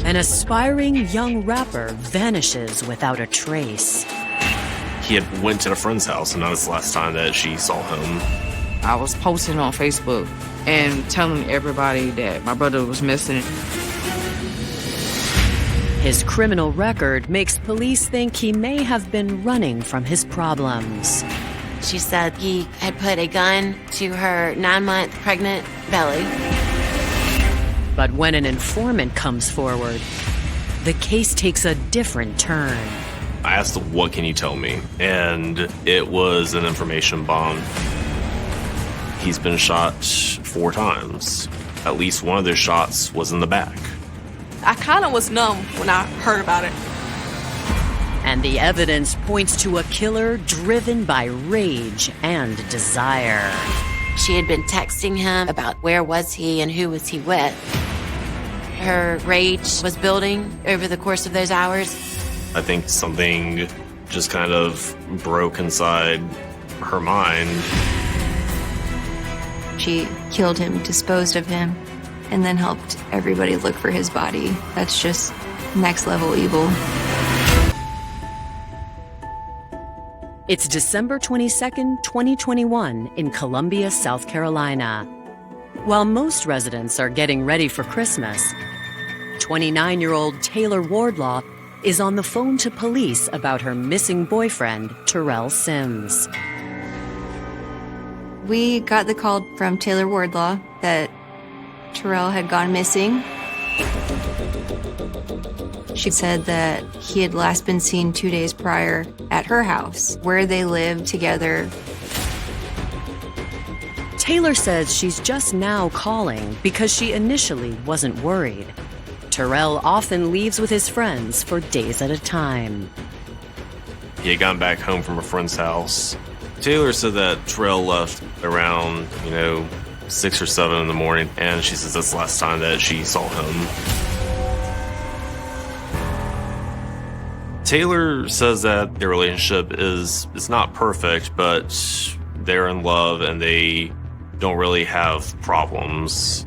An aspiring young rapper vanishes without a trace. He had went to a friend's house, and that was the last time that she saw him. I was posting on Facebook and telling everybody that my brother was missing. His criminal record makes police think he may have been running from his problems. She said he had put a gun to her 9-month pregnant belly. But when an informant comes forward, the case takes a different turn. I asked him, what can you tell me? And it was an information bomb. He's been shot 4 times. At least one of those shots was in the back. I kind of was numb when I heard about it. And the evidence points to a killer driven by rage and desire. She had been texting him about where was he and who was he with. Her rage was building over the course of those hours. I think something just kind of broke inside her mind. She killed him, disposed of him, and then helped everybody look for his body. That's just next level evil. It's December 22nd, 2021 in Columbia, South Carolina. While most residents are getting ready for Christmas, 29-year-old Taylor Wardlaw is on the phone to police about her missing boyfriend, Terrell Sims. We got the call from Taylor Wardlaw that Terrell had gone missing. She said that he had last been seen 2 days prior at her house, where they lived together. Taylor says she's just now calling because she initially wasn't worried. Terrell often leaves with his friends for days at a time. He had gone back home from a friend's house. Taylor said that Terrell left around, 6 or 7 in the morning, and she says that's the last time that she saw him. Taylor says that their relationship is not perfect, but they're in love and they don't really have problems.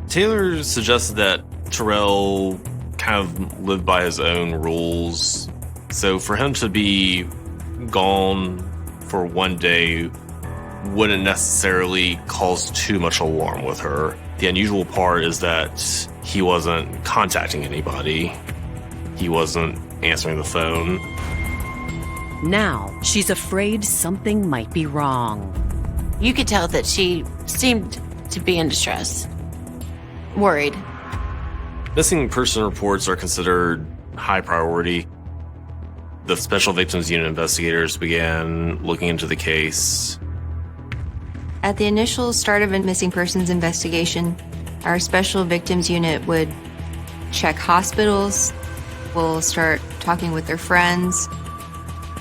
Taylor suggested that Terrell kind of lived by his own rules. So for him to be gone for one day wouldn't necessarily cause too much alarm with her. The unusual part is that he wasn't contacting anybody. He wasn't answering the phone. Now, she's afraid something might be wrong. You could tell that she seemed to be in distress, worried. Missing person reports are considered high priority. The Special Victims Unit investigators began looking into the case. At the initial start of a missing persons investigation, our Special Victims Unit would check hospitals. We'll start talking with their friends,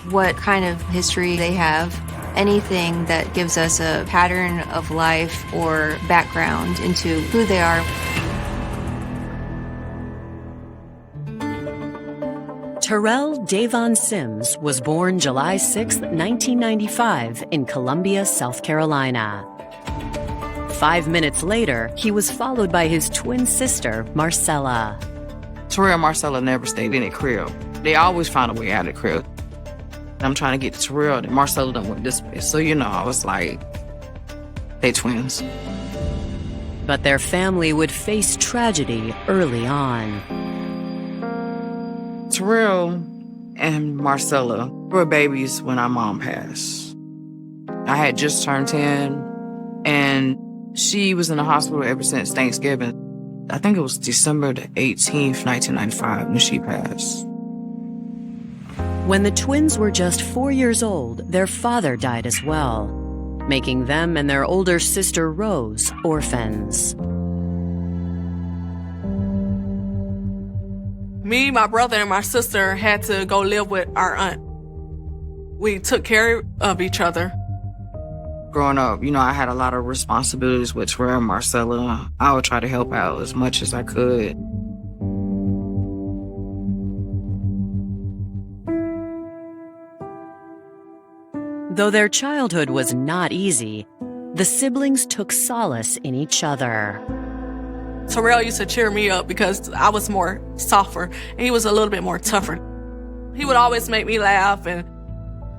what kind of history they have, anything that gives us a pattern of life or background into who they are. Terrell Davon Sims was born July 6, 1995 in Columbia, South Carolina. 5 minutes later, he was followed by his twin sister, Marcella. Terrell and Marcella never stayed in the crib. They always found a way out of the crib. I'm trying to get to Terrell, and Marcella done went this way. So, I was like, they twins. But their family would face tragedy early on. Terrell and Marcella were babies when our mom passed. I had just turned 10, and she was in the hospital ever since Thanksgiving. I think it was December the 18th, 1995, when she passed. When the twins were just 4 years old, their father died as well, making them and their older sister Rose orphans. Me, my brother, and my sister had to go live with our aunt. We took care of each other. Growing up, I had a lot of responsibilities with Terrell and Marcella. I would try to help out as much as I could. Though their childhood was not easy, the siblings took solace in each other. Terrell used to cheer me up because I was more softer and he was a little bit more tougher. He would always make me laugh and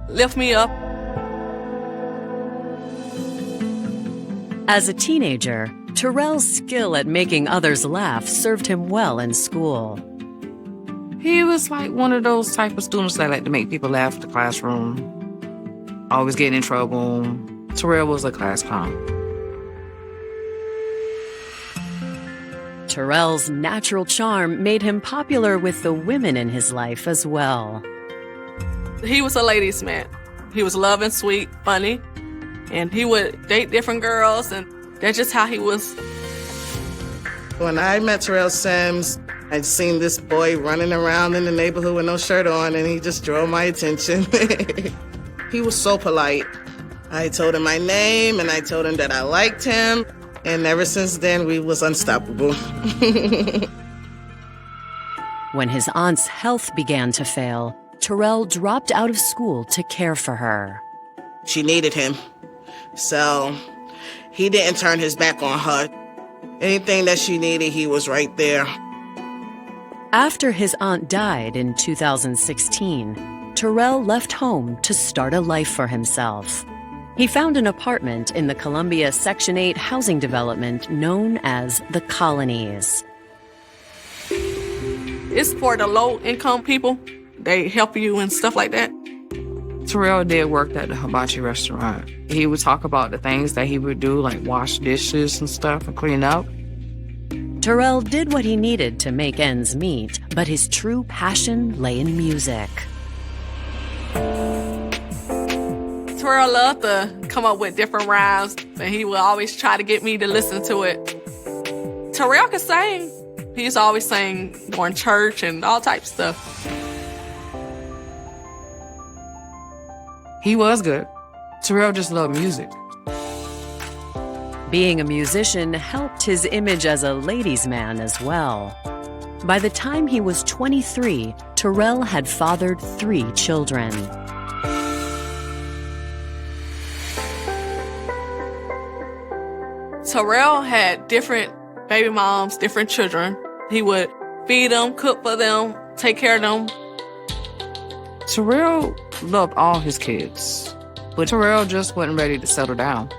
lift me up. As a teenager, Terrell's skill at making others laugh served him well in school. He was like one of those type of students that like to make people laugh in the classroom. Always getting in trouble. Terrell was a class clown. Terrell's natural charm made him popular with the women in his life as well. He was a ladies' man. He was loving, sweet, funny, and he would date different girls, and that's just how he was. When I met Terrell Sims, I'd seen this boy running around in the neighborhood with no shirt on, and he just drew my attention. He was so polite. I told him my name, and I told him that I liked him, and ever since then, we was unstoppable. When his aunt's health began to fail, Terrell dropped out of school to care for her. She needed him, so he didn't turn his back on her. Anything that she needed, he was right there. After his aunt died in 2016, Terrell left home to start a life for himself. He found an apartment in the Columbia Section 8 housing development known as the Colonies. It's for the low-income people. They help you and stuff like that. Terrell did work at the hibachi restaurant. He would talk about the things that he would do, like wash dishes and stuff and clean up. Terrell did what he needed to make ends meet, but his true passion lay in music. Terrell loved to come up with different rhymes, and he would always try to get me to listen to it. Terrell could sing. He used to always sing during church and all types of stuff. He was good. Terrell just loved music. Being a musician helped his image as a ladies' man as well. By the time he was 23, Terrell had fathered 3 children. Terrell had different baby moms, different children. He would feed them, cook for them, take care of them. Terrell loved all his kids, but Terrell just wasn't ready to settle down.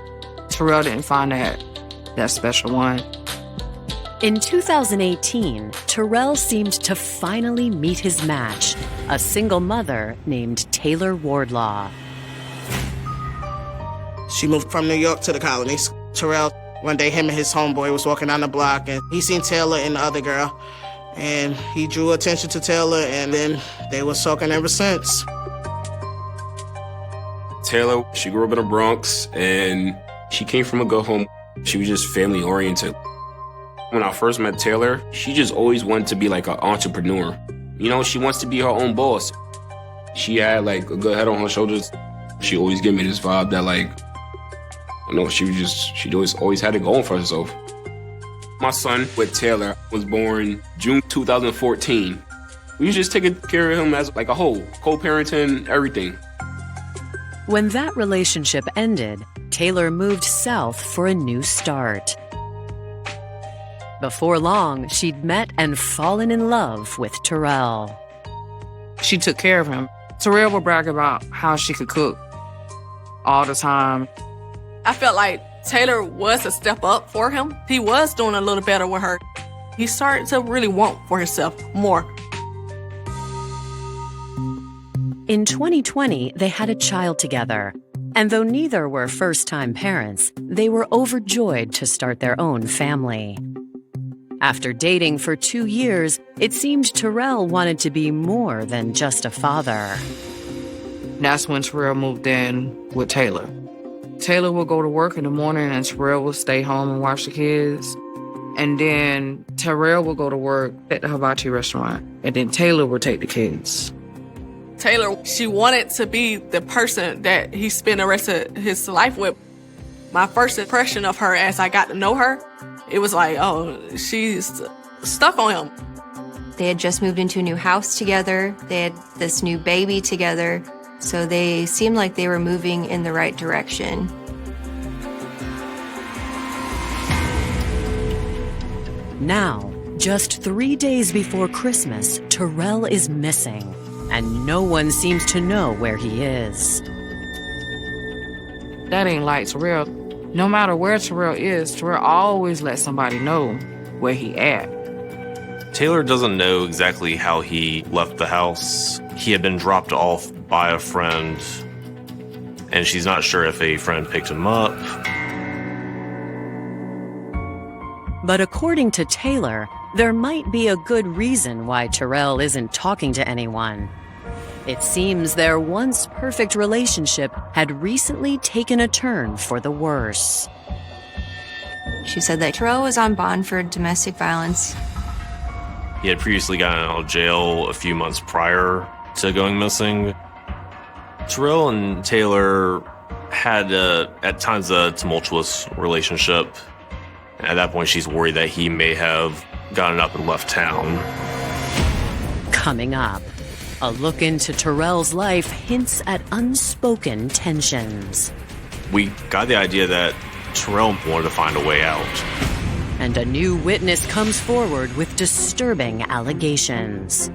Terrell didn't find that special one. In 2018, Terrell seemed to finally meet his match, a single mother named Taylor Wardlaw. She moved from New York to the Colonies. Terrell, one day, him and his homeboy was walking down the block, and he seen Taylor and the other girl, and he drew attention to Taylor, and then they were talking ever since. Taylor, she grew up in the Bronx, and she came from a good home. She was just family-oriented. When I first met Taylor, she just always wanted to be like an entrepreneur. You know, she wants to be her own boss. She had like a good head on her shoulders. She always gave me this vibe that like, you know, she always had it going for herself. My son with Taylor was born June 2014. We was just taking care of him as like a whole, co-parenting, everything. When that relationship ended, Taylor moved south for a new start. Before long, she'd met and fallen in love with Terrell. She took care of him. Terrell would brag about how she could cook all the time. I felt like Taylor was a step up for him. He was doing a little better with her. He started to really want for himself more. In 2020, they had a child together. And though neither were first-time parents, they were overjoyed to start their own family. After dating for 2 years, it seemed Terrell wanted to be more than just a father. That's when Terrell moved in with Taylor. Taylor would go to work in the morning and Terrell would stay home and watch the kids. And then Terrell would go to work at the hibachi restaurant. And then Taylor would take the kids. Taylor, she wanted to be the person that he spent the rest of his life with. My first impression of her as I got to know her, it was like, oh, she's stuck on him. They had just moved into a new house together. They had this new baby together. So they seemed like they were moving in the right direction. Now, just 3 days before Christmas, Terrell is missing, and no one seems to know where he is. That ain't like Terrell. No matter where Terrell is, Terrell always lets somebody know where he at. Taylor doesn't know exactly how he left the house. He had been dropped off by a friend, and she's not sure if a friend picked him up. But according to Taylor, there might be a good reason why Terrell isn't talking to anyone. It seems their once perfect relationship had recently taken a turn for the worse. She said that Terrell was on bond for domestic violence. He had previously gotten out of jail a few months prior to going missing. Terrell and Taylor had, at times, a tumultuous relationship. At that point, she's worried that he may have gotten up and left town. Coming up, a look into Terrell's life hints at unspoken tensions. We got the idea that Terrell wanted to find a way out. And a new witness comes forward with disturbing allegations.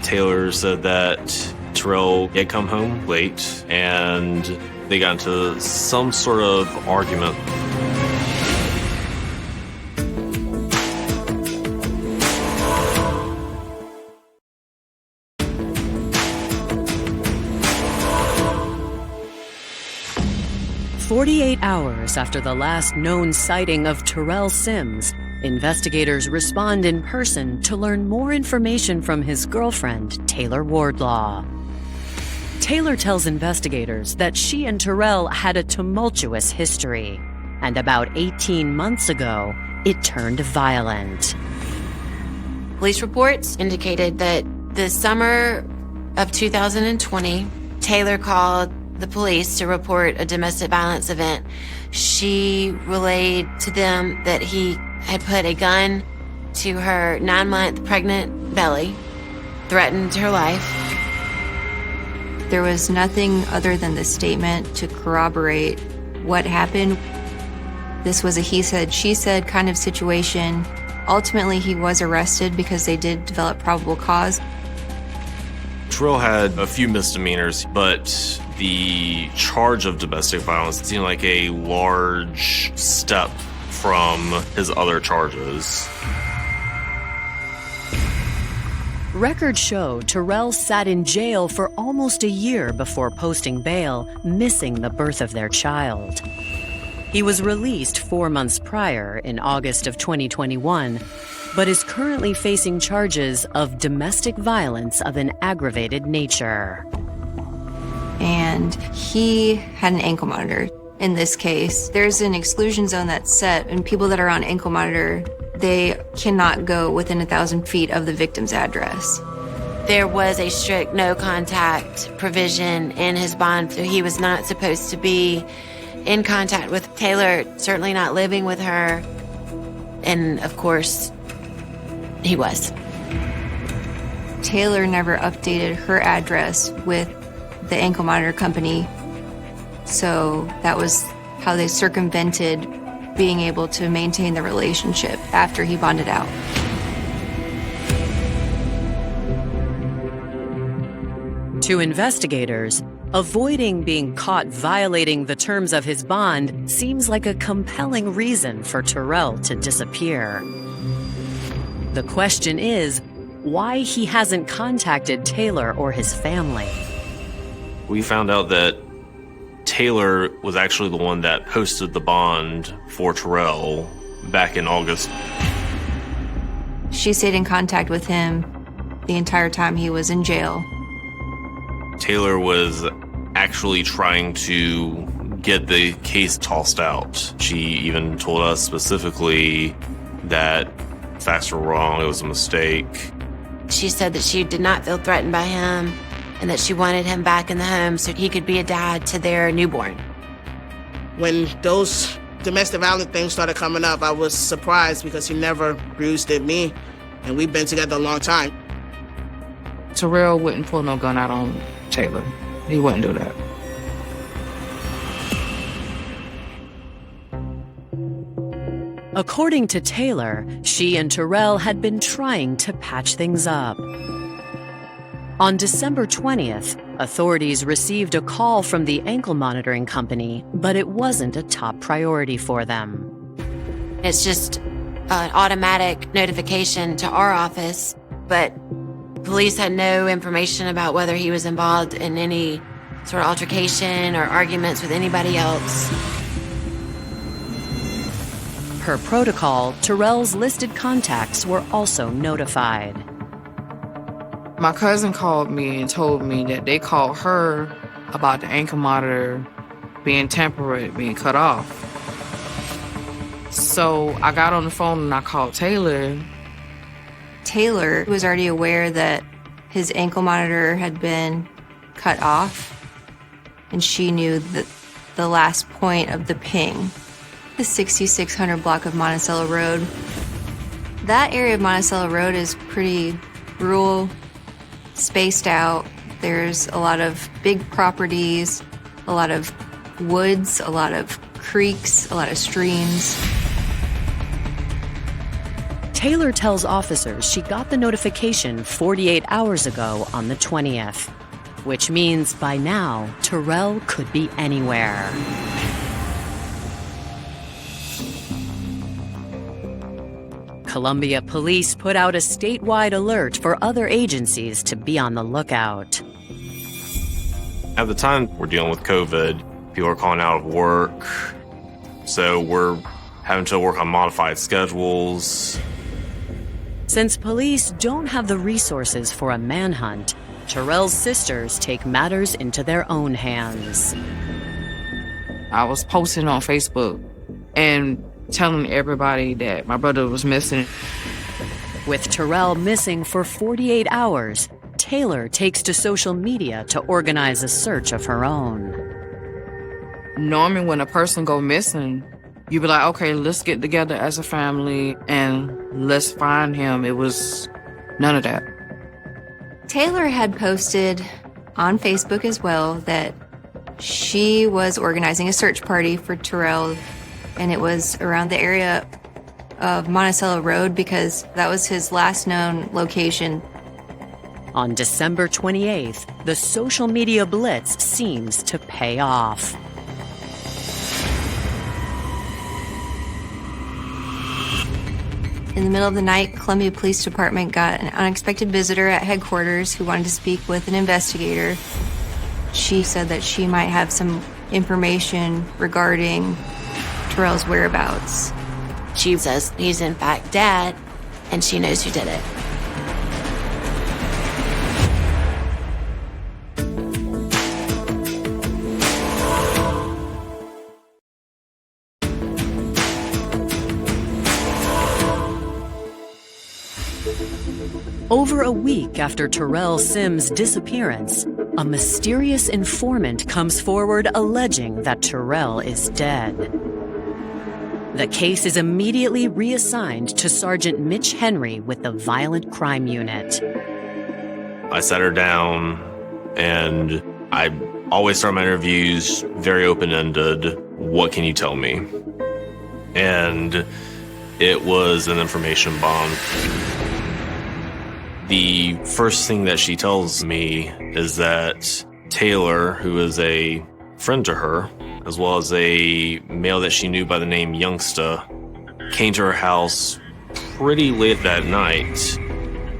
Taylor said that Terrell had come home late and they got into some sort of argument. "48 hours after the last known sighting of Terrell Sims, investigators respond in person to learn more information from his girlfriend, Taylor Wardlaw. Taylor tells investigators that she and Terrell had a tumultuous history, and about 18 months ago, it turned violent. Police reports indicated that the summer of 2020, Taylor called the police to report a domestic violence event. She relayed to them that he had put a gun to her 9-month pregnant belly, threatened her life. There was nothing other than the statement to corroborate what happened. This was a he said, she said kind of situation. Ultimately, he was arrested because they did develop probable cause. Terrell had a few misdemeanors, but the charge of domestic violence seemed like a large step from his other charges. Records show Terrell sat in jail for almost a year before posting bail, missing the birth of their child. He was released 4 months prior, in August of 2021, but is currently facing charges of domestic violence of an aggravated nature. And he had an ankle monitor. In this case, there's an exclusion zone that's set, and people that are on ankle monitor, they cannot go within 1,000 feet of the victim's address. There was a strict no contact provision in his bond, so he was not supposed to be in contact with Taylor, certainly not living with her. And of course, he was. Taylor never updated her address with the ankle monitor company, so that was how they circumvented being able to maintain the relationship after he bonded out. To investigators, avoiding being caught violating the terms of his bond seems like a compelling reason for Terrell to disappear. The question is, why he hasn't contacted Taylor or his family. We found out that Taylor was actually the one that posted the bond for Terrell back in August. She stayed in contact with him the entire time he was in jail. Taylor was actually trying to get the case tossed out. She even told us specifically that facts were wrong, it was a mistake. She said that she did not feel threatened by him and that she wanted him back in the home so he could be a dad to their newborn. When those domestic violence things started coming up, I was surprised because he never bruised at me, and we've been together a long time. Terrell wouldn't pull no gun out on Taylor. He wouldn't do that. According to Taylor, she and Terrell had been trying to patch things up. On December 20th, authorities received a call from the ankle monitoring company, but it wasn't a top priority for them. It's just an automatic notification to our office, but police had no information about whether he was involved in any sort of altercation or arguments with anybody else. Per protocol, Terrell's listed contacts were also notified. My cousin called me and told me that they called her about the ankle monitor being temporary, being cut off. So I got on the phone and I called Taylor. Taylor was already aware that his ankle monitor had been cut off, and she knew that the last point of the ping, the 6600 block of Monticello Road. That area of Monticello Road is pretty rural, spaced out. There's a lot of big properties, a lot of woods, a lot of creeks, a lot of streams. Taylor tells officers she got the notification 48 hours ago on the 20th, which means by now, Terrell could be anywhere. Columbia police put out a statewide alert for other agencies to be on the lookout. At the time, we're dealing with COVID. People are calling out of work. So we're having to work on modified schedules. Since police don't have the resources for a manhunt, Terrell's sisters take matters into their own hands. I was posting on Facebook and telling everybody that my brother was missing. With Terrell missing for 48 hours, Taylor takes to social media to organize a search of her own. Normally when a person go missing, you be like, okay, let's get together as a family and let's find him. It was none of that. Taylor had posted on Facebook as well that she was organizing a search party for Terrell, and it was around the area of Monticello Road because that was his last known location. On December 28th, the social media blitz seems to pay off. In the middle of the night, Columbia Police Department got an unexpected visitor at headquarters who wanted to speak with an investigator. She said that she might have some information regarding Terrell's whereabouts. She says he's in fact dead, and she knows who did it. Over a week after Terrell Sims' disappearance, a mysterious informant comes forward alleging that Terrell is dead. The case is immediately reassigned to Sergeant Mitch Henry with the Violent Crime Unit. I sat her down, and I always start my interviews very open-ended. What can you tell me? And it was an information bomb. The first thing that she tells me is that Taylor, who is a friend to her, as well as a male that she knew by the name Youngsta, came to her house pretty late that night.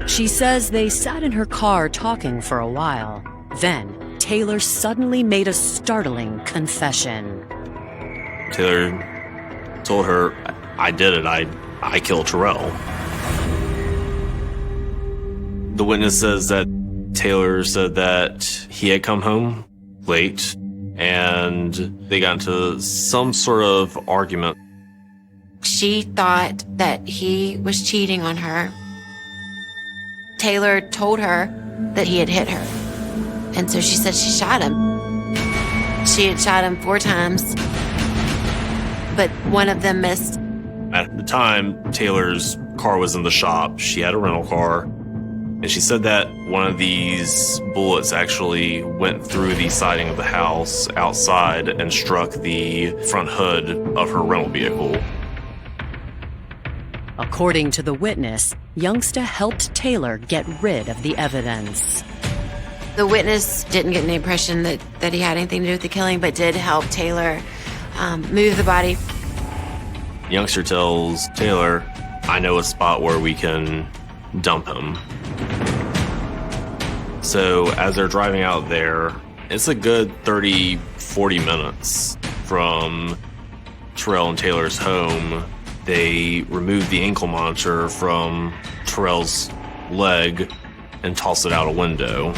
She says they sat in her car talking for a while. Then, Taylor suddenly made a startling confession. Taylor told her, I did it. I killed Terrell. The witness says that Taylor said that he had come home late and they got into some sort of argument. She thought that he was cheating on her. Taylor told her that he had hit her. And so she said she shot him. She had shot him 4 times, but one of them missed. At the time, Taylor's car was in the shop. She had a rental car. And she said that one of these bullets actually went through the siding of the house outside and struck the front hood of her rental vehicle. According to the witness, Youngsta helped Taylor get rid of the evidence. The witness didn't get any impression that he had anything to do with the killing, but did help Taylor move the body. Youngster tells Taylor, I know a spot where we can dump him. So as they're driving out there, it's a good 30, 40 minutes from Terrell and Taylor's home. They remove the ankle monitor from Terrell's leg and toss it out a window.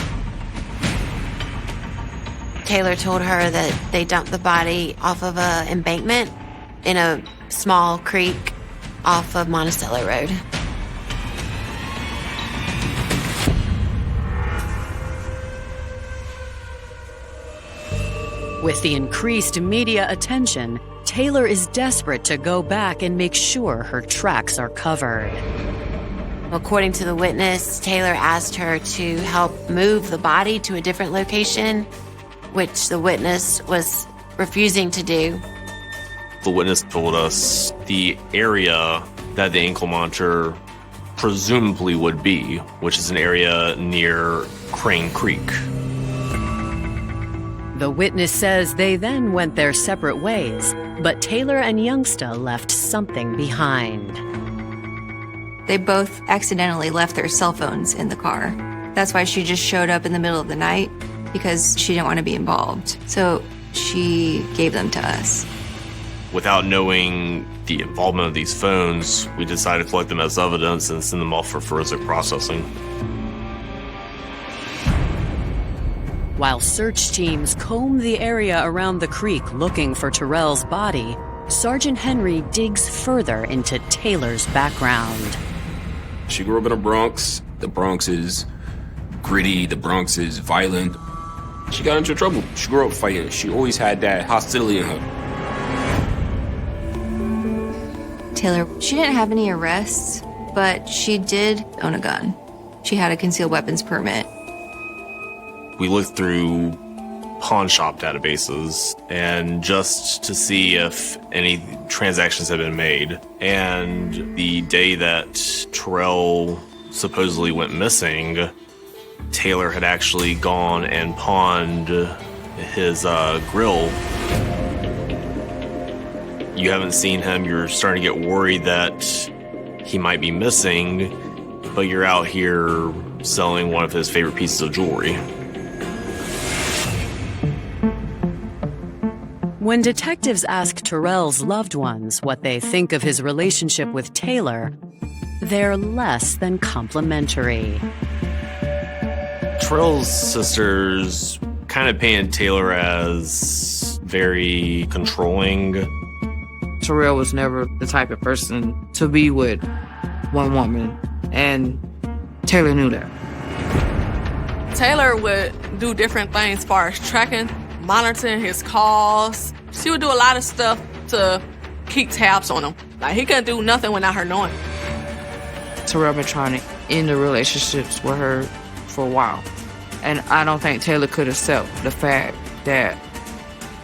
Taylor told her that they dumped the body off of an embankment in a small creek off of Monticello Road. With the increased media attention, Taylor is desperate to go back and make sure her tracks are covered. According to the witness, Taylor asked her to help move the body to a different location, which the witness was refusing to do. The witness told us the area that the ankle monitor presumably would be, which is an area near Crane Creek. The witness says they then went their separate ways, but Taylor and Youngsta left something behind. They both accidentally left their cell phones in the car. That's why she just showed up in the middle of the night, because she didn't want to be involved. So she gave them to us. Without knowing the involvement of these phones, we decided to collect them as evidence and send them off for forensic processing. While search teams comb the area around the creek looking for Terrell's body, Sergeant Henry digs further into Taylor's background. She grew up in the Bronx. The Bronx is gritty. The Bronx is violent. She got into trouble. She grew up fighting. She always had that hostility in her. Taylor, she didn't have any arrests, but she did own a gun. She had a concealed weapons permit. We looked through pawn shop databases and just to see if any transactions had been made. And the day that Terrell supposedly went missing, Taylor had actually gone and pawned his grill. You haven't seen him, you're starting to get worried that he might be missing, but you're out here selling one of his favorite pieces of jewelry. When detectives ask Terrell's loved ones what they think of his relationship with Taylor, they're less than complimentary. Terrell's sisters kind of painted Taylor as very controlling. Terrell was never the type of person to be with one woman, and Taylor knew that. Taylor would do different things as far as tracking, monitoring his calls. She would do a lot of stuff to keep tabs on him. Like, he couldn't do nothing without her knowing. Terrell been trying to end the relationships with her for a while. And I don't think Taylor could accept the fact that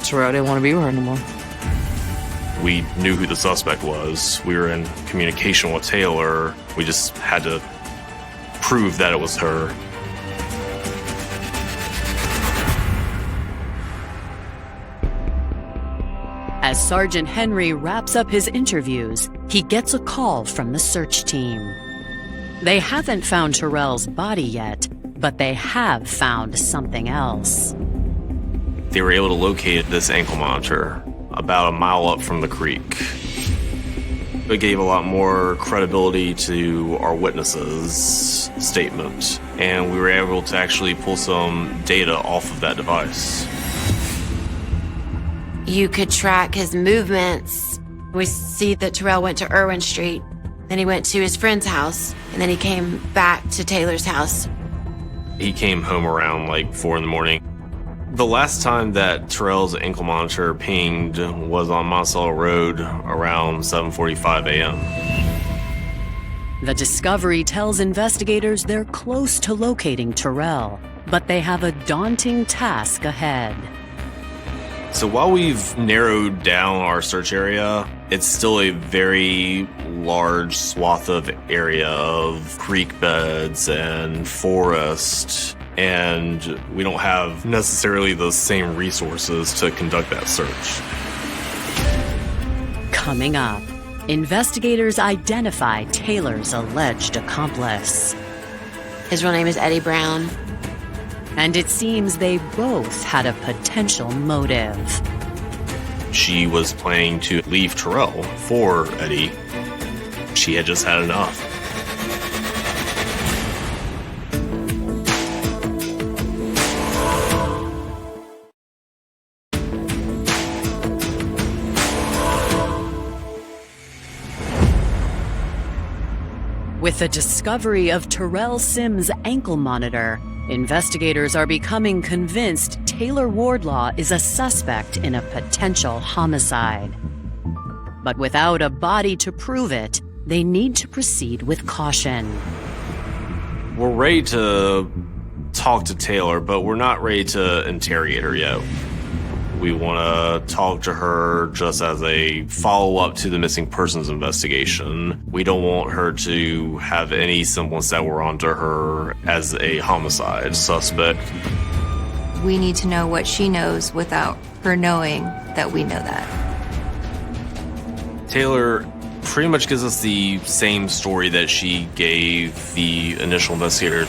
Terrell didn't want to be with her anymore. We knew who the suspect was. We were in communication with Taylor. We just had to prove that it was her. As Sergeant Henry wraps up his interviews, he gets a call from the search team. They haven't found Terrell's body yet, but they have found something else. They were able to locate this ankle monitor about a mile up from the creek. It gave a lot more credibility to our witnesses' statement, and we were able to actually pull some data off of that device. You could track his movements. We see that Terrell went to Irwin Street, then he went to his friend's house, and then he came back to Taylor's house. He came home around like 4 a.m. The last time that Terrell's ankle monitor pinged was on Monticello Road around 7:45 a.m. The discovery tells investigators they're close to locating Terrell, but they have a daunting task ahead. So while we've narrowed down our search area, it's still a very large swath of area of creek beds and forest, and we don't have necessarily the same resources to conduct that search. Coming up, investigators identify Taylor's alleged accomplice. His real name is Eddie Brown. And it seems they both had a potential motive. She was planning to leave Terrell for Eddie. She had just had enough. With the discovery of Terrell Sims' ankle monitor, investigators are becoming convinced Taylor Wardlaw is a suspect in a potential homicide. But without a body to prove it, they need to proceed with caution. We're ready to talk to Taylor, but we're not ready to interrogate her yet. We want to talk to her just as a follow-up to the missing persons investigation. We don't want her to have any semblance that we're onto her as a homicide suspect. We need to know what she knows without her knowing that we know that. Taylor pretty much gives us the same story that she gave the initial investigator.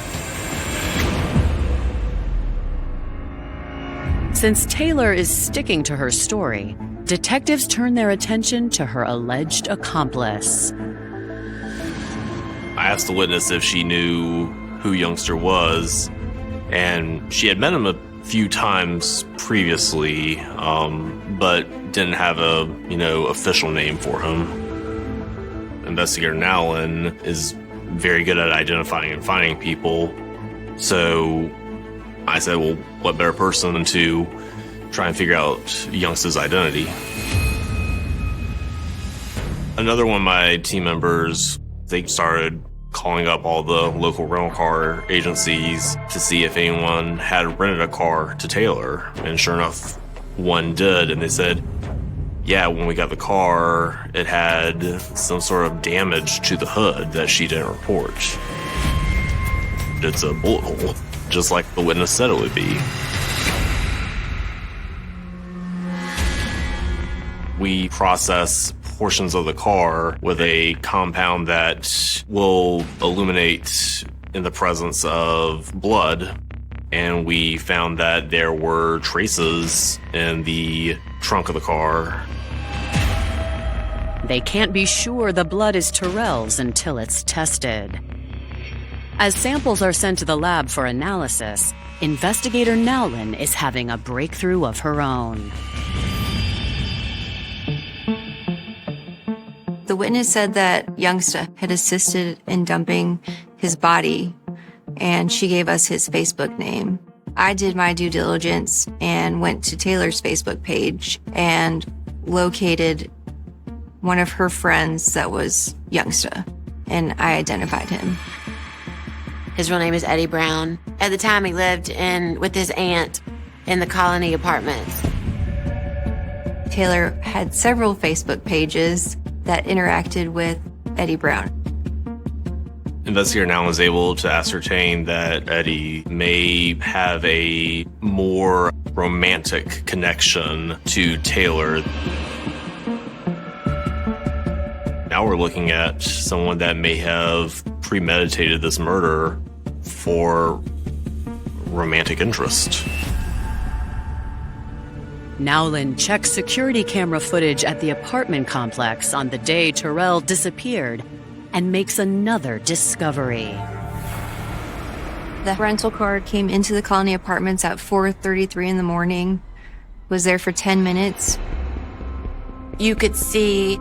Since Taylor is sticking to her story, detectives turn their attention to her alleged accomplice. I asked the witness if she knew who Youngster was, and she had met him a few times previously, but didn't have a, official name for him. Investigator Nowlin is very good at identifying and finding people, so I said, well, what better person to try and figure out Youngster's identity? Another one of my team members, they started calling up all the local rental car agencies to see if anyone had rented a car to Taylor. And sure enough, one did. And they said, yeah, when we got the car, it had some sort of damage to the hood that she didn't report. It's a bullet hole, just like the witness said it would be. We process portions of the car with a compound that will illuminate in the presence of blood, and we found that there were traces in the trunk of the car. They can't be sure the blood is Terrell's until it's tested. As samples are sent to the lab for analysis, investigator Nowlin is having a breakthrough of her own. The witness said that Youngster had assisted in dumping his body, and she gave us his Facebook name. I did my due diligence and went to Taylor's Facebook page and located one of her friends that was Youngster, and I identified him. His real name is Eddie Brown. At the time, he lived with his aunt in the Colony Apartments. Taylor had several Facebook pages that interacted with Eddie Brown. Investigator now was able to ascertain that Eddie may have a more romantic connection to Taylor. Now we're looking at someone that may have premeditated this murder for romantic interest. Nowlin checks security camera footage at the apartment complex on the day Terrell disappeared and makes another discovery. The rental car came into the Colony Apartments at 4:33 in the morning, was there for 10 minutes. You could see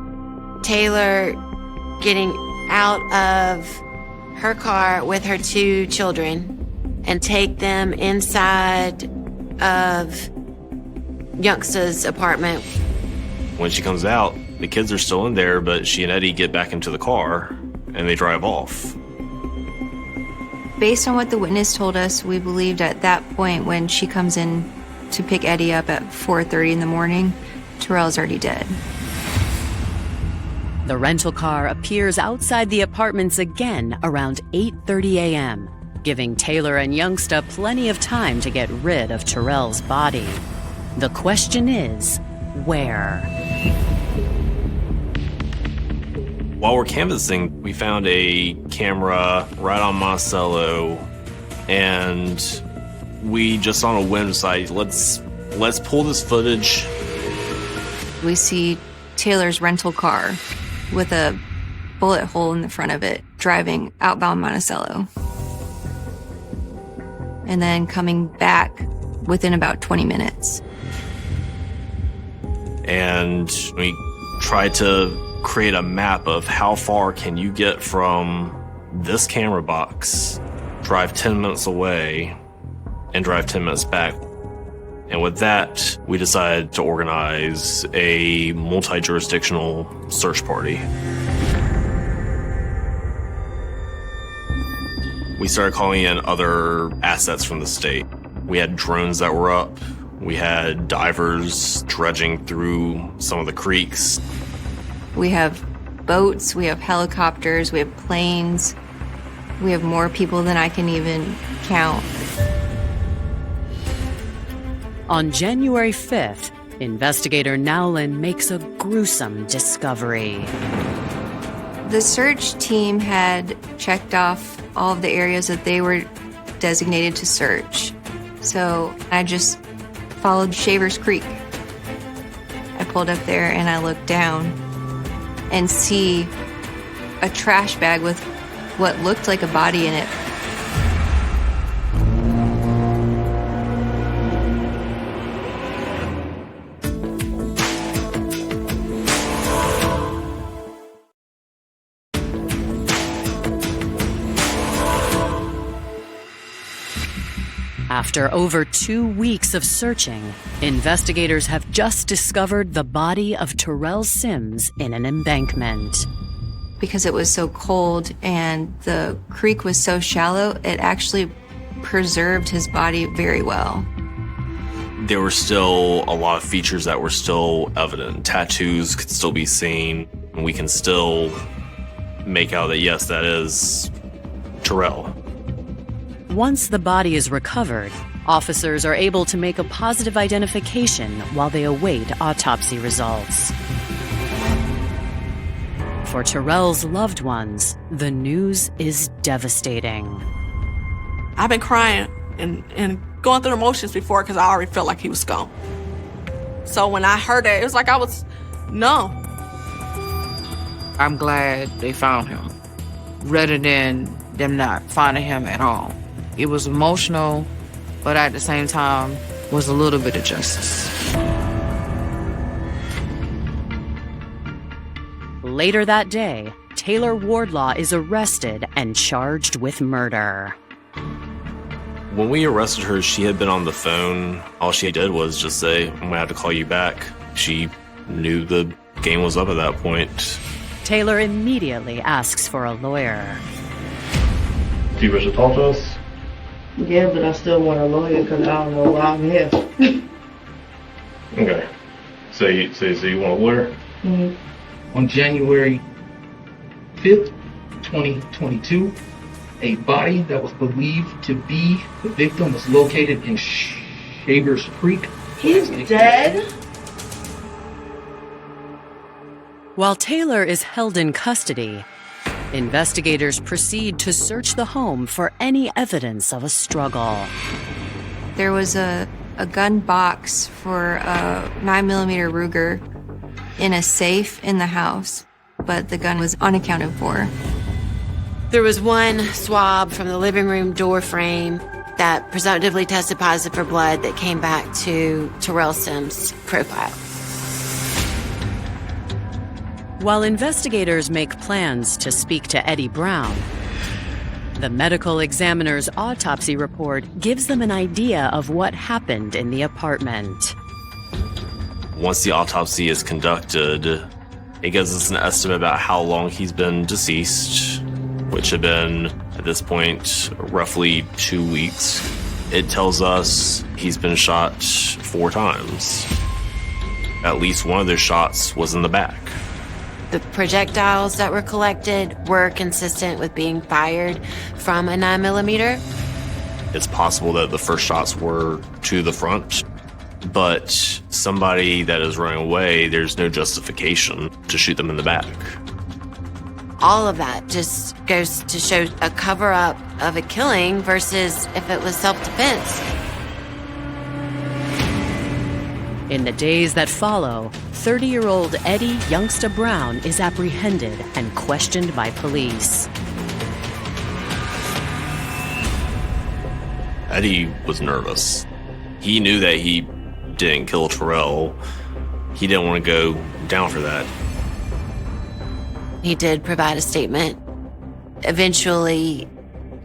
Taylor getting out of her car with her two children and take them inside of Youngster's apartment. When she comes out, the kids are still in there, but she and Eddie get back into the car and they drive off. Based on what the witness told us, we believed at that point when she comes in to pick Eddie up at 4:30 in the morning, Terrell's already dead. The rental car appears outside the apartments again around 8:30 a.m., giving Taylor and Youngsta plenty of time to get rid of Terrell's body. The question is, where? While we're canvassing, we found a camera right on Monticello, and we just on a whim decided, let's pull this footage. We see Taylor's rental car with a bullet hole in the front of it, driving outbound Monticello. And then coming back within about 20 minutes. And we tried to create a map of how far can you get from this camera box, drive 10 minutes away, and drive 10 minutes back. And with that, we decided to organize a multi-jurisdictional search party. We started calling in other assets from the state. We had drones that were up. We had divers dredging through some of the creeks. We have boats, we have helicopters, we have planes. We have more people than I can even count. On January 5th, investigator Nowlin makes a gruesome discovery. The search team had checked off all of the areas that they were designated to search. So I just followed Shavers Creek. I pulled up there and I looked down and see a trash bag with what looked like a body in it. After over 2 weeks of searching, investigators have just discovered the body of Terrell Sims in an embankment. Because it was so cold and the creek was so shallow, it actually preserved his body very well. There were still a lot of features that were still evident. Tattoos could still be seen. And we can still make out that, yes, that is Terrell. Once the body is recovered, officers are able to make a positive identification while they await autopsy results. For Terrell's loved ones, the news is devastating. I've been crying and going through emotions before because I already felt like he was gone. So when I heard that, it was like I was numb. I'm glad they found him, rather than them not finding him at all. It was emotional, but at the same time, was a little bit of justice. Later that day, Taylor Wardlaw is arrested and charged with murder. When we arrested her, she had been on the phone. All she did was just say, I'm gonna have to call you back. She knew the game was up at that point. Taylor immediately asks for a lawyer. Do you wish to talk to us? Yeah, but I still want a lawyer because I don't know why I'm here. Okay. So you want a lawyer? Mm-hmm. On January 5th, 2022, a body that was believed to be the victim was located in Shavers Creek. He's dead? While Taylor is held in custody, investigators proceed to search the home for any evidence of a struggle. There was a gun box for a 9mm Ruger in a safe in the house, but the gun was unaccounted for. There was one swab from the living room door frame that presumptively tested positive for blood that came back to Terrell Sims' profile. While investigators make plans to speak to Eddie Brown, the medical examiner's autopsy report gives them an idea of what happened in the apartment. Once the autopsy is conducted, it gives us an estimate about how long he's been deceased, which had been, at this point, roughly 2 weeks. It tells us he's been shot 4 times. At least one of those shots was in the back. The projectiles that were collected were consistent with being fired from a 9mm. It's possible that the first shots were to the front, but somebody that is running away, there's no justification to shoot them in the back. All of that just goes to show a cover-up of a killing versus if it was self-defense. In the days that follow, 30-year-old Eddie Youngsta Brown is apprehended and questioned by police. Eddie was nervous. He knew that he didn't kill Terrell. He didn't want to go down for that. He did provide a statement, eventually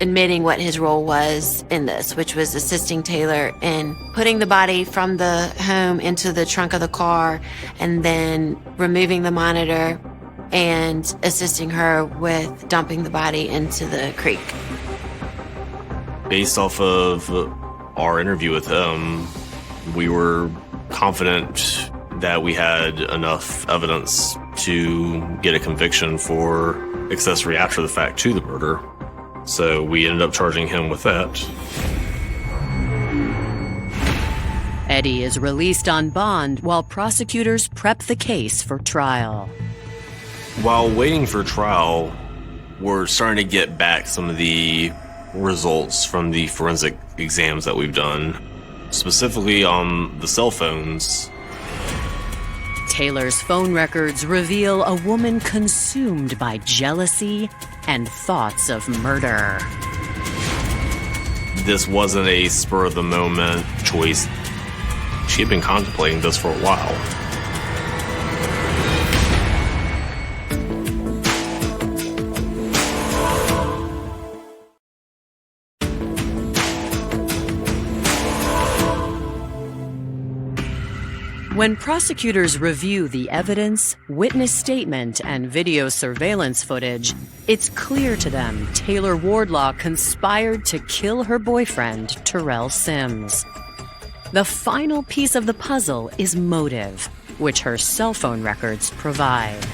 admitting what his role was in this, which was assisting Taylor in putting the body from the home into the trunk of the car and then removing the monitor and assisting her with dumping the body into the creek. Based off of our interview with him, we were confident that we had enough evidence to get a conviction for accessory after the fact to the murder. So we ended up charging him with that. Eddie is released on bond while prosecutors prep the case for trial. While waiting for trial, we're starting to get back some of the results from the forensic exams that we've done, specifically on the cell phones. Taylor's phone records reveal a woman consumed by jealousy and thoughts of murder. This wasn't a spur-of-the-moment choice. She had been contemplating this for a while. When prosecutors review the evidence, witness statement, and video surveillance footage, it's clear to them Taylor Wardlaw conspired to kill her boyfriend, Terrell Sims. The final piece of the puzzle is motive, which her cell phone records provide.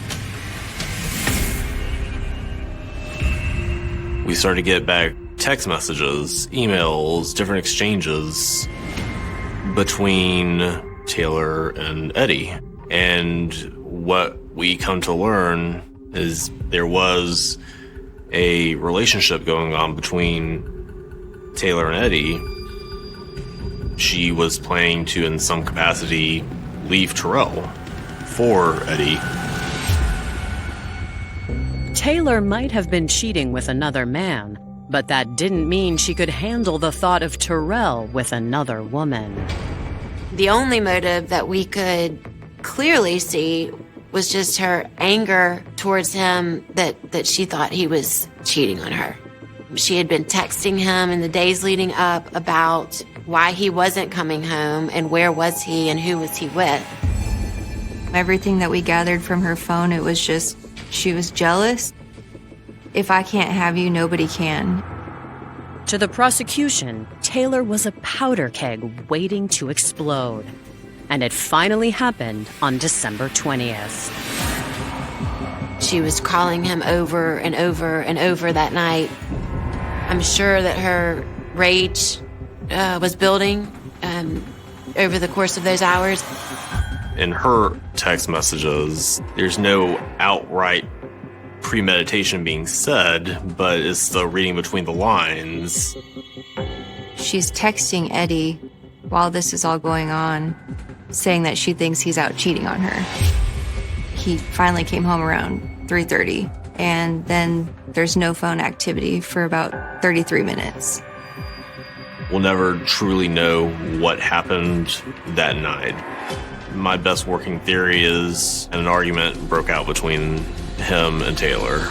We started to get back text messages, emails, different exchanges between Taylor and Eddie. And what we come to learn is there was a relationship going on between Taylor and Eddie. She was planning to, in some capacity, leave Terrell for Eddie. Taylor might have been cheating with another man, but that didn't mean she could handle the thought of Terrell with another woman. The only motive that we could clearly see was just her anger towards him that she thought he was cheating on her. She had been texting him in the days leading up about why he wasn't coming home and where was he and who was he with. Everything that we gathered from her phone, it was just, she was jealous. If I can't have you, nobody can. To the prosecution, Taylor was a powder keg waiting to explode. And it finally happened on December 20th. She was calling him over and over and over that night. I'm sure that her rage was building over the course of those hours. In her text messages, there's no outright premeditation being said, but it's the reading between the lines. She's texting Eddie while this is all going on, saying that she thinks he's out cheating on her. He finally came home around 3:30, and then there's no phone activity for about 33 minutes. We'll never truly know what happened that night. My best working theory is an argument broke out between him and Taylor.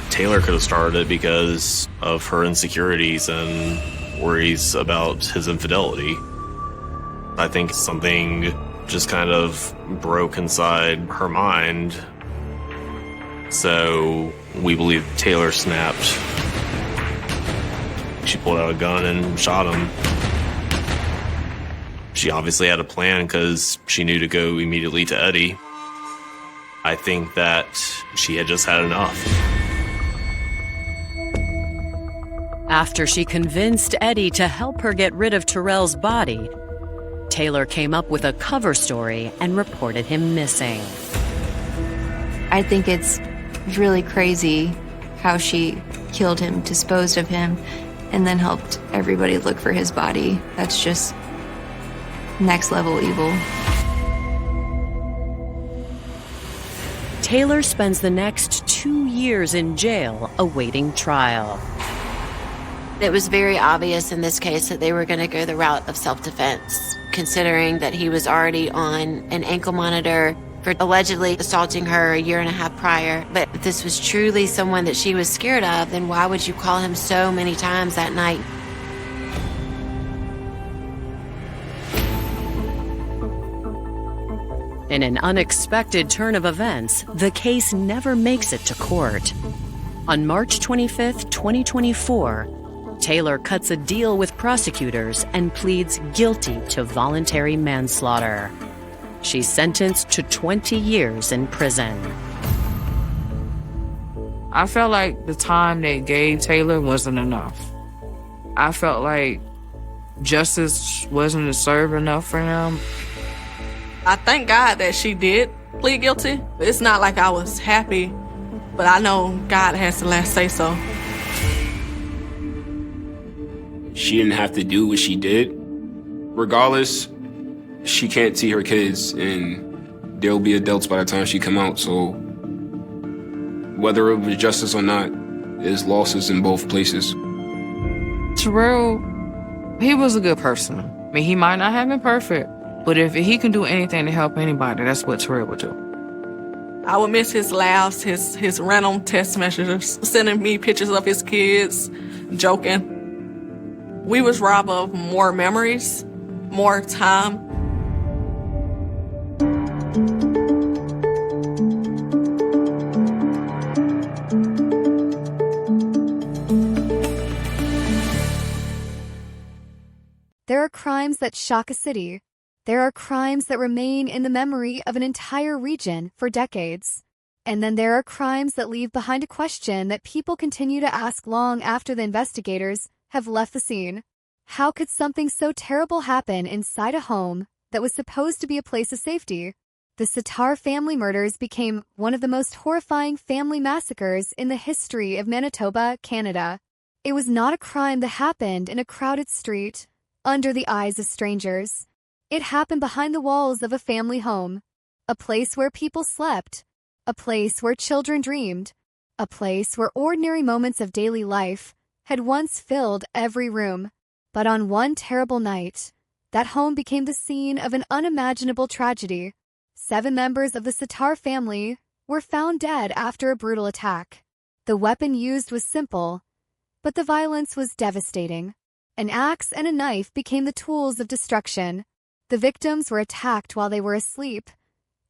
Taylor could have started it because of her insecurities and worries about his infidelity. I think something just kind of broke inside her mind. So we believe Taylor snapped. She pulled out a gun and shot him. She obviously had a plan because she knew to go immediately to Eddie. I think that she had just had enough. After she convinced Eddie to help her get rid of Terrell's body, Taylor came up with a cover story and reported him missing. I think it's really crazy how she killed him, disposed of him, and then helped everybody look for his body. That's just next level evil. Taylor spends the next 2 years in jail awaiting trial. It was very obvious in this case that they were going to go the route of self-defense, considering that he was already on an ankle monitor for allegedly assaulting her a year and a half prior. But if this was truly someone that she was scared of, then why would you call him so many times that night? In an unexpected turn of events, the case never makes it to court. On March 25, 2024, Taylor cuts a deal with prosecutors and pleads guilty to voluntary manslaughter. She's sentenced to 20 years in prison. I felt like the time they gave Taylor wasn't enough. I felt like justice wasn't served enough for him. I thank God that she did plead guilty. It's not like I was happy, but I know God has the last say so. She didn't have to do what she did. Regardless, she can't see her kids, and they'll be adults by the time she come out. So whether it was justice or not, there's losses in both places. Terrell, he was a good person. I mean, he might not have been perfect, but if he can do anything to help anybody, that's what Terrell would do. I would miss his laughs, his random text messages, sending me pictures of his kids, joking. We was robbed of more memories, more time. There are crimes that shock a city. There are crimes that remain in the memory of an entire region for decades. And then there are crimes that leave behind a question that people continue to ask long after the investigators have left the scene. How could something so terrible happen inside a home that was supposed to be a place of safety? The Sitar family murders became one of the most horrifying family massacres in the history of Manitoba, Canada. It was not a crime that happened in a crowded street, under the eyes of strangers. It happened behind the walls of a family home, a place where people slept, a place where children dreamed, a place where ordinary moments of daily life had once filled every room. But on one terrible night, that home became the scene of an unimaginable tragedy. 7 members of the Sitar family were found dead after a brutal attack. The weapon used was simple, but the violence was devastating. An axe and a knife became the tools of destruction. The victims were attacked while they were asleep,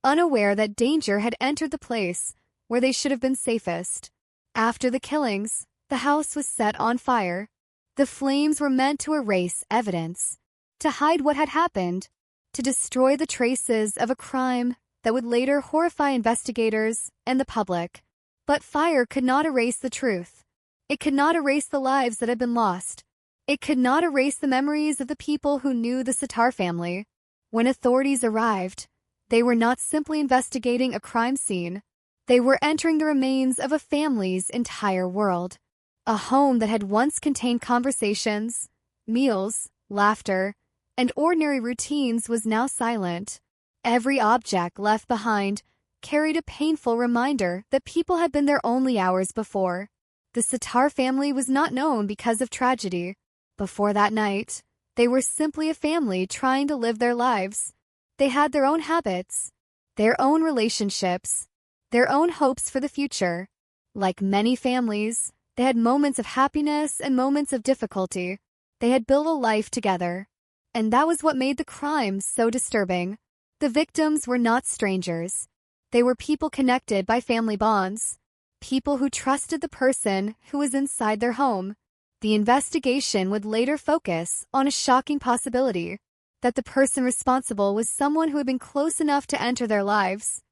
unaware that danger had entered the place where they should have been safest. After the killings, the house was set on fire. The flames were meant to erase evidence, to hide what had happened, to destroy the traces of a crime that would later horrify investigators and the public. But fire could not erase the truth. It could not erase the lives that had been lost. It could not erase the memories of the people who knew the Sitar family. When authorities arrived, they were not simply investigating a crime scene. They were entering the remains of a family's entire world. A home that had once contained conversations, meals, laughter, and ordinary routines was now silent. Every object left behind carried a painful reminder that people had been there only hours before. The Sitar family was not known because of tragedy. Before that night, they were simply a family trying to live their lives. They had their own habits, their own relationships, their own hopes for the future. Like many families, they had moments of happiness and moments of difficulty. They had built a life together. And that was what made the crime so disturbing. The victims were not strangers. They were people connected by family bonds. People who trusted the person who was inside their home. The investigation would later focus on a shocking possibility, that the person responsible was someone who had been close enough to enter their lives,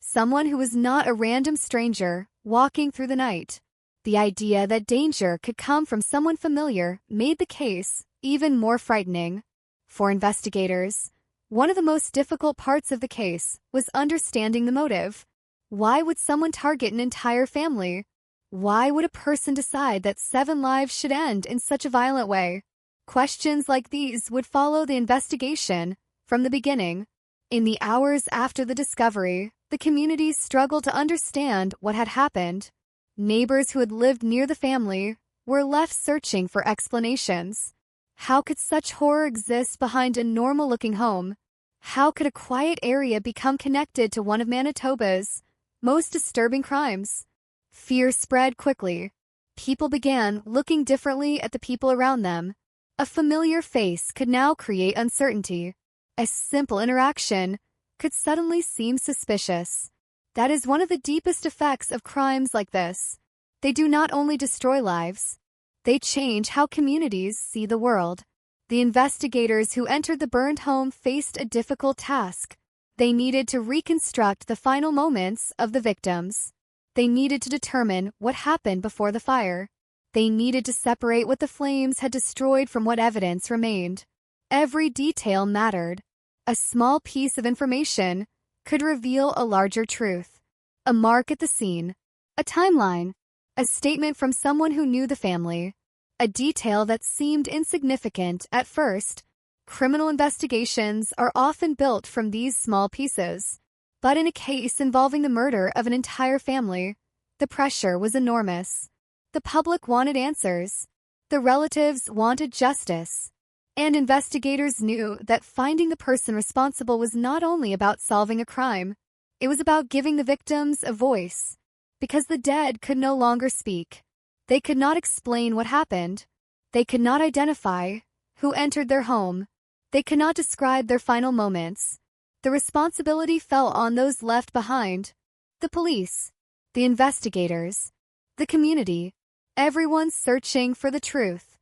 Someone who was not a random stranger walking through the night. The idea that danger could come from someone familiar made the case even more frightening. For investigators, one of the most difficult parts of the case was understanding the motive. Why would someone target an entire family? Why would a person decide that 7 lives should end in such a violent way? Questions like these would follow the investigation from the beginning. In the hours after the discovery, the community struggled to understand what had happened. Neighbors who had lived near the family were left searching for explanations. How could such horror exist behind a normal-looking home? How could a quiet area become connected to one of Manitoba's most disturbing crimes? Fear spread quickly. People began looking differently at the people around them. A familiar face could now create uncertainty. A simple interaction could suddenly seem suspicious. That is one of the deepest effects of crimes like this. They do not only destroy lives, they change how communities see the world. The investigators who entered the burned home faced a difficult task. They needed to reconstruct the final moments of the victims. They needed to determine what happened before the fire. They needed to separate what the flames had destroyed from what evidence remained. Every detail mattered. A small piece of information could reveal a larger truth. A mark at the scene, a timeline, a statement from someone who knew the family, a detail that seemed insignificant at first. Criminal investigations are often built from these small pieces. But in a case involving the murder of an entire family, the pressure was enormous. The public wanted answers. The relatives wanted justice. And investigators knew that finding the person responsible was not only about solving a crime, it was about giving the victims a voice. Because the dead could no longer speak. They could not explain what happened. They could not identify who entered their home. They could not describe their final moments. The responsibility fell on those left behind. The police, the investigators, the community, everyone searching for the truth.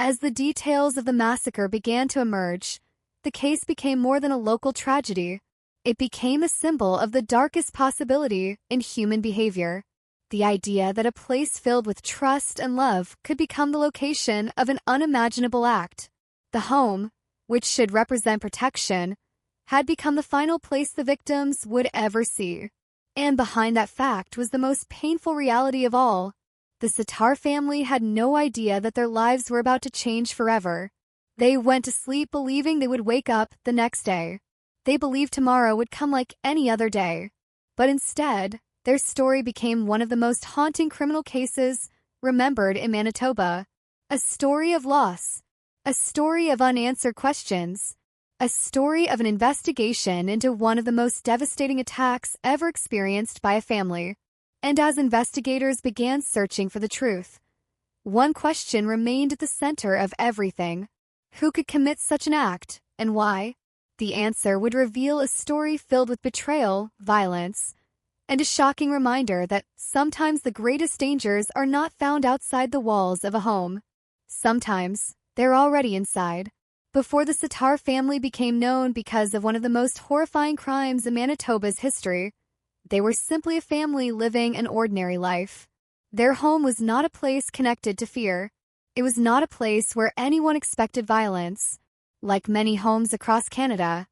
As the details of the massacre began to emerge, the case became more than a local tragedy. It became a symbol of the darkest possibility in human behavior. The idea that a place filled with trust and love could become the location of an unimaginable act. The home, which should represent protection, had become the final place the victims would ever see. And behind that fact was the most painful reality of all. The Sitar family had no idea that their lives were about to change forever. They went to sleep believing they would wake up the next day. They believed tomorrow would come like any other day. But instead, their story became one of the most haunting criminal cases remembered in Manitoba. A story of loss. A story of unanswered questions. A story of an investigation into one of the most devastating attacks ever experienced by a family. And as investigators began searching for the truth, one question remained at the center of everything. Who could commit such an act, and why? The answer would reveal a story filled with betrayal, violence, and a shocking reminder that sometimes the greatest dangers are not found outside the walls of a home. Sometimes, they're already inside. Before the Sitar family became known because of one of the most horrifying crimes in Manitoba's history, they were simply a family living an ordinary life. Their home was not a place connected to fear. It was not a place where anyone expected violence. Like many homes across Canada,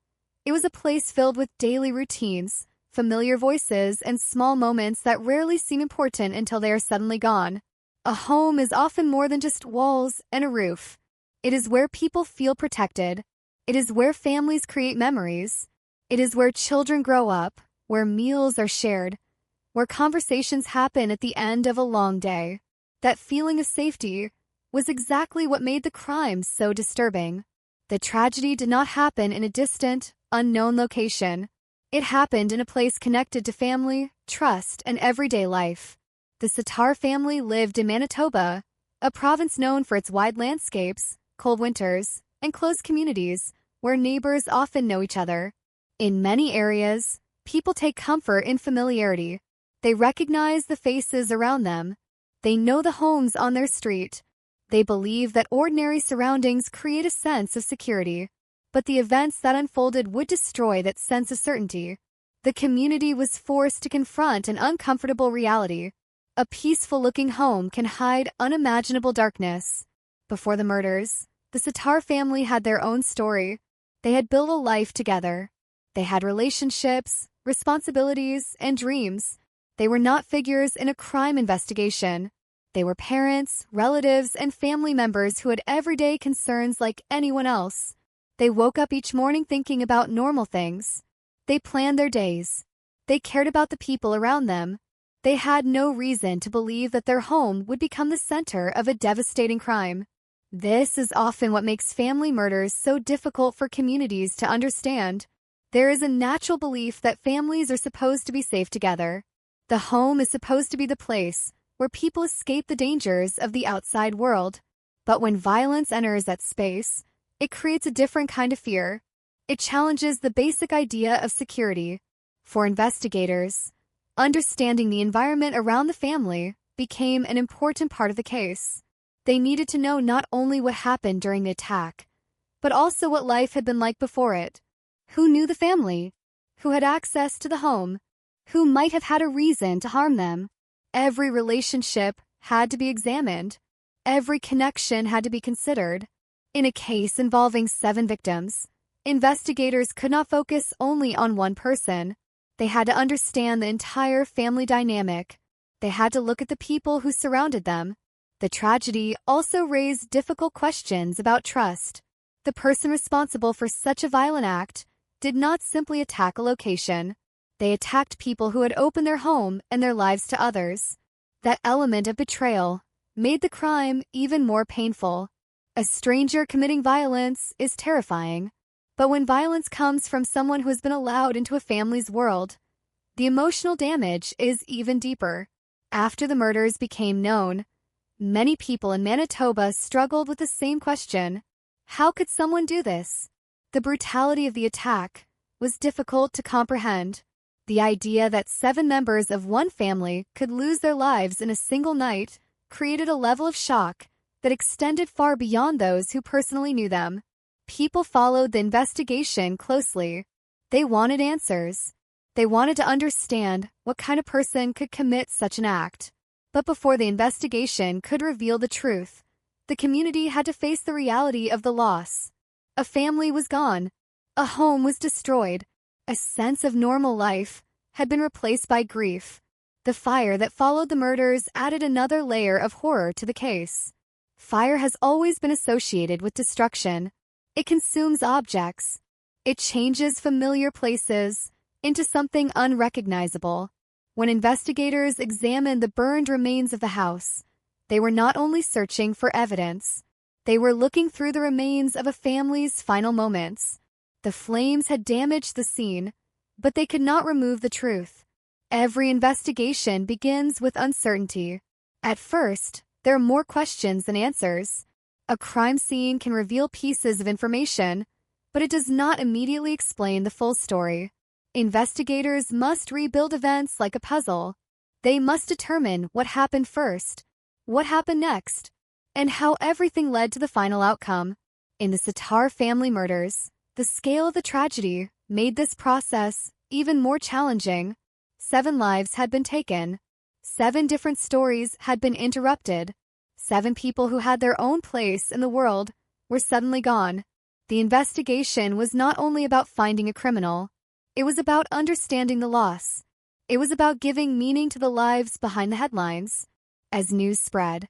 it was a place filled with daily routines, familiar voices, and small moments that rarely seem important until they are suddenly gone. A home is often more than just walls and a roof. It is where people feel protected. It is where families create memories. It is where children grow up, where meals are shared, where conversations happen at the end of a long day. That feeling of safety was exactly what made the crime so disturbing. The tragedy did not happen in a distant, unknown location. It happened in a place connected to family, trust, and everyday life. The Sitar family lived in Manitoba, a province known for its wide landscapes, cold winters, and close communities where neighbors often know each other. In many areas, people take comfort in familiarity. They recognize the faces around them. They know the homes on their street. They believe that ordinary surroundings create a sense of security. But the events that unfolded would destroy that sense of certainty. The community was forced to confront an uncomfortable reality. A peaceful-looking home can hide unimaginable darkness. Before the murders, the Sitar family had their own story. They had built a life together. They had relationships, responsibilities, and dreams. They were not figures in a crime investigation. They were parents, relatives, and family members who had everyday concerns like anyone else. They woke up each morning thinking about normal things. They planned their days. They cared about the people around them. They had no reason to believe that their home would become the center of a devastating crime. This is often what makes family murders so difficult for communities to understand. There is a natural belief that families are supposed to be safe together. The home is supposed to be the place where people escape the dangers of the outside world. But when violence enters that space, it creates a different kind of fear. It challenges the basic idea of security. For investigators, understanding the environment around the family became an important part of the case. They needed to know not only what happened during the attack, but also what life had been like before it. Who knew the family? Who had access to the home? Who might have had a reason to harm them? Every relationship had to be examined. Every connection had to be considered. In a case involving 7 victims, investigators could not focus only on one person. They had to understand the entire family dynamic. They had to look at the people who surrounded them. The tragedy also raised difficult questions about trust. The person responsible for such a violent act did not simply attack a location. They attacked people who had opened their home and their lives to others. That element of betrayal made the crime even more painful. A stranger committing violence is terrifying. But when violence comes from someone who has been allowed into a family's world, the emotional damage is even deeper. After the murders became known, many people in Manitoba struggled with the same question. How could someone do this? The brutality of the attack was difficult to comprehend. The idea that 7 members of one family could lose their lives in a single night created a level of shock that extended far beyond those who personally knew them. People followed the investigation closely. They wanted answers. They wanted to understand what kind of person could commit such an act. But before the investigation could reveal the truth, the community had to face the reality of the loss. A family was gone. A home was destroyed. A sense of normal life had been replaced by grief. The fire that followed the murders added another layer of horror to the case. Fire has always been associated with destruction. It consumes objects. It changes familiar places into something unrecognizable. When investigators examined the burned remains of the house, they were not only searching for evidence, they were looking through the remains of a family's final moments. The flames had damaged the scene, but they could not remove the truth. Every investigation begins with uncertainty. At first, there are more questions than answers. A crime scene can reveal pieces of information, but it does not immediately explain the full story. Investigators must rebuild events like a puzzle. They must determine what happened first, what happened next, and how everything led to the final outcome. In the Sitar family murders, the scale of the tragedy made this process even more challenging. 7 lives had been taken. 7 different stories had been interrupted. 7 people who had their own place in the world were suddenly gone. The investigation was not only about finding a criminal, it was about understanding the loss. It was about giving meaning to the lives behind the headlines. As news spread,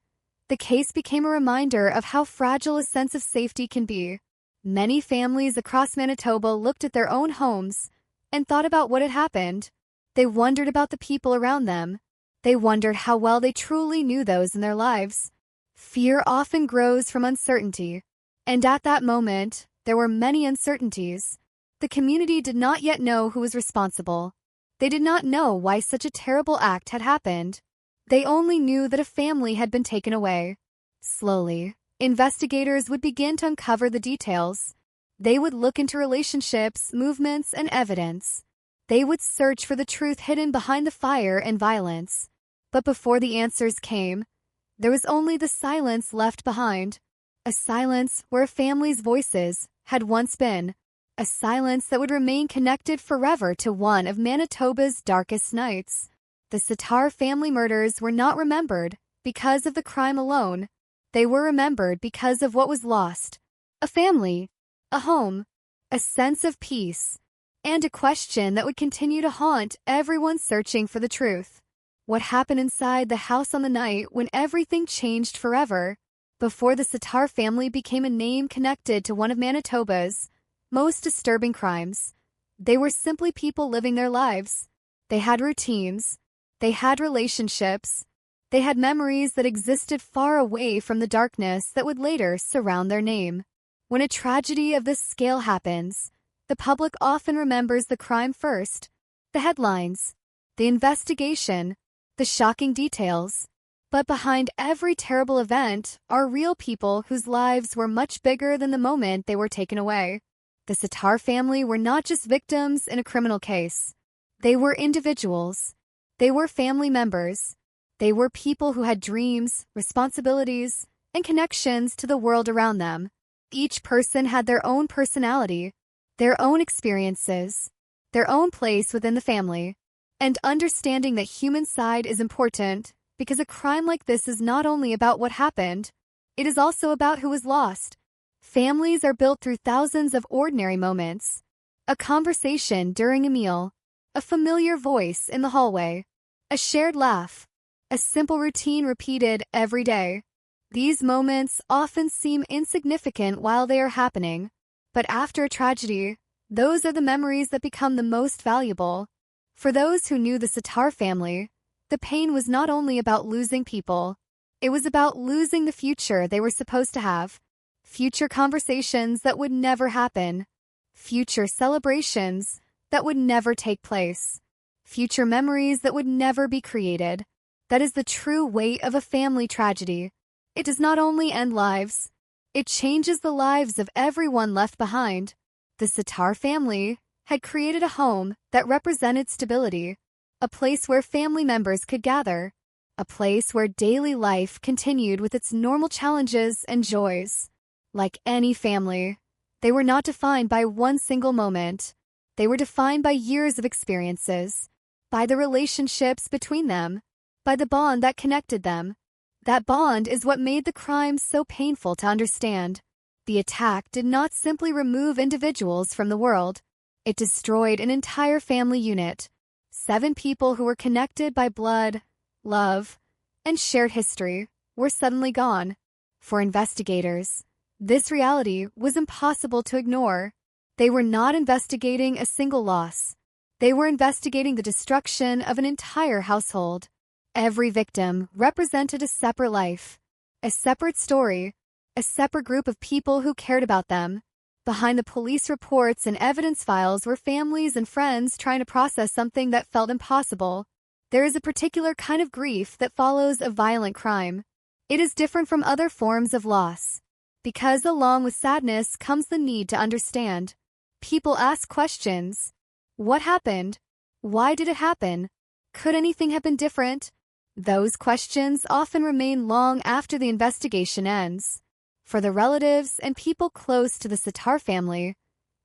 the case became a reminder of how fragile a sense of safety can be. Many families across Manitoba looked at their own homes and thought about what had happened. They wondered about the people around them. They wondered how well they truly knew those in their lives. Fear often grows from uncertainty, and at that moment, there were many uncertainties. The community did not yet know who was responsible. They did not know why such a terrible act had happened. They only knew that a family had been taken away. Slowly, investigators would begin to uncover the details. They would look into relationships, movements, and evidence. They would search for the truth hidden behind the fire and violence. But before the answers came, there was only the silence left behind. A silence where a family's voices had once been. a silence that would remain connected forever to one of Manitoba's darkest nights. The Sitar family murders were not remembered because of the crime alone. They were remembered because of what was lost: a family, a home, a sense of peace, and a question that would continue to haunt everyone searching for the truth. What happened inside the house on the night when everything changed forever? Before the Sitar family became a name connected to one of Manitoba's most disturbing crimes, they were simply people living their lives. They had routines, they had relationships, they had memories that existed far away from the darkness that would later surround their name. When a tragedy of this scale happens, the public often remembers the crime first: the headlines, the investigation, the shocking details. But behind every terrible event are real people whose lives were much bigger than the moment they were taken away. The Sitar family were not just victims in a criminal case. They were individuals. They were family members. They were people who had dreams, responsibilities, and connections to the world around them. Each person had their own personality, their own experiences, their own place within the family. And understanding that human side is important, because a crime like this is not only about what happened, it is also about who was lost. Families are built through thousands of ordinary moments: a conversation during a meal, a familiar voice in the hallway, a shared laugh, a simple routine repeated every day. These moments often seem insignificant while they are happening, but after a tragedy, those are the memories that become the most valuable. For those who knew the Sitar family, the pain was not only about losing people, it was about losing the future they were supposed to have. Future conversations that would never happen. Future celebrations that would never take place. Future memories that would never be created. That is the true weight of a family tragedy. It does not only end lives, it changes the lives of everyone left behind. The Sitar family had created a home that represented stability, a place where family members could gather, a place where daily life continued with its normal challenges and joys. Like any family, they were not defined by one single moment. They were defined by years of experiences, by the relationships between them, by the bond that connected them. That bond is what made the crime so painful to understand. The attack did not simply remove individuals from the world. It destroyed an entire family unit. 7 people who were connected by blood, love, and shared history were suddenly gone. For investigators, this reality was impossible to ignore. They were not investigating a single loss. They were investigating the destruction of an entire household. Every victim represented a separate life, a separate story, a separate group of people who cared about them. Behind the police reports and evidence files were families and friends trying to process something that felt impossible. There is a particular kind of grief that follows a violent crime. It is different from other forms of loss, because along with sadness comes the need to understand. People ask questions. What happened? Why did it happen? Could anything have been different? Those questions often remain long after the investigation ends. For the relatives and people close to the Sitar family,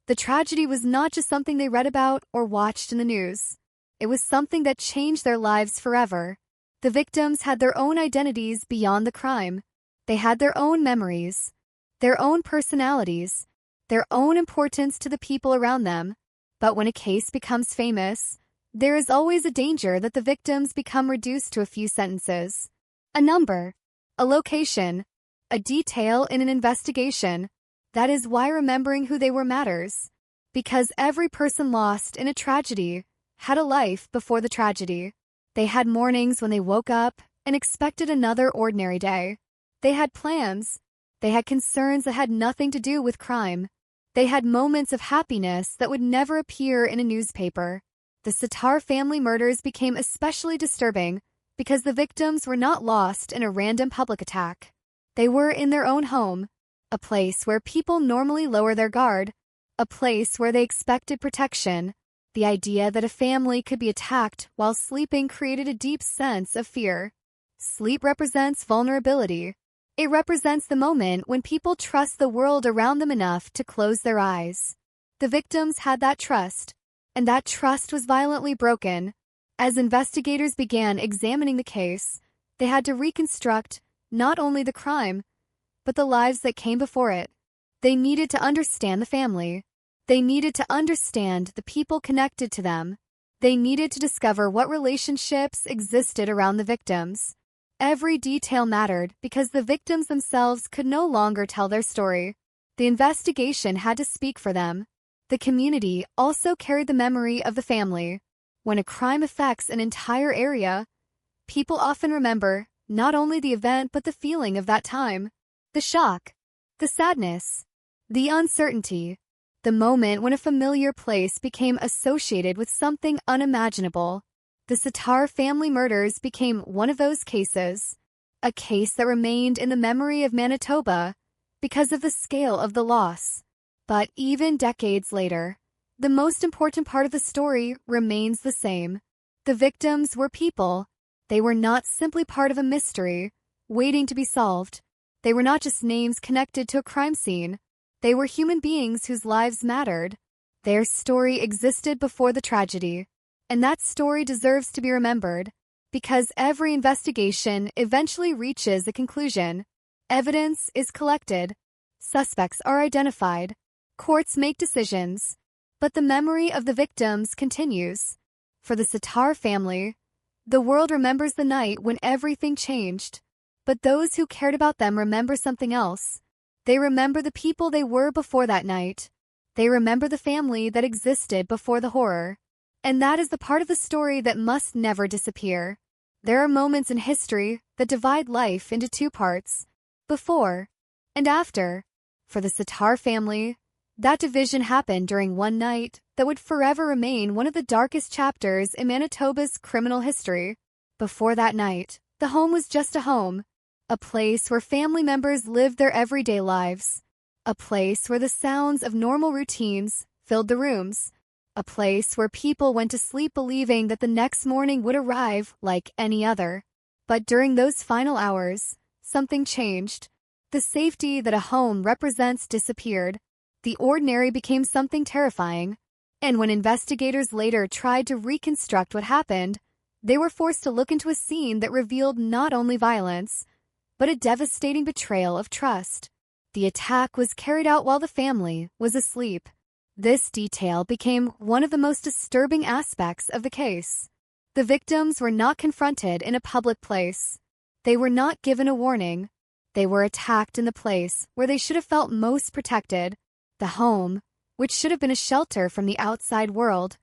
the tragedy was not just something they read about or watched in the news. It was something that changed their lives forever. The victims had their own identities beyond the crime. They had their own memories, their own personalities, their own importance to the people around them. But when a case becomes famous, there is always a danger that the victims become reduced to a few sentences, a number, a location, a detail in an investigation. That is why remembering who they were matters. Because every person lost in a tragedy had a life before the tragedy. They had mornings when they woke up and expected another ordinary day. They had plans. They had concerns that had nothing to do with crime. They had moments of happiness that would never appear in a newspaper. The Sitar family murders became especially disturbing because the victims were not lost in a random public attack. They were in their own home, a place where people normally lower their guard, a place where they expected protection. The idea that a family could be attacked while sleeping created a deep sense of fear. Sleep represents vulnerability. It represents the moment when people trust the world around them enough to close their eyes. The victims had that trust, and that trust was violently broken. As investigators began examining the case, they had to reconstruct not only the crime, but the lives that came before it. They needed to understand the family. They needed to understand the people connected to them. They needed to discover what relationships existed around the victims. Every detail mattered because the victims themselves could no longer tell their story. The investigation had to speak for them. The community also carried the memory of the family. When a crime affects an entire area, people often remember not only the event but the feeling of that time. The shock, the sadness, the uncertainty, the moment when a familiar place became associated with something unimaginable. The Sitar family murders became one of those cases, a case that remained in the memory of Manitoba because of the scale of the loss. But even decades later, the most important part of the story remains the same. The victims were people. They were not simply part of a mystery, waiting to be solved. They were not just names connected to a crime scene. They were human beings whose lives mattered. Their story existed before the tragedy, and that story deserves to be remembered, because every investigation eventually reaches a conclusion. Evidence is collected. Suspects are identified. Courts make decisions. But the memory of the victims continues. For the Sitar family, the world remembers the night when everything changed. But those who cared about them remember something else. They remember the people they were before that night. They remember the family that existed before the horror. And that is the part of the story that must never disappear. There are moments in history that divide life into two parts, before and after. For the Sitar family, that division happened during one night that would forever remain one of the darkest chapters in Manitoba's criminal history. Before that night, the home was just a home, a place where family members lived their everyday lives, a place where the sounds of normal routines filled the rooms, a place where people went to sleep believing that the next morning would arrive like any other. But during those final hours, something changed. The safety that a home represents disappeared. The ordinary became something terrifying. And when investigators later tried to reconstruct what happened, they were forced to look into a scene that revealed not only violence, but a devastating betrayal of trust. The attack was carried out while the family was asleep. This detail became one of the most disturbing aspects of the case. The victims were not confronted in a public place. They were not given a warning. They were attacked in the place where they should have felt most protected. The home, which should have been a shelter from the outside world,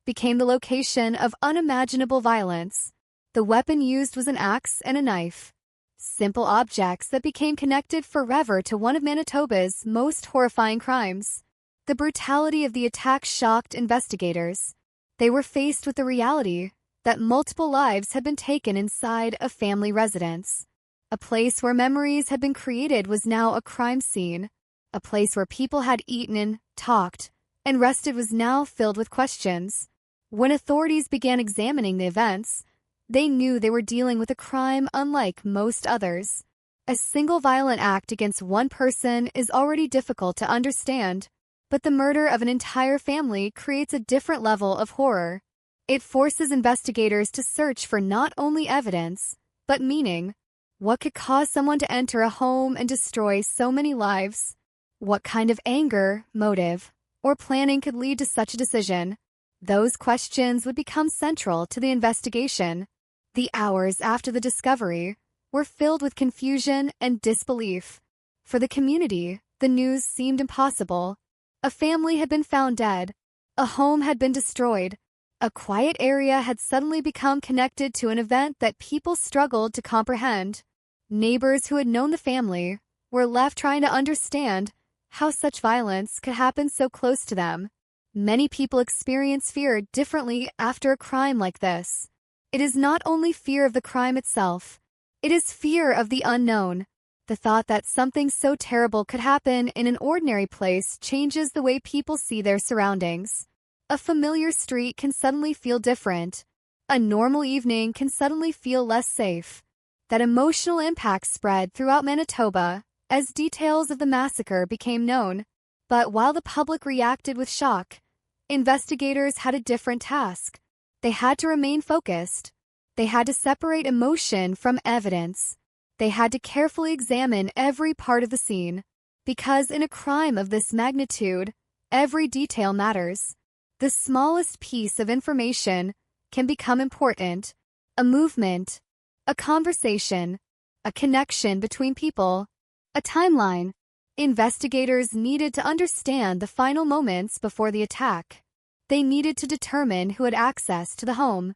became the location of unimaginable violence. The weapon used was an axe and a knife. Simple objects that became connected forever to one of Manitoba's most horrifying crimes. The brutality of the attack shocked investigators. They were faced with the reality that multiple lives had been taken inside a family residence. A place where memories had been created was now a crime scene. A place where people had eaten, talked, and rested was now filled with questions. When authorities began examining the events, they knew they were dealing with a crime unlike most others. A single violent act against one person is already difficult to understand, but the murder of an entire family creates a different level of horror. It forces investigators to search for not only evidence, but meaning. What could cause someone to enter a home and destroy so many lives? What kind of anger, motive, or planning could lead to such a decision? Those questions would become central to the investigation. The hours after the discovery were filled with confusion and disbelief. For the community, the news seemed impossible. A family had been found dead. A home had been destroyed. A quiet area had suddenly become connected to an event that people struggled to comprehend. Neighbors who had known the family were left trying to understand how such violence could happen so close to them. Many people experience fear differently after a crime like this. It is not only fear of the crime itself, it is fear of the unknown. The thought that something so terrible could happen in an ordinary place changes the way people see their surroundings. A familiar street can suddenly feel different. A normal evening can suddenly feel less safe. That emotional impact spread throughout Manitoba as details of the massacre became known. But while the public reacted with shock, investigators had a different task. They had to remain focused. They had to separate emotion from evidence. They had to carefully examine every part of the scene. Because in a crime of this magnitude, every detail matters. The smallest piece of information can become important. A movement, a conversation, a connection between people, a timeline. Investigators needed to understand the final moments before the attack. They needed to determine who had access to the home,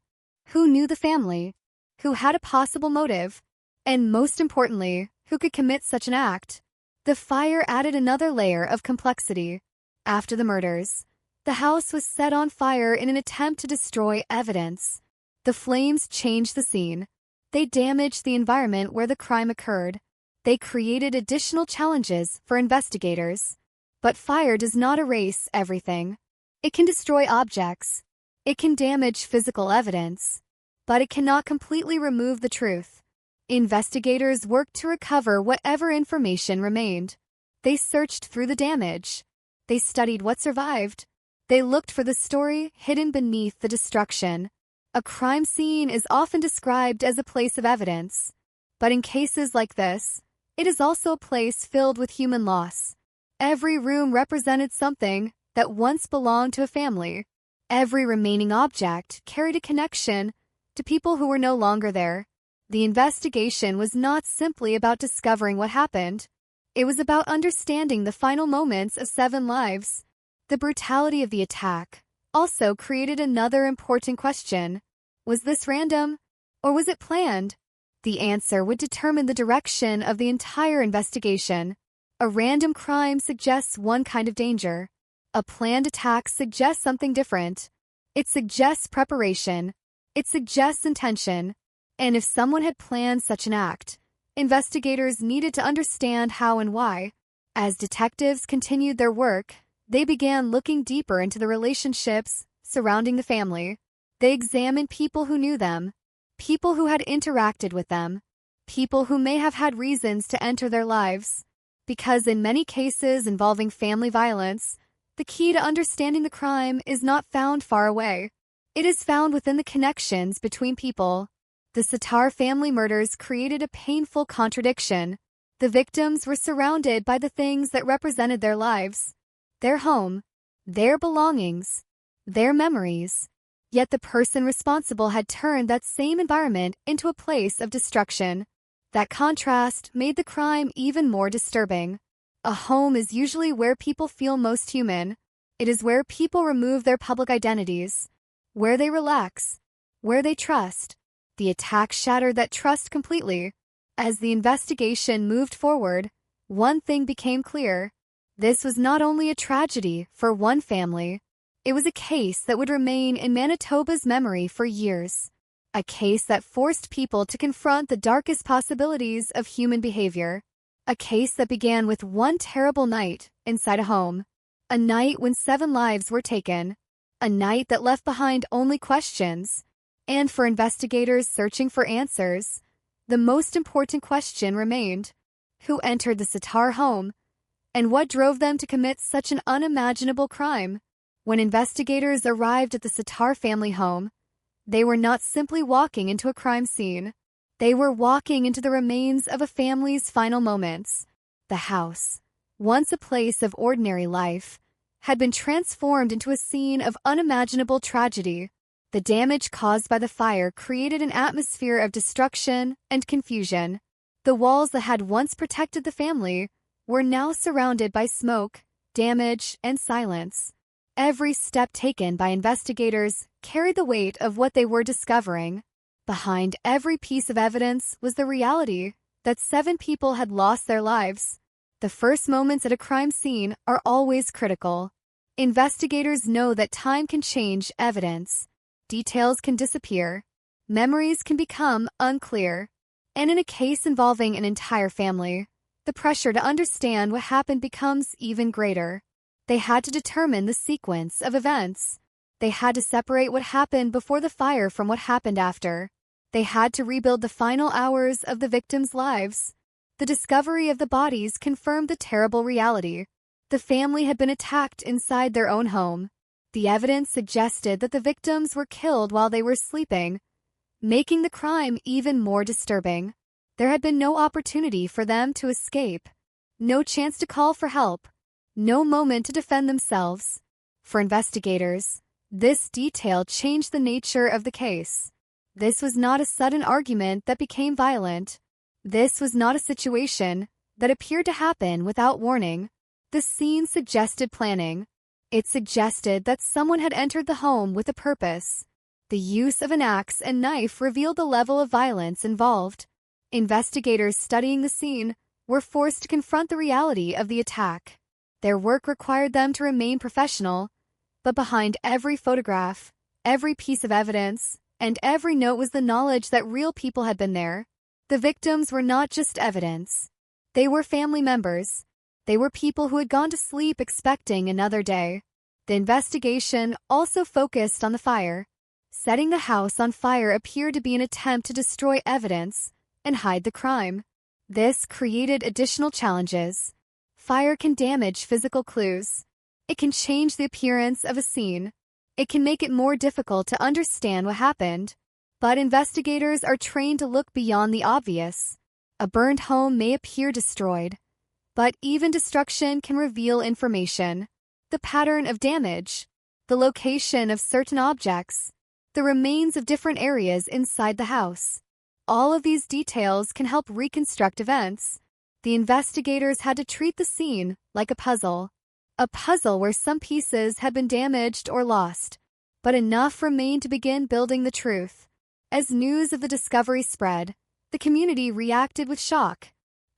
who knew the family, who had a possible motive, and most importantly, who could commit such an act. The fire added another layer of complexity. After the murders, the house was set on fire in an attempt to destroy evidence. The flames changed the scene. They damaged the environment where the crime occurred. They created additional challenges for investigators. But fire does not erase everything. It can destroy objects. It can damage physical evidence. But it cannot completely remove the truth. Investigators worked to recover whatever information remained. They searched through the damage. They studied what survived. They looked for the story hidden beneath the destruction. A crime scene is often described as a place of evidence. But in cases like this, it is also a place filled with human loss. Every room represented something that once belonged to a family. Every remaining object carried a connection to people who were no longer there. The investigation was not simply about discovering what happened. It was about understanding the final moments of 7 lives. The brutality of the attack also created another important question. Was this random, or was it planned? The answer would determine the direction of the entire investigation. A random crime suggests one kind of danger. A planned attack suggests something different. It suggests preparation. It suggests intention. And if someone had planned such an act, investigators needed to understand how and why. As detectives continued their work, they began looking deeper into the relationships surrounding the family. They examined people who knew them, people who had interacted with them, people who may have had reasons to enter their lives. Because in many cases involving family violence, the key to understanding the crime is not found far away. It is found within the connections between people. The Sattar family murders created a painful contradiction. The victims were surrounded by the things that represented their lives, their home, their belongings, their memories. Yet the person responsible had turned that same environment into a place of destruction. That contrast made the crime even more disturbing. A home is usually where people feel most human. It is where people remove their public identities, where they relax, where they trust. The attack shattered that trust completely. As the investigation moved forward, one thing became clear. This was not only a tragedy for one family, it was a case that would remain in Manitoba's memory for years. A case that forced people to confront the darkest possibilities of human behavior. A case that began with one terrible night inside a home. A night when 7 lives were taken. A night that left behind only questions. And for investigators searching for answers, the most important question remained. Who entered the Sattar home? And what drove them to commit such an unimaginable crime? When investigators arrived at the Sattar family home, they were not simply walking into a crime scene. They were walking into the remains of a family's final moments. The house, once a place of ordinary life, had been transformed into a scene of unimaginable tragedy. The damage caused by the fire created an atmosphere of destruction and confusion. The walls that had once protected the family were now surrounded by smoke, damage, and silence. Every step taken by investigators carried the weight of what they were discovering. Behind every piece of evidence was the reality that 7 people had lost their lives. The first moments at a crime scene are always critical. Investigators know that time can change evidence. Details can disappear. Memories can become unclear. And in a case involving an entire family, the pressure to understand what happened becomes even greater. They had to determine the sequence of events. They had to separate what happened before the fire from what happened after. They had to rebuild the final hours of the victims' lives. The discovery of the bodies confirmed the terrible reality. The family had been attacked inside their own home. The evidence suggested that the victims were killed while they were sleeping, making the crime even more disturbing. There had been no opportunity for them to escape, no chance to call for help, no moment to defend themselves. For investigators, this detail changed the nature of the case. This was not a sudden argument that became violent. This was not a situation that appeared to happen without warning. The scene suggested planning. It suggested that someone had entered the home with a purpose. The use of an axe and knife revealed the level of violence involved. Investigators studying the scene were forced to confront the reality of the attack. Their work required them to remain professional, but behind every photograph, every piece of evidence, and every note was the knowledge that real people had been there. The victims were not just evidence. They were family members. They were people who had gone to sleep expecting another day. The investigation also focused on the fire. Setting the house on fire appeared to be an attempt to destroy evidence and hide the crime. This created additional challenges. Fire can damage physical clues. It can change the appearance of a scene. It can make it more difficult to understand what happened. But investigators are trained to look beyond the obvious. A burned home may appear destroyed, but even destruction can reveal information. The pattern of damage, the location of certain objects, the remains of different areas inside the house. All of these details can help reconstruct events. The investigators had to treat the scene like a puzzle. A puzzle where some pieces had been damaged or lost, but enough remained to begin building the truth. As news of the discovery spread, the community reacted with shock.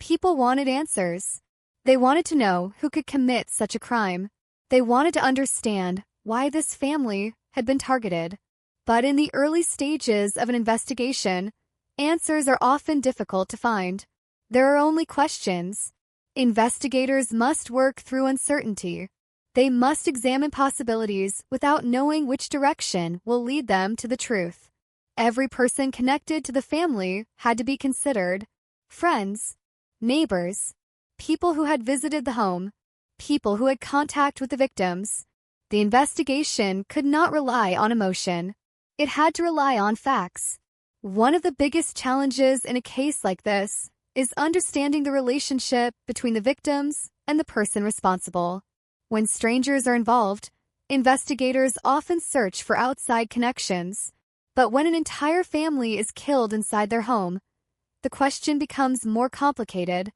People wanted answers. They wanted to know who could commit such a crime. They wanted to understand why this family had been targeted. But in the early stages of an investigation, answers are often difficult to find. There are only questions. Investigators must work through uncertainty. They must examine possibilities without knowing which direction will lead them to the truth. Every person connected to the family had to be considered. Friends, neighbors, people who had visited the home, people who had contact with the victims. The investigation could not rely on emotion. It had to rely on facts. One of the biggest challenges in a case like this is understanding the relationship between the victims and the person responsible. When strangers are involved, investigators often search for outside connections. But when an entire family is killed inside their home, the question becomes more complicated.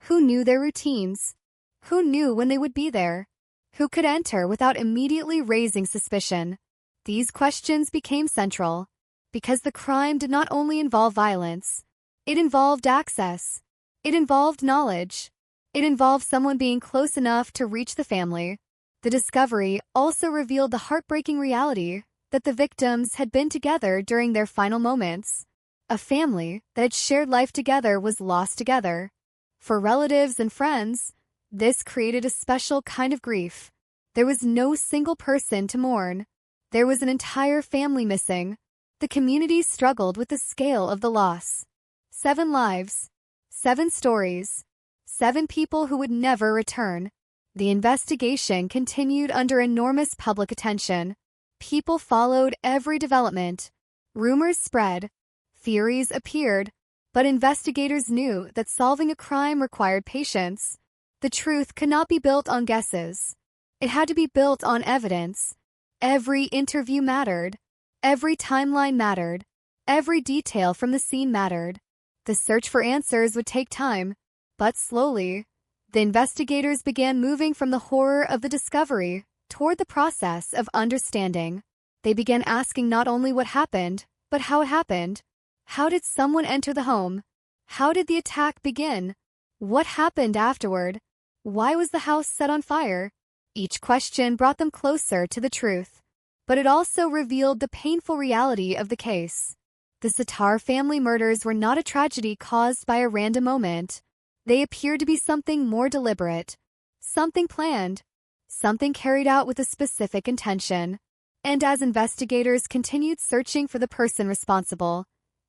Who knew their routines? Who knew when they would be there? Who could enter without immediately raising suspicion? These questions became central because the crime did not only involve violence. It involved access. It involved knowledge. It involved someone being close enough to reach the family. The discovery also revealed the heartbreaking reality that the victims had been together during their final moments. A family that had shared life together was lost together. For relatives and friends, this created a special kind of grief. There was no single person to mourn. There was an entire family missing. The community struggled with the scale of the loss. 7 lives, 7 stories, 7 people who would never return. The investigation continued under enormous public attention. People followed every development. Rumors spread. Theories appeared. But investigators knew that solving a crime required patience. The truth could not be built on guesses. It had to be built on evidence. Every interview mattered. Every timeline mattered. Every detail from the scene mattered. The search for answers would take time, but slowly, the investigators began moving from the horror of the discovery toward the process of understanding. They began asking not only what happened, but how it happened. How did someone enter the home? How did the attack begin? What happened afterward? Why was the house set on fire? Each question brought them closer to the truth, but it also revealed the painful reality of the case. The Sitar family murders were not a tragedy caused by a random moment. They appeared to be something more deliberate, something planned, something carried out with a specific intention. And as investigators continued searching for the person responsible,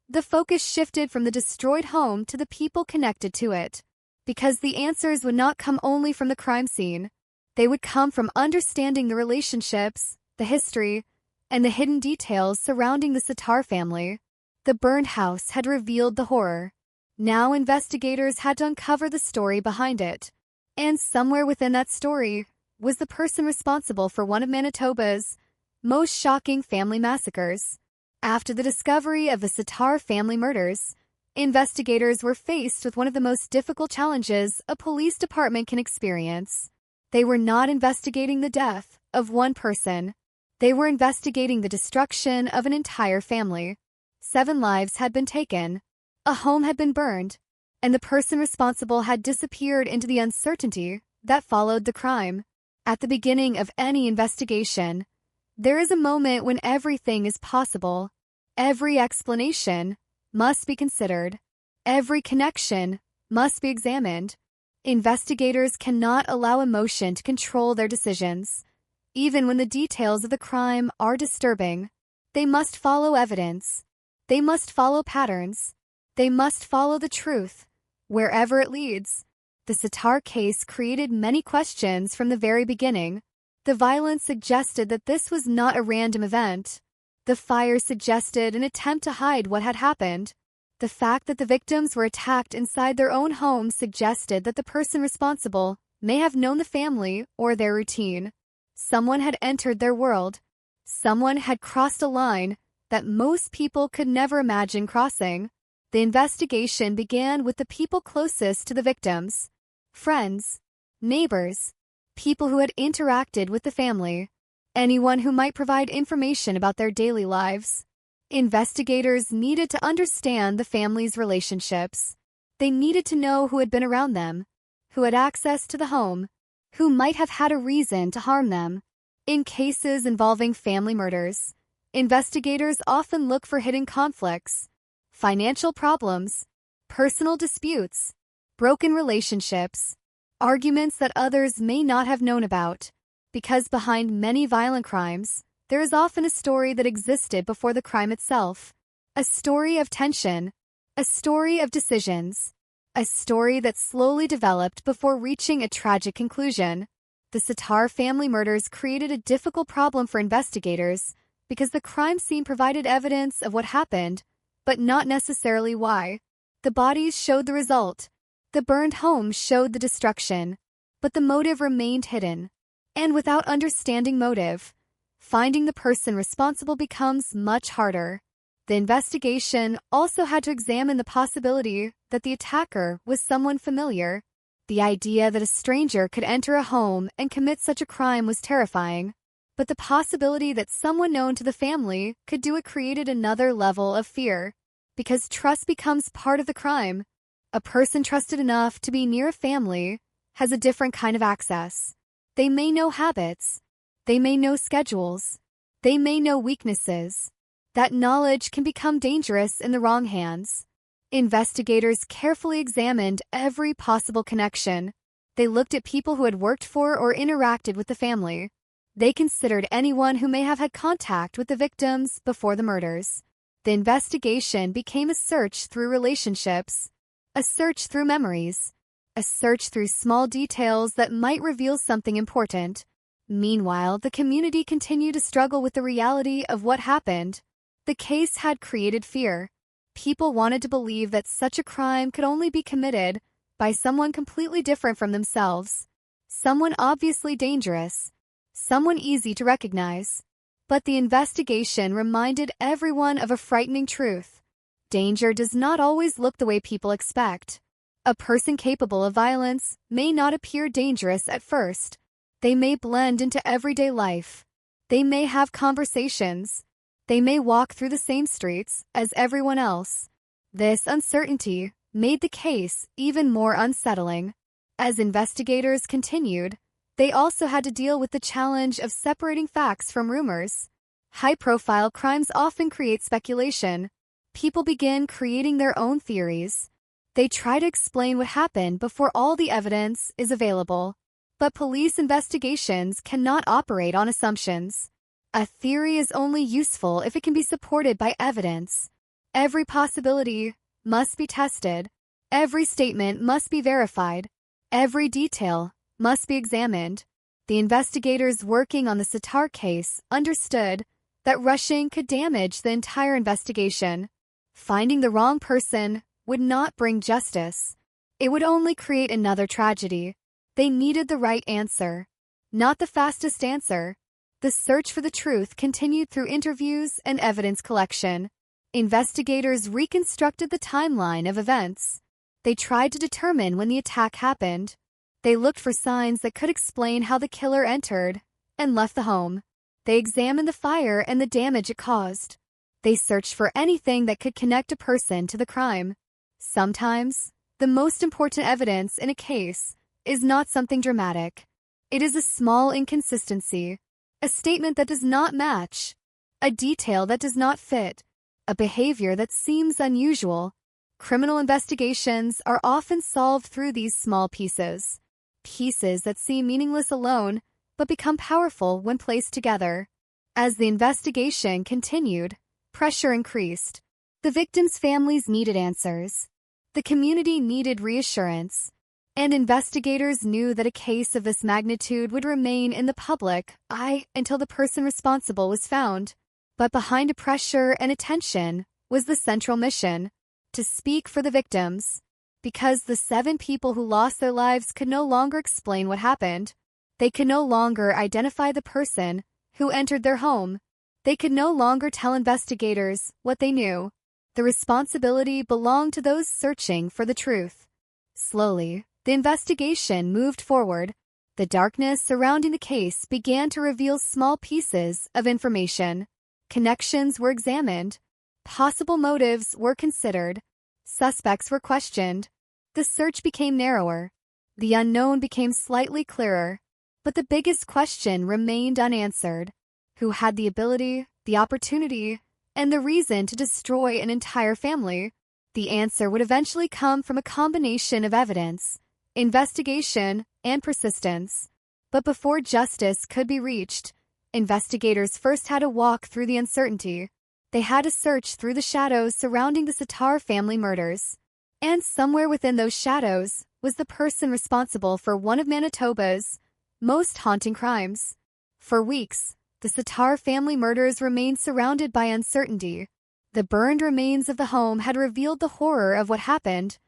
the focus shifted from the destroyed home to the people connected to it. Because the answers would not come only from the crime scene. They would come from understanding the relationships, the history, and the hidden details surrounding the Sitar family. The burned house had revealed the horror. Now investigators had to uncover the story behind it. And somewhere within that story was the person responsible for one of Manitoba's most shocking family massacres. After the discovery of the Sitar family murders, investigators were faced with one of the most difficult challenges a police department can experience. They were not investigating the death of one person. They were investigating the destruction of an entire family. 7 lives had been taken, a home had been burned, and the person responsible had disappeared into the uncertainty that followed the crime. At the beginning of any investigation, there is a moment when everything is possible. Every explanation must be considered. Every connection must be examined. Investigators cannot allow emotion to control their decisions. Even when the details of the crime are disturbing, they must follow evidence. They must follow patterns. They must follow the truth, wherever it leads. The Sitar case created many questions from the very beginning. The violence suggested that this was not a random event. The fire suggested an attempt to hide what had happened. The fact that the victims were attacked inside their own homes suggested that the person responsible may have known the family or their routine. Someone had entered their world. Someone had crossed a line that most people could never imagine crossing. The investigation began with the people closest to the victims: friends, neighbors, people who had interacted with the family, anyone who might provide information about their daily lives. Investigators needed to understand the family's relationships. They needed to know who had been around them, who had access to the home, who might have had a reason to harm them. In cases involving family murders, investigators often look for hidden conflicts, financial problems, personal disputes, broken relationships, arguments that others may not have known about. Because behind many violent crimes, there is often a story that existed before the crime itself. A story of tension, a story of decisions, a story that slowly developed before reaching a tragic conclusion. The Sitar family murders created a difficult problem for investigators because the crime scene provided evidence of what happened, but not necessarily why. The bodies showed the result. The burned homes showed the destruction, but the motive remained hidden. And without understanding motive, finding the person responsible becomes much harder. The investigation also had to examine the possibility that the attacker was someone familiar. The idea that a stranger could enter a home and commit such a crime was terrifying, but the possibility that someone known to the family could do it created another level of fear. Because trust becomes part of the crime. A person trusted enough to be near a family has a different kind of access. They may know habits. They may know schedules. They may know weaknesses. That knowledge can become dangerous in the wrong hands. Investigators carefully examined every possible connection. They looked at people who had worked for or interacted with the family. They considered anyone who may have had contact with the victims before the murders. The investigation became a search through relationships, a search through memories, a search through small details that might reveal something important. Meanwhile, the community continued to struggle with the reality of what happened. The case had created fear. People wanted to believe that such a crime could only be committed by someone completely different from themselves, someone obviously dangerous, someone easy to recognize. But the investigation reminded everyone of a frightening truth. Danger does not always look the way people expect. A person capable of violence may not appear dangerous at first. They may blend into everyday life. They may have conversations. They may walk through the same streets as everyone else. This uncertainty made the case even more unsettling. As investigators continued, they also had to deal with the challenge of separating facts from rumors. High-profile crimes often create speculation. People begin creating their own theories. They try to explain what happened before all the evidence is available. But police investigations cannot operate on assumptions. A theory is only useful if it can be supported by evidence. Every possibility must be tested. Every statement must be verified. Every detail must be examined. The investigators working on the Sitar case understood that rushing could damage the entire investigation. Finding the wrong person would not bring justice. It would only create another tragedy. They needed the right answer, not the fastest answer. The search for the truth continued through interviews and evidence collection. Investigators reconstructed the timeline of events. They tried to determine when the attack happened. They looked for signs that could explain how the killer entered and left the home. They examined the fire and the damage it caused. They searched for anything that could connect a person to the crime. Sometimes, the most important evidence in a case is not something dramatic. It is a small inconsistency, a statement that does not match, a detail that does not fit, a behavior that seems unusual. Criminal investigations are often solved through these small pieces. Pieces that seem meaningless alone, but become powerful when placed together. As the investigation continued, pressure increased. The victims' families needed answers. The community needed reassurance. And investigators knew that a case of this magnitude would remain in the public eye until the person responsible was found. But behind the pressure and attention was the central mission: to speak for the victims. Because the 7 people who lost their lives could no longer explain what happened. They could no longer identify the person who entered their home. They could no longer tell investigators what they knew. The responsibility belonged to those searching for the truth. Slowly, the investigation moved forward. The darkness surrounding the case began to reveal small pieces of information. Connections were examined. Possible motives were considered. Suspects were questioned. The search became narrower. The unknown became slightly clearer. But the biggest question remained unanswered. Who had the ability, the opportunity, and the reason to destroy an entire family? The answer would eventually come from a combination of evidence, investigation, and persistence. But before justice could be reached, investigators first had to walk through the uncertainty. They had to search through the shadows surrounding the Sitar family murders. And somewhere within those shadows was the person responsible for one of Manitoba's most haunting crimes. For weeks, the Sitar family murders remained surrounded by uncertainty. The burned remains of the home had revealed the horror of what happened,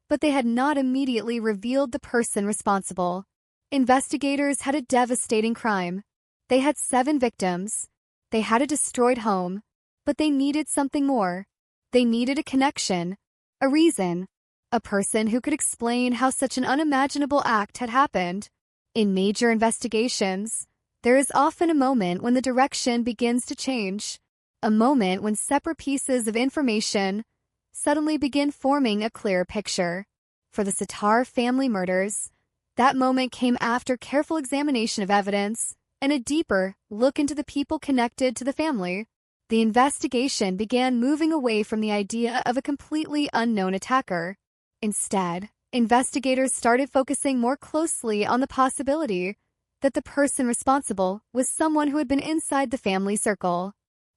but they had not immediately revealed the person responsible. Investigators had a devastating crime. They had 7 victims. They had a destroyed home, but they needed something more. They needed a connection, a reason, a person who could explain how such an unimaginable act had happened. In major investigations, there is often a moment when the direction begins to change, a moment when separate pieces of information suddenly begin forming a clear picture. For the Sitar family murders, that moment came after careful examination of evidence and a deeper look into the people connected to the family. The investigation began moving away from the idea of a completely unknown attacker. Instead, investigators started focusing more closely on the possibility that the person responsible was someone who had been inside the family circle.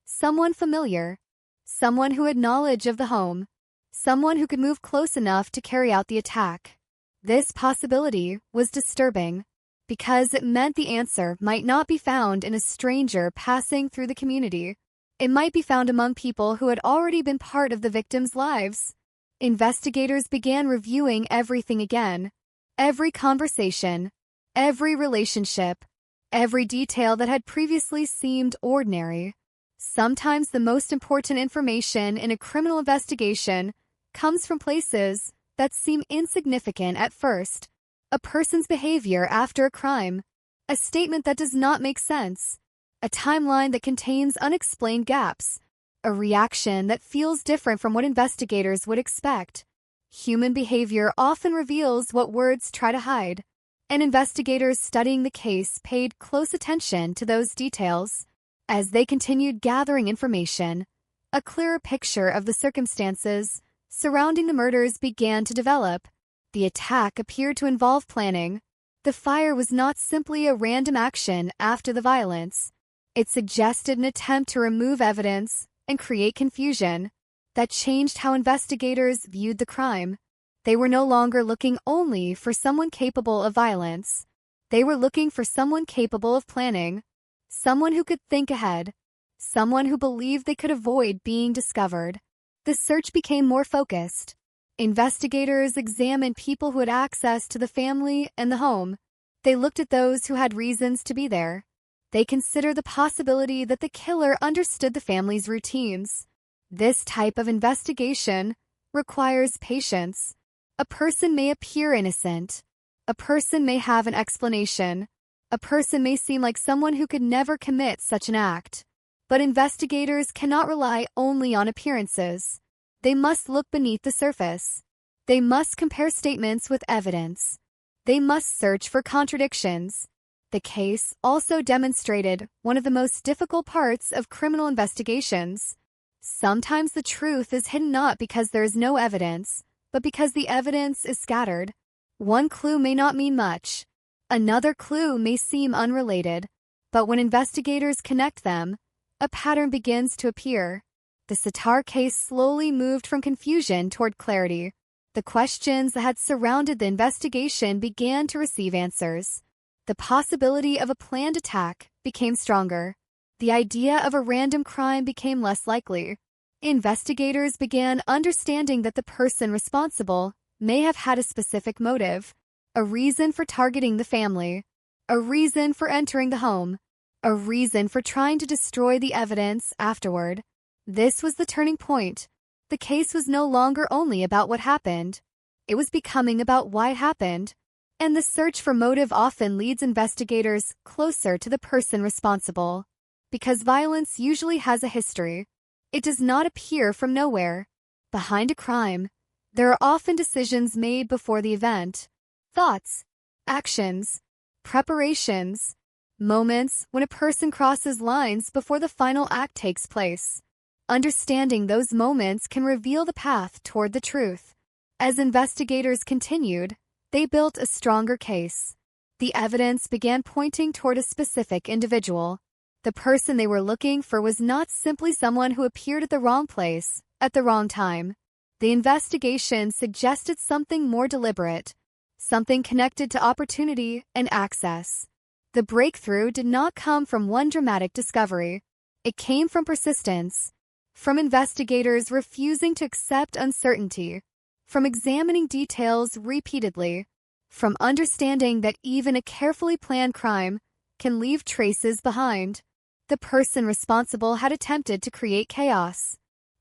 Someone familiar. Someone who had knowledge of the home. Someone who could move close enough to carry out the attack. This possibility was disturbing because it meant the answer might not be found in a stranger passing through the community. It might be found among people who had already been part of the victims' lives. Investigators began reviewing everything again. Every conversation, every relationship, every detail that had previously seemed ordinary. Sometimes the most important information in a criminal investigation comes from places that seem insignificant at first. A person's behavior after a crime, a statement that does not make sense, a timeline that contains unexplained gaps, a reaction that feels different from what investigators would expect. Human behavior often reveals what words try to hide, and investigators studying the case paid close attention to those details. As they continued gathering information, a clearer picture of the circumstances surrounding the murders began to develop. The attack appeared to involve planning. The fire was not simply a random action after the violence. It suggested an attempt to remove evidence and create confusion that changed how investigators viewed the crime. They were no longer looking only for someone capable of violence. They were looking for someone capable of planning, someone who could think ahead, someone who believed they could avoid being discovered. The search became more focused. Investigators examined people who had access to the family and the home. They looked at those who had reasons to be there. They considered the possibility that the killer understood the family's routines. This type of investigation requires patience. A person may appear innocent. A person may have an explanation. A person may seem like someone who could never commit such an act. But investigators cannot rely only on appearances. They must look beneath the surface. They must compare statements with evidence. They must search for contradictions. The case also demonstrated one of the most difficult parts of criminal investigations. Sometimes the truth is hidden not because there is no evidence, but because the evidence is scattered. One clue may not mean much. Another clue may seem unrelated. But when investigators connect them, a pattern begins to appear. The Sitar case slowly moved from confusion toward clarity. The questions that had surrounded the investigation began to receive answers. The possibility of a planned attack became stronger. The idea of a random crime became less likely. Investigators began understanding that the person responsible may have had a specific motive, a reason for targeting the family, a reason for entering the home, a reason for trying to destroy the evidence afterward. This was the turning point. The case was no longer only about what happened. It was becoming about why it happened. And the search for motive often leads investigators closer to the person responsible. Because violence usually has a history. It does not appear from nowhere. Behind a crime, there are often decisions made before the event. Thoughts, actions, preparations, moments when a person crosses lines before the final act takes place. Understanding those moments can reveal the path toward the truth. As investigators continued, they built a stronger case. The evidence began pointing toward a specific individual. The person they were looking for was not simply someone who appeared at the wrong place, at the wrong time. The investigation suggested something more deliberate, something connected to opportunity and access. The breakthrough did not come from one dramatic discovery. It came from persistence, from investigators refusing to accept uncertainty, from examining details repeatedly, from understanding that even a carefully planned crime can leave traces behind. The person responsible had attempted to create chaos.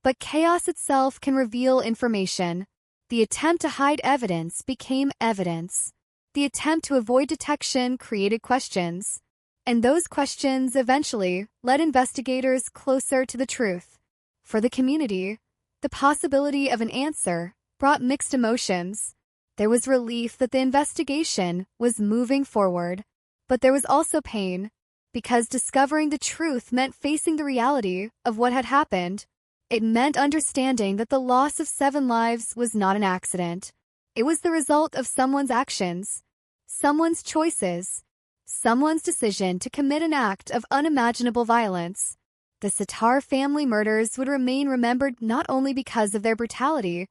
But chaos itself can reveal information. The attempt to hide evidence became evidence. The attempt to avoid detection created questions. And those questions eventually led investigators closer to the truth. For the community, the possibility of an answer brought mixed emotions. There was relief that the investigation was moving forward. But there was also pain, because discovering the truth meant facing the reality of what had happened. It meant understanding that the loss of 7 lives was not an accident. It was the result of someone's actions, someone's choices, someone's decision to commit an act of unimaginable violence. The Sitar family murders would remain remembered not only because of their brutality,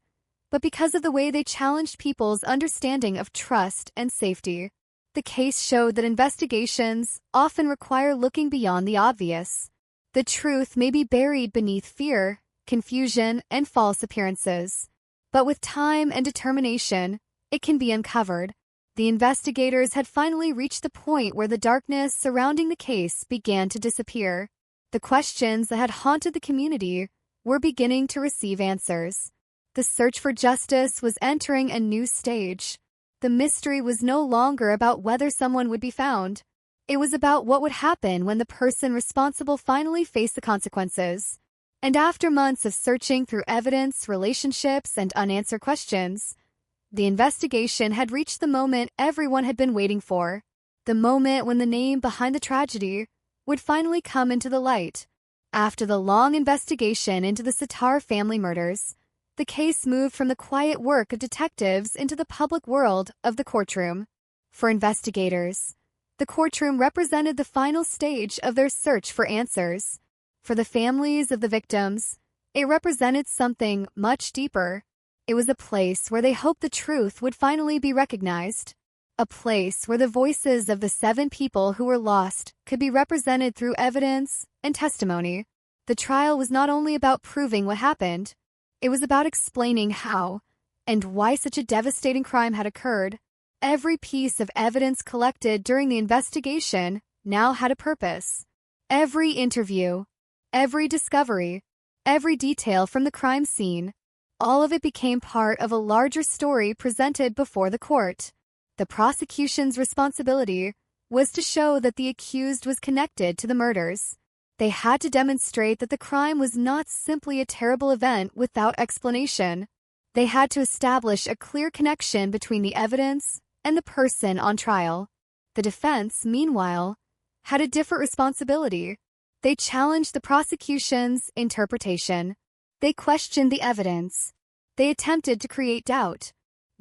but because of the way they challenged people's understanding of trust and safety. The case showed that investigations often require looking beyond the obvious. The truth may be buried beneath fear, confusion, and false appearances. But with time and determination, it can be uncovered. The investigators had finally reached the point where the darkness surrounding the case began to disappear. The questions that had haunted the community were beginning to receive answers. The search for justice was entering a new stage. The mystery was no longer about whether someone would be found. It was about what would happen when the person responsible finally faced the consequences. And after months of searching through evidence, relationships, and unanswered questions, the investigation had reached the moment everyone had been waiting for. The moment when the name behind the tragedy would finally come into the light. After the long investigation into the Sitar family murders, the case moved from the quiet work of detectives into the public world of the courtroom. For investigators, the courtroom represented the final stage of their search for answers. For the families of the victims, it represented something much deeper. It was a place where they hoped the truth would finally be recognized. a place where the voices of the 7 people who were lost could be represented through evidence and testimony. The trial was not only about proving what happened, it was about explaining how and why such a devastating crime had occurred. Every piece of evidence collected during the investigation now had a purpose. Every interview, every discovery, every detail from the crime scene, all of it became part of a larger story presented before the court. The prosecution's responsibility was to show that the accused was connected to the murders. They had to demonstrate that the crime was not simply a terrible event without explanation. They had to establish a clear connection between the evidence and the person on trial. The defense, meanwhile, had a different responsibility. They challenged the prosecution's interpretation. They questioned the evidence. They attempted to create doubt.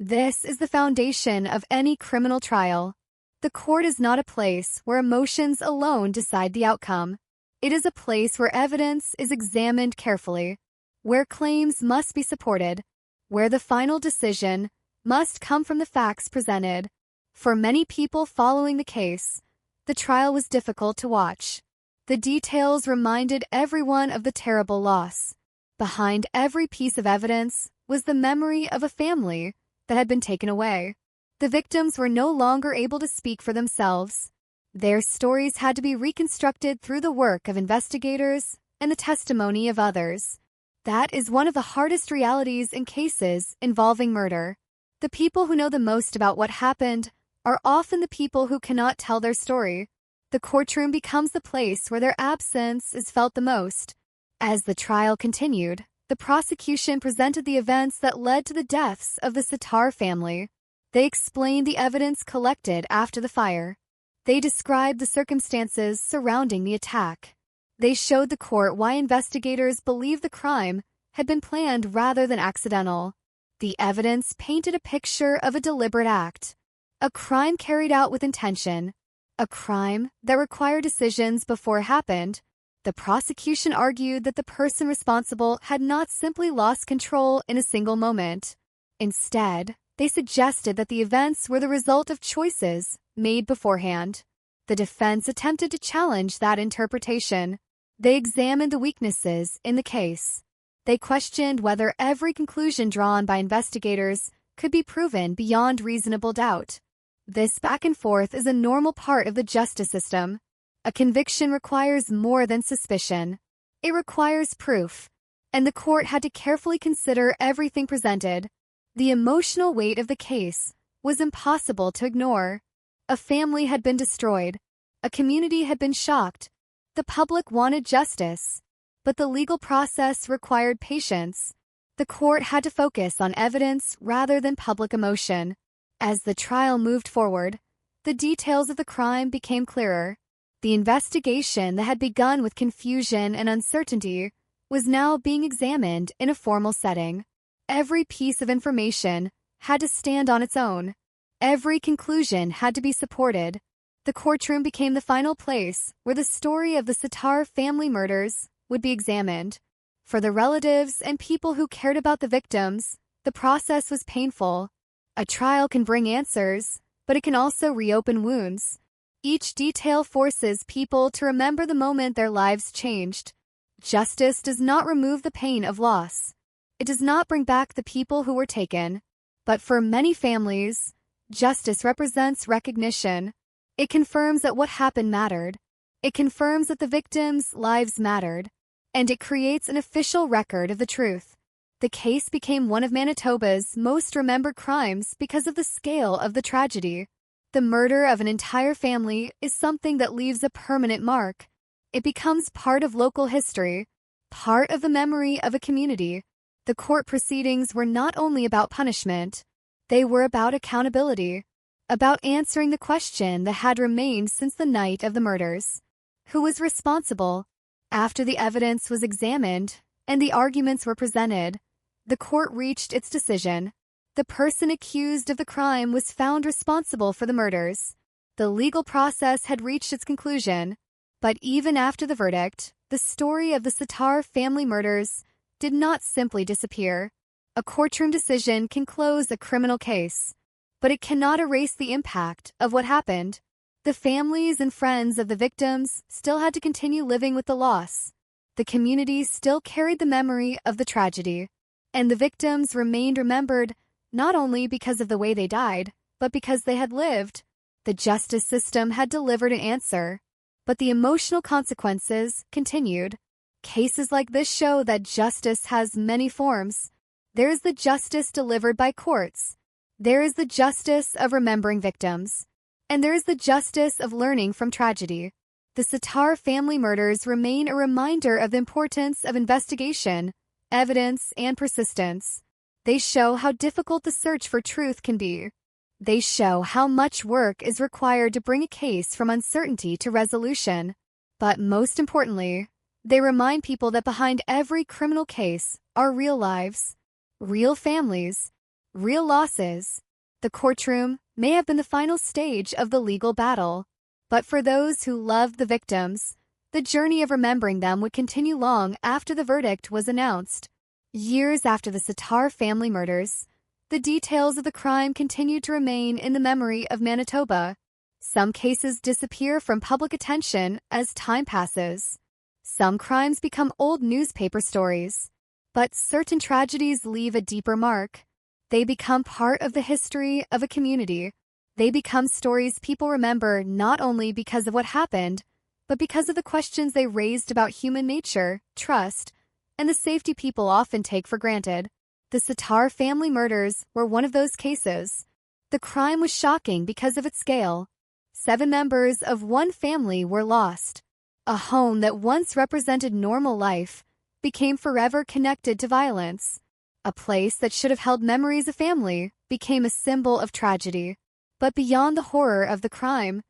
This is the foundation of any criminal trial. The court is not a place where emotions alone decide the outcome. It is a place where evidence is examined carefully, where claims must be supported, where the final decision must come from the facts presented. For many people following the case, the trial was difficult to watch. The details reminded everyone of the terrible loss. Behind every piece of evidence was the memory of a family that had been taken away. The victims were no longer able to speak for themselves. Their stories had to be reconstructed through the work of investigators and the testimony of others. That is one of the hardest realities in cases involving murder. The people who know the most about what happened are often the people who cannot tell their story. The courtroom becomes the place where their absence is felt the most. As the trial continued, the prosecution presented the events that led to the deaths of the Sitar family. They explained the evidence collected after the fire. They described the circumstances surrounding the attack. They showed the court why investigators believed the crime had been planned rather than accidental. The evidence painted a picture of a deliberate act, a crime carried out with intention, a crime that required decisions before it happened. The prosecution argued that the person responsible had not simply lost control in a single moment. Instead, they suggested that the events were the result of choices made beforehand. The defense attempted to challenge that interpretation. They examined the weaknesses in the case. They questioned whether every conclusion drawn by investigators could be proven beyond reasonable doubt. This back and forth is a normal part of the justice system. A conviction requires more than suspicion. It requires proof, and the court had to carefully consider everything presented. The emotional weight of the case was impossible to ignore. A family had been destroyed. A community had been shocked. The public wanted justice, but the legal process required patience. The court had to focus on evidence rather than public emotion. As the trial moved forward, the details of the crime became clearer. The investigation that had begun with confusion and uncertainty was now being examined in a formal setting. Every piece of information had to stand on its own. Every conclusion had to be supported. The courtroom became the final place where the story of the Sitar family murders would be examined. For the relatives and people who cared about the victims, the process was painful. A trial can bring answers, but it can also reopen wounds. Each detail forces people to remember the moment their lives changed. Justice does not remove the pain of loss. It does not bring back the people who were taken. But for many families, justice represents recognition. It confirms that what happened mattered. It confirms that the victims' lives mattered. And it creates an official record of the truth. The case became one of Manitoba's most remembered crimes because of the scale of the tragedy. The murder of an entire family is something that leaves a permanent mark. It becomes part of local history, part of the memory of a community. The court proceedings were not only about punishment, they were about accountability, about answering the question that had remained since the night of the murders. Who was responsible? After the evidence was examined and the arguments were presented, the court reached its decision. The person accused of the crime was found responsible for the murders. The legal process had reached its conclusion. But even after the verdict, the story of the Sitar family murders did not simply disappear. A courtroom decision can close a criminal case, but it cannot erase the impact of what happened. The families and friends of the victims still had to continue living with the loss. The community still carried the memory of the tragedy, and the victims remained remembered not only because of the way they died, but because they had lived. The justice system had delivered an answer, but the emotional consequences continued. Cases like this show that justice has many forms. There is the justice delivered by courts. There is the justice of remembering victims. And there is the justice of learning from tragedy. The Sattar family murders remain a reminder of the importance of investigation, evidence, and persistence. They show how difficult the search for truth can be. They show how much work is required to bring a case from uncertainty to resolution. But most importantly, they remind people that behind every criminal case are real lives, real families, real losses. The courtroom may have been the final stage of the legal battle, but for those who loved the victims, the journey of remembering them would continue long after the verdict was announced. Years after the Sattar family murders, the details of the crime continued to remain in the memory of Manitoba. Some cases disappear from public attention as time passes. Some crimes become old newspaper stories. But certain tragedies leave a deeper mark. They become part of the history of a community. They become stories people remember not only because of what happened, but because of the questions they raised about human nature, trust, and the safety people often take for granted. The Sattar family murders were one of those cases. The crime was shocking because of its scale. 7 members of one family were lost. A home that once represented normal life became forever connected to violence. A place that should have held memories of family became a symbol of tragedy. But beyond the horror of the crime,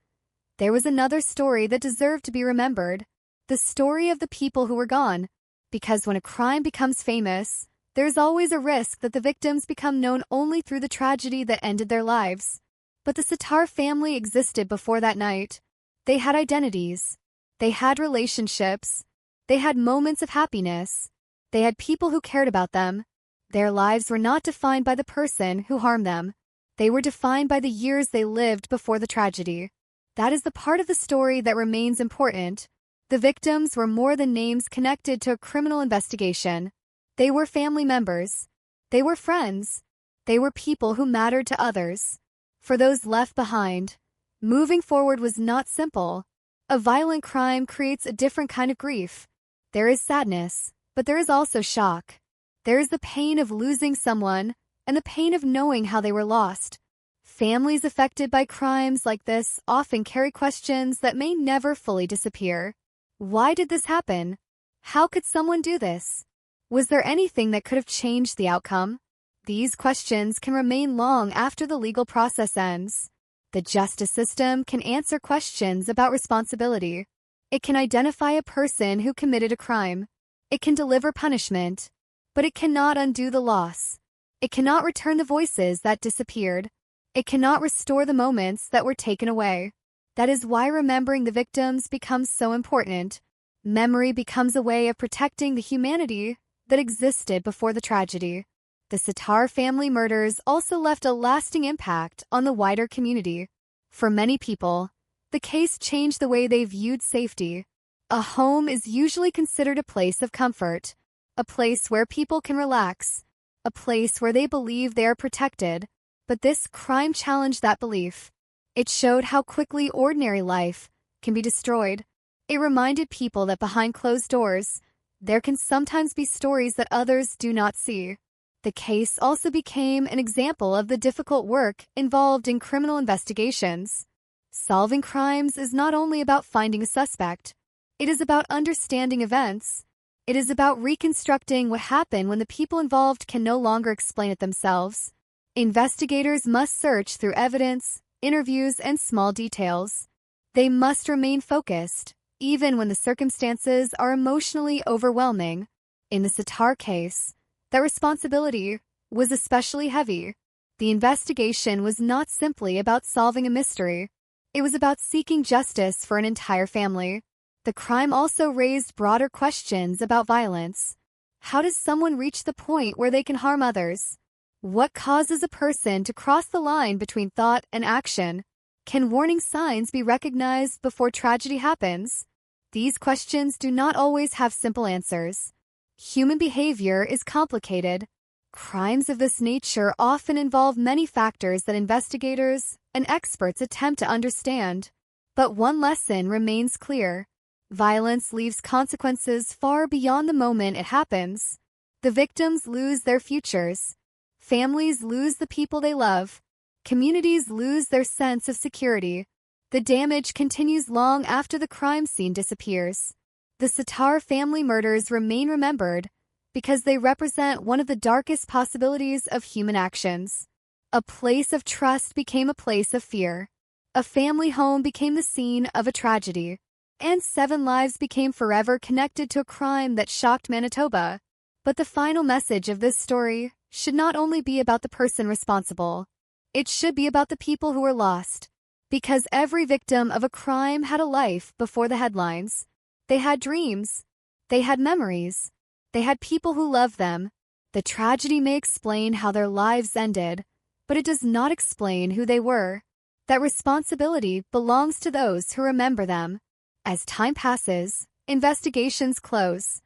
there was another story that deserved to be remembered. The story of the people who were gone. Because when a crime becomes famous, there's always a risk that the victims become known only through the tragedy that ended their lives. But the Sattar family existed before that night. They had identities. They had relationships. They had moments of happiness. They had people who cared about them. Their lives were not defined by the person who harmed them. They were defined by the years they lived before the tragedy. That is the part of the story that remains important. The victims were more than names connected to a criminal investigation. They were family members. They were friends. They were people who mattered to others. For those left behind, moving forward was not simple. A violent crime creates a different kind of grief. There is sadness, but there is also shock. There is the pain of losing someone and the pain of knowing how they were lost. Families affected by crimes like this often carry questions that may never fully disappear. Why did this happen? How could someone do this? Was there anything that could have changed the outcome? These questions can remain long after the legal process ends. The justice system can answer questions about responsibility. It can identify a person who committed a crime. It can deliver punishment, but it cannot undo the loss. It cannot return the voices that disappeared. It cannot restore the moments that were taken away. That is why remembering the victims becomes so important. Memory becomes a way of protecting the humanity that existed before the tragedy. The Sattar family murders also left a lasting impact on the wider community. For many people, the case changed the way they viewed safety. A home is usually considered a place of comfort, a place where people can relax, a place where they believe they are protected. But this crime challenged that belief. It showed how quickly ordinary life can be destroyed. It reminded people that behind closed doors, there can sometimes be stories that others do not see. The case also became an example of the difficult work involved in criminal investigations. Solving crimes is not only about finding a suspect. It is about understanding events. It is about reconstructing what happened when the people involved can no longer explain it themselves. Investigators must search through evidence, interviews, and small details. They must remain focused, even when the circumstances are emotionally overwhelming. In the Sattar case, that responsibility was especially heavy. The investigation was not simply about solving a mystery. It was about seeking justice for an entire family. The crime also raised broader questions about violence. How does someone reach the point where they can harm others? What causes a person to cross the line between thought and action? Can warning signs be recognized before tragedy happens? These questions do not always have simple answers. Human behavior is complicated. Crimes of this nature often involve many factors that investigators and experts attempt to understand. But one lesson remains clear. Violence leaves consequences far beyond the moment it happens. The victims lose their futures. Families lose the people they love. Communities lose their sense of security. The damage continues long after the crime scene disappears. The Sitar family murders remain remembered because they represent one of the darkest possibilities of human actions. A place of trust became a place of fear. A family home became the scene of a tragedy. And 7 lives became forever connected to a crime that shocked Manitoba. But the final message of this story should not only be about the person responsible. It should be about the people who were lost. Because every victim of a crime had a life before the headlines. They had dreams. They had memories. They had people who loved them. The tragedy may explain how their lives ended, but it does not explain who they were. That responsibility belongs to those who remember them. As time passes, investigations close.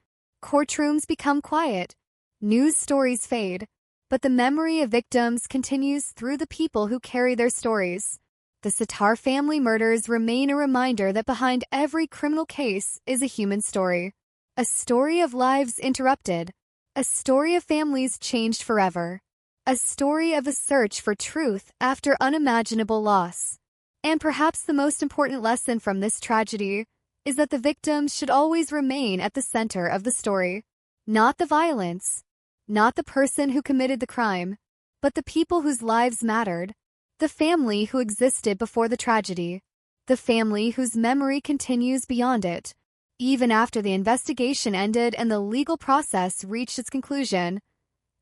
Courtrooms become quiet. News stories fade. But the memory of victims continues through the people who carry their stories. The Sitar family murders remain a reminder that behind every criminal case is a human story. A story of lives interrupted. A story of families changed forever. A story of a search for truth after unimaginable loss. And perhaps the most important lesson from this tragedy is that the victims should always remain at the center of the story. Not the violence, not the person who committed the crime, but the people whose lives mattered. The family who existed before the tragedy. The family whose memory continues beyond it. Even after the investigation ended and the legal process reached its conclusion,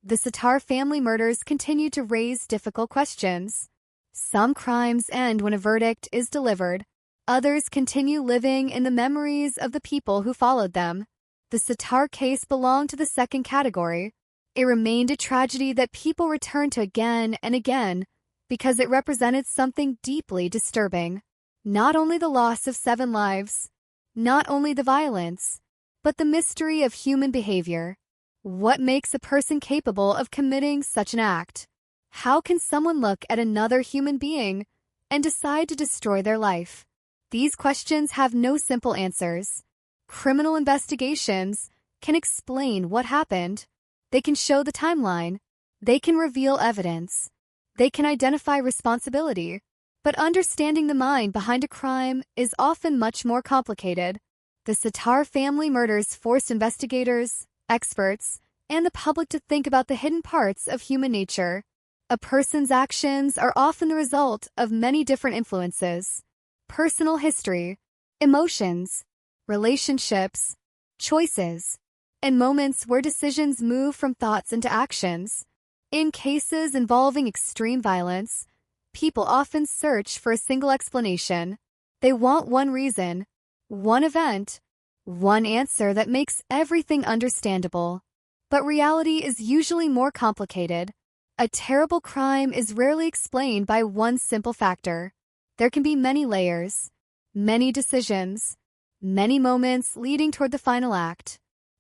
the Sitar family murders continue to raise difficult questions. Some crimes end when a verdict is delivered. Others continue living in the memories of the people who followed them. The Sitar case belonged to the second category. It remained a tragedy that people returned to again and again because it represented something deeply disturbing. Not only the loss of 7 lives, not only the violence, but the mystery of human behavior. What makes a person capable of committing such an act? How can someone look at another human being and decide to destroy their life? These questions have no simple answers. Criminal investigations can explain what happened. They can show the timeline. They can reveal evidence. They can identify responsibility. But understanding the mind behind a crime is often much more complicated. The Sitar family murders forced investigators, experts, and the public to think about the hidden parts of human nature. A person's actions are often the result of many different influences. Personal history, emotions, relationships, choices, and moments where decisions move from thoughts into actions. In cases involving extreme violence, people often search for a single explanation. They want one reason, one event, one answer that makes everything understandable. But reality is usually more complicated. A terrible crime is rarely explained by one simple factor. There can be many layers, many decisions, many moments leading toward the final act.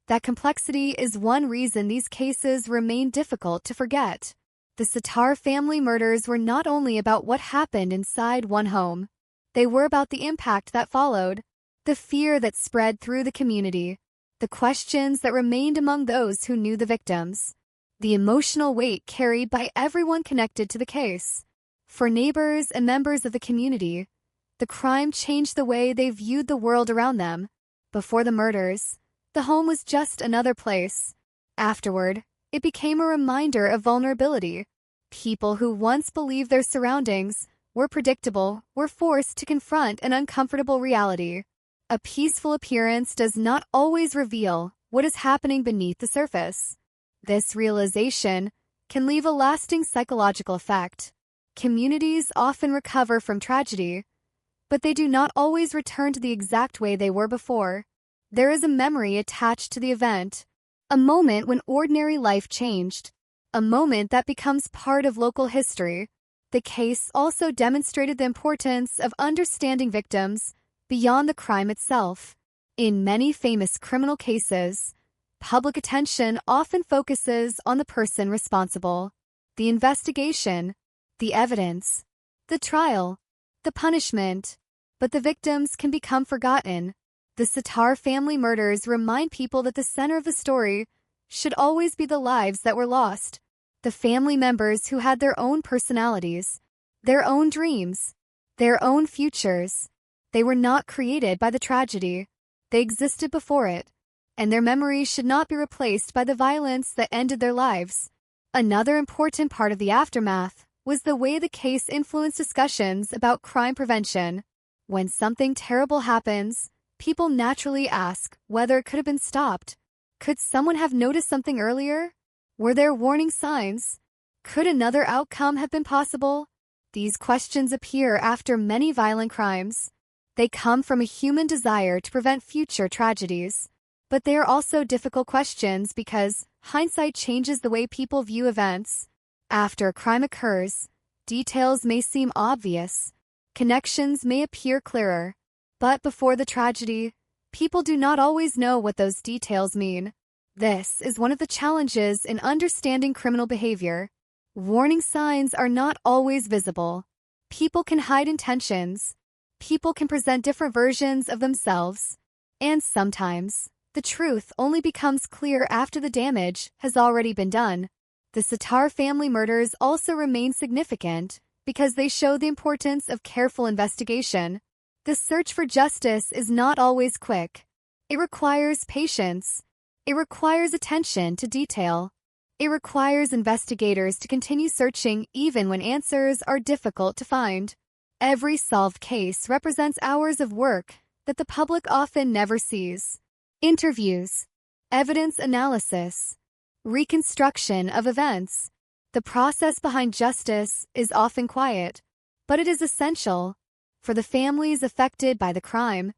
That complexity is one reason these cases remain difficult to forget. The Sitar family murders were not only about what happened inside one home. They were about the impact that followed, the fear that spread through the community, the questions that remained among those who knew the victims, the emotional weight carried by everyone connected to the case. For neighbors and members of the community, the crime changed the way they viewed the world around them. Before the murders, the home was just another place. Afterward, it became a reminder of vulnerability. People who once believed their surroundings were predictable were forced to confront an uncomfortable reality. A peaceful appearance does not always reveal what is happening beneath the surface. This realization can leave a lasting psychological effect. Communities often recover from tragedy, but they do not always return to the exact way they were before. There is a memory attached to the event, a moment when ordinary life changed, a moment that becomes part of local history. The case also demonstrated the importance of understanding victims beyond the crime itself. In many famous criminal cases, public attention often focuses on the person responsible, the investigation, the evidence, the trial, the punishment, but the victims can become forgotten. The Sitar family murders remind people that the center of the story should always be the lives that were lost, the family members who had their own personalities, their own dreams, their own futures. They were not created by the tragedy. They existed before it, and their memories should not be replaced by the violence that ended their lives. Another important part of the aftermath was the way the case influenced discussions about crime prevention. When something terrible happens, people naturally ask whether it could have been stopped. Could someone have noticed something earlier? Were there warning signs? Could another outcome have been possible? These questions appear after many violent crimes. They come from a human desire to prevent future tragedies. But they are also difficult questions because hindsight changes the way people view events. After a crime occurs, details may seem obvious. Connections may appear clearer. But before the tragedy, people do not always know what those details mean. This is one of the challenges in understanding criminal behavior. Warning signs are not always visible. People can hide intentions. People can present different versions of themselves. And sometimes, the truth only becomes clear after the damage has already been done. The Sitar family murders also remain significant because they show the importance of careful investigation. The search for justice is not always quick. It requires patience. It requires attention to detail. It requires investigators to continue searching even when answers are difficult to find. Every solved case represents hours of work that the public often never sees. Interviews, evidence analysis, reconstruction of events. The process behind justice is often quiet, but it is essential. For the families affected by the crime,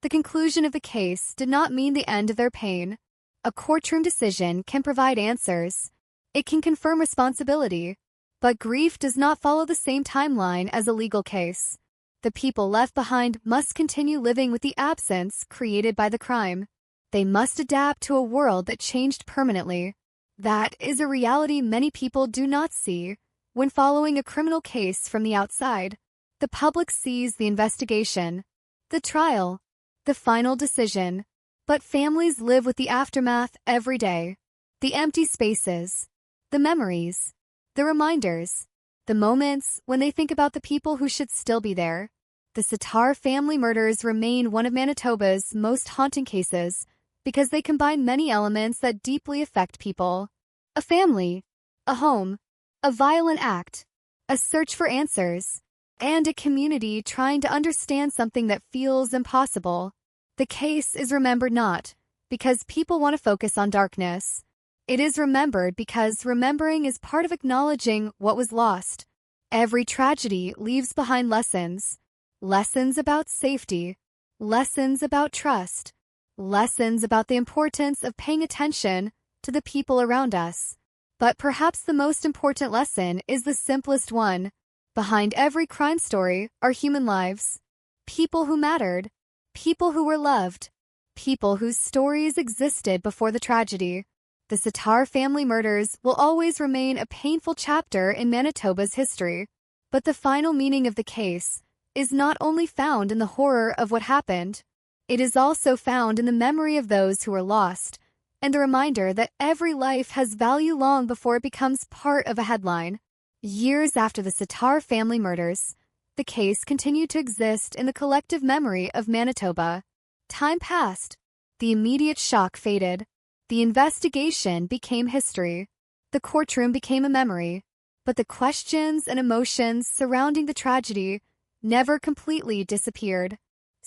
the conclusion of the case did not mean the end of their pain. A courtroom decision can provide answers. It can confirm responsibility. But grief does not follow the same timeline as a legal case. The people left behind must continue living with the absence created by the crime. They must adapt to a world that changed permanently. That is a reality many people do not see when following a criminal case from the outside. The public sees the investigation, the trial, the final decision. But families live with the aftermath every day. The empty spaces, the memories, the reminders, the moments when they think about the people who should still be there. The Sitar family murders remain one of Manitoba's most haunting cases because they combine many elements that deeply affect people. A family, a home, a violent act, a search for answers, and a community trying to understand something that feels impossible. The case is remembered not because people want to focus on darkness. It is remembered because remembering is part of acknowledging what was lost. Every tragedy leaves behind lessons. Lessons about safety. Lessons about trust. Lessons about the importance of paying attention to the people around us. But perhaps the most important lesson is the simplest one. Behind every crime story are human lives. People who mattered. People who were loved. People whose stories existed before the tragedy. The Sitar family murders will always remain a painful chapter in Manitoba's history. But the final meaning of the case is not only found in the horror of what happened, it is also found in the memory of those who were lost, and the reminder that every life has value long before it becomes part of a headline. Years after the Sitar family murders, the case continued to exist in the collective memory of Manitoba. Time passed. The immediate shock faded. The investigation became history. The courtroom became a memory. But the questions and emotions surrounding the tragedy never completely disappeared.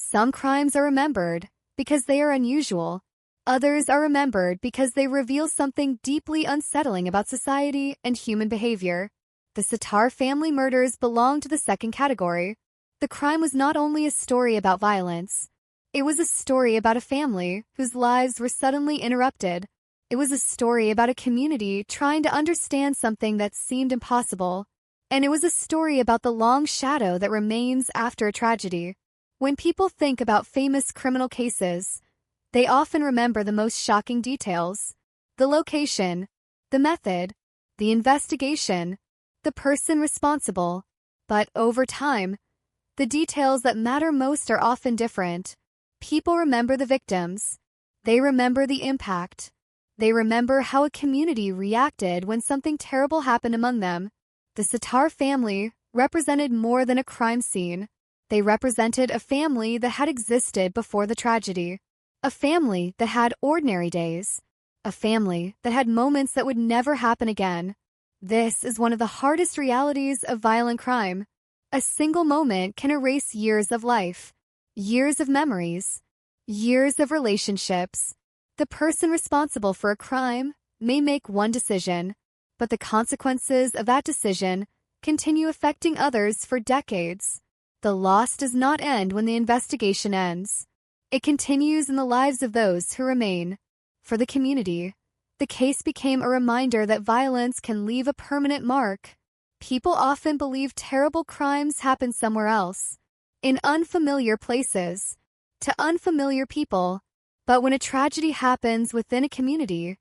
Some crimes are remembered because they are unusual. Others are remembered because they reveal something deeply unsettling about society and human behavior. The Sitar family murders belong to the second category. The crime was not only a story about violence. It was a story about a family whose lives were suddenly interrupted. It was a story about a community trying to understand something that seemed impossible. And it was a story about the long shadow that remains after a tragedy. When people think about famous criminal cases, they often remember the most shocking details: the location, the method, the investigation, the person responsible. But over time, the details that matter most are often different. People remember the victims. They remember the impact. They remember how a community reacted when something terrible happened among them. The Sattar family represented more than a crime scene. They represented a family that had existed before the tragedy. A family that had ordinary days. A family that had moments that would never happen again. This is one of the hardest realities of violent crime. A single moment can erase years of life, years of memories, years of relationships. The person responsible for a crime may make one decision, but the consequences of that decision continue affecting others for decades. The loss does not end when the investigation ends. It continues in the lives of those who remain. For the community, the case became a reminder that violence can leave a permanent mark. People often believe terrible crimes happen somewhere else, in unfamiliar places, to unfamiliar people. But when a tragedy happens within a community,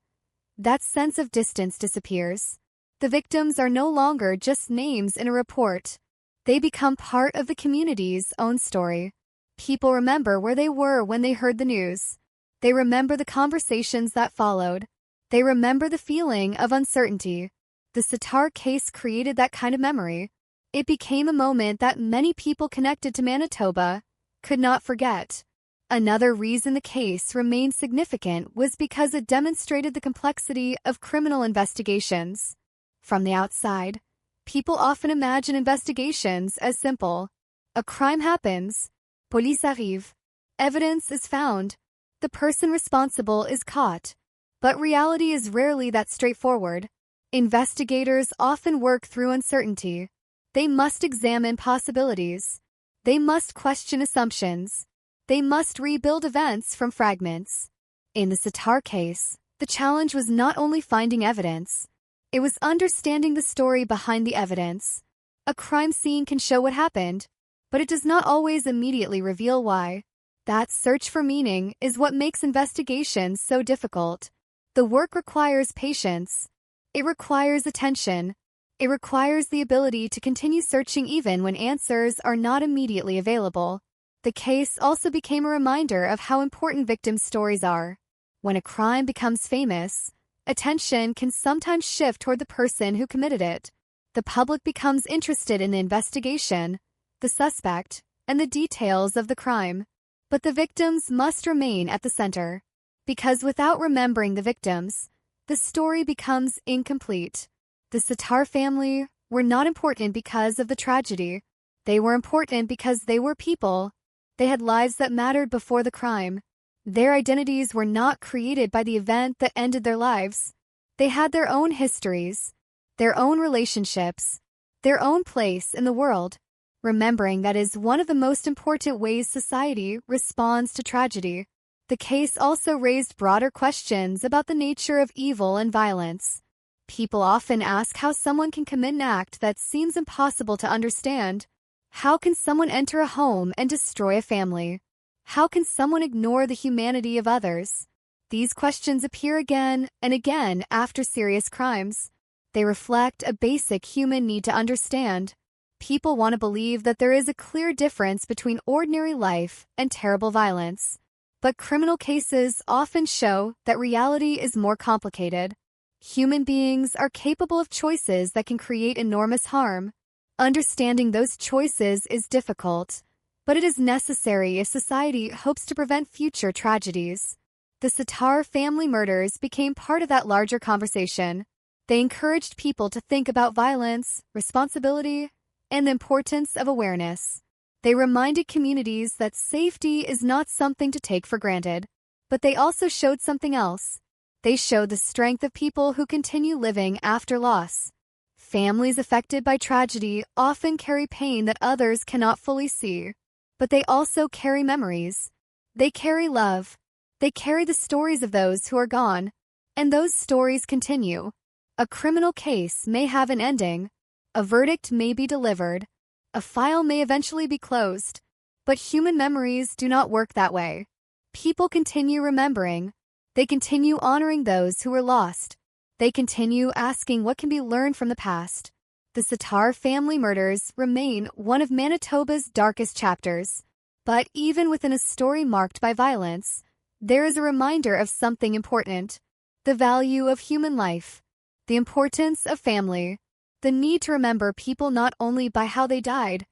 that sense of distance disappears. The victims are no longer just names in a report. They become part of the community's own story. People remember where they were when they heard the news. They remember the conversations that followed. They remember the feeling of uncertainty. The Sattar case created that kind of memory. It became a moment that many people connected to Manitoba could not forget. Another reason the case remained significant was because it demonstrated the complexity of criminal investigations. From the outside, people often imagine investigations as simple. A crime happens, police arrive, evidence is found, the person responsible is caught. But reality is rarely that straightforward. Investigators often work through uncertainty. They must examine possibilities. They must question assumptions. They must rebuild events from fragments. In the Sattar case, the challenge was not only finding evidence, it was understanding the story behind the evidence. A crime scene can show what happened, but it does not always immediately reveal why. That search for meaning is what makes investigations so difficult. The work requires patience. It requires attention. It requires the ability to continue searching even when answers are not immediately available. The case also became a reminder of how important victims' stories are. When a crime becomes famous, attention can sometimes shift toward the person who committed it. The public becomes interested in the investigation, the suspect, and the details of the crime. But the victims must remain at the center. Because without remembering the victims, the story becomes incomplete. The Sattar family were not important because of the tragedy. They were important because they were people. They had lives that mattered before the crime. Their identities were not created by the event that ended their lives. They had their own histories, their own relationships, their own place in the world. Remembering that is one of the most important ways society responds to tragedy. The case also raised broader questions about the nature of evil and violence. People often ask how someone can commit an act that seems impossible to understand. How can someone enter a home and destroy a family? How can someone ignore the humanity of others? These questions appear again and again after serious crimes. They reflect a basic human need to understand. People want to believe that there is a clear difference between ordinary life and terrible violence. But criminal cases often show that reality is more complicated. Human beings are capable of choices that can create enormous harm. Understanding those choices is difficult, but it is necessary if society hopes to prevent future tragedies. The Sattar family murders became part of that larger conversation. They encouraged people to think about violence, responsibility, and the importance of awareness. They reminded communities that safety is not something to take for granted, but they also showed something else. They showed the strength of people who continue living after loss. Families affected by tragedy often carry pain that others cannot fully see, but they also carry memories. They carry love. They carry the stories of those who are gone. And those stories continue. A criminal case may have an ending, a verdict may be delivered, a file may eventually be closed, but human memories do not work that way. People continue remembering. They continue honoring those who were lost. They continue asking what can be learned from the past. The Sitar family murders remain one of Manitoba's darkest chapters. But even within a story marked by violence, there is a reminder of something important: the value of human life, the importance of family, the need to remember people not only by how they died,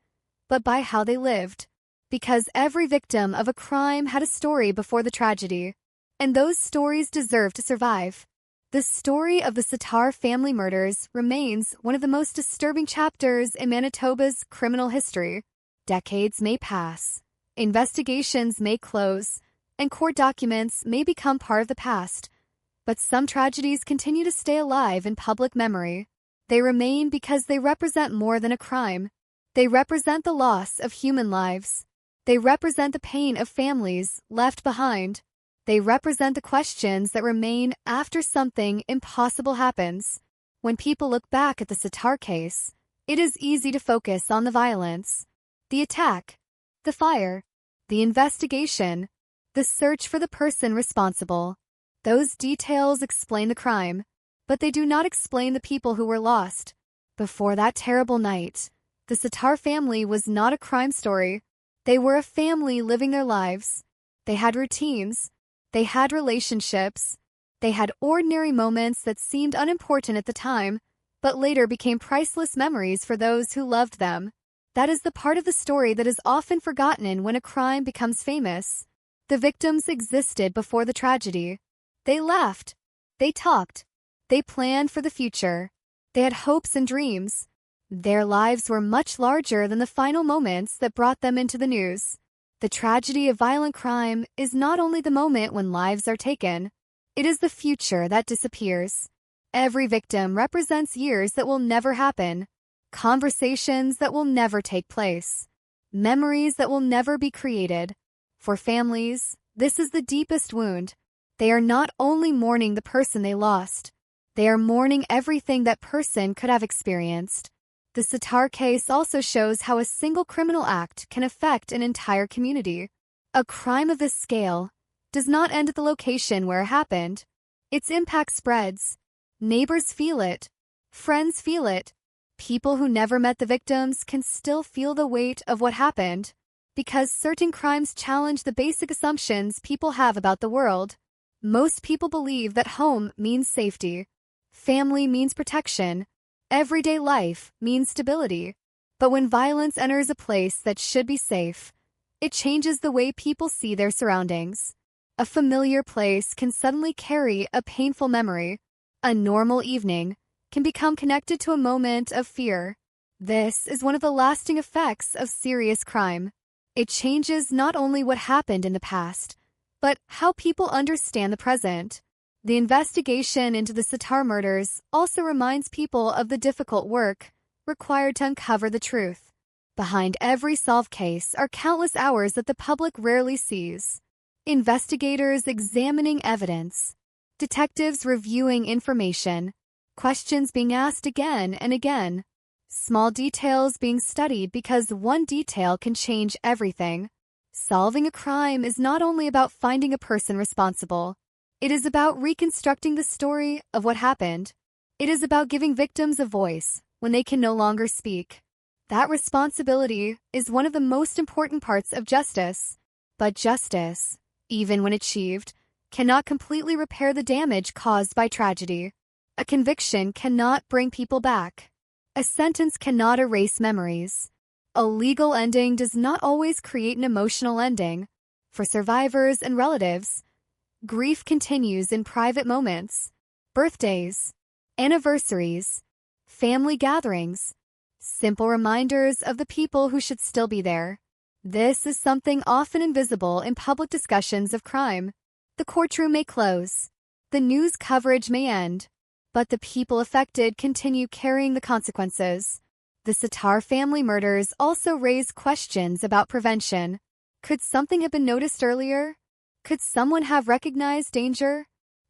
but by how they lived. Because every victim of a crime had a story before the tragedy, and those stories deserve to survive. The story of the Sitar family murders remains one of the most disturbing chapters in Manitoba's criminal history. Decades may pass, investigations may close, and court documents may become part of the past, but some tragedies continue to stay alive in public memory. They remain because they represent more than a crime. They represent the loss of human lives. They represent the pain of families left behind. They represent the questions that remain after something impossible happens. When people look back at the Sitar case, it is easy to focus on the violence, the attack, the fire, the investigation, the search for the person responsible. Those details explain the crime, but they do not explain the people who were lost. Before that terrible night, the Sitar family was not a crime story. They were a family living their lives. They had routines. They had relationships. They had ordinary moments that seemed unimportant at the time, but later became priceless memories for those who loved them. That is the part of the story that is often forgotten when a crime becomes famous. The victims existed before the tragedy. They laughed. They talked. They planned for the future. They had hopes and dreams. Their lives were much larger than the final moments that brought them into the news. The tragedy of violent crime is not only the moment when lives are taken, it is the future that disappears. Every victim represents years that will never happen, conversations that will never take place, memories that will never be created. For families, this is the deepest wound. They are not only mourning the person they lost, they are mourning everything that person could have experienced. The Sitar case also shows how a single criminal act can affect an entire community. A crime of this scale does not end at the location where it happened. Its impact spreads. Neighbors feel it. Friends feel it. People who never met the victims can still feel the weight of what happened, because certain crimes challenge the basic assumptions people have about the world. Most people believe that home means safety, family means protection, everyday life means stability. But when violence enters a place that should be safe, it changes the way people see their surroundings. A familiar place can suddenly carry a painful memory. A normal evening can become connected to a moment of fear. This is one of the lasting effects of serious crime. It changes not only what happened in the past, but how people understand the present. The investigation into the Sitar murders also reminds people of the difficult work required to uncover the truth. Behind every solved case are countless hours that the public rarely sees. Investigators examining evidence, detectives reviewing information, questions being asked again and again, small details being studied because one detail can change everything. Solving a crime is not only about finding a person responsible. It is about reconstructing the story of what happened. It is about giving victims a voice when they can no longer speak. That responsibility is one of the most important parts of justice. But justice, even when achieved, cannot completely repair the damage caused by tragedy. A conviction cannot bring people back. A sentence cannot erase memories. A legal ending does not always create an emotional ending. For survivors and relatives, grief continues in private moments, birthdays, anniversaries, family gatherings, simple reminders of the people who should still be there. This is something often invisible in public discussions of crime. The courtroom may close, the news coverage may end, but the people affected continue carrying the consequences. The Sitar family murders also raise questions about prevention. Could something have been noticed earlier? Could someone have recognized danger?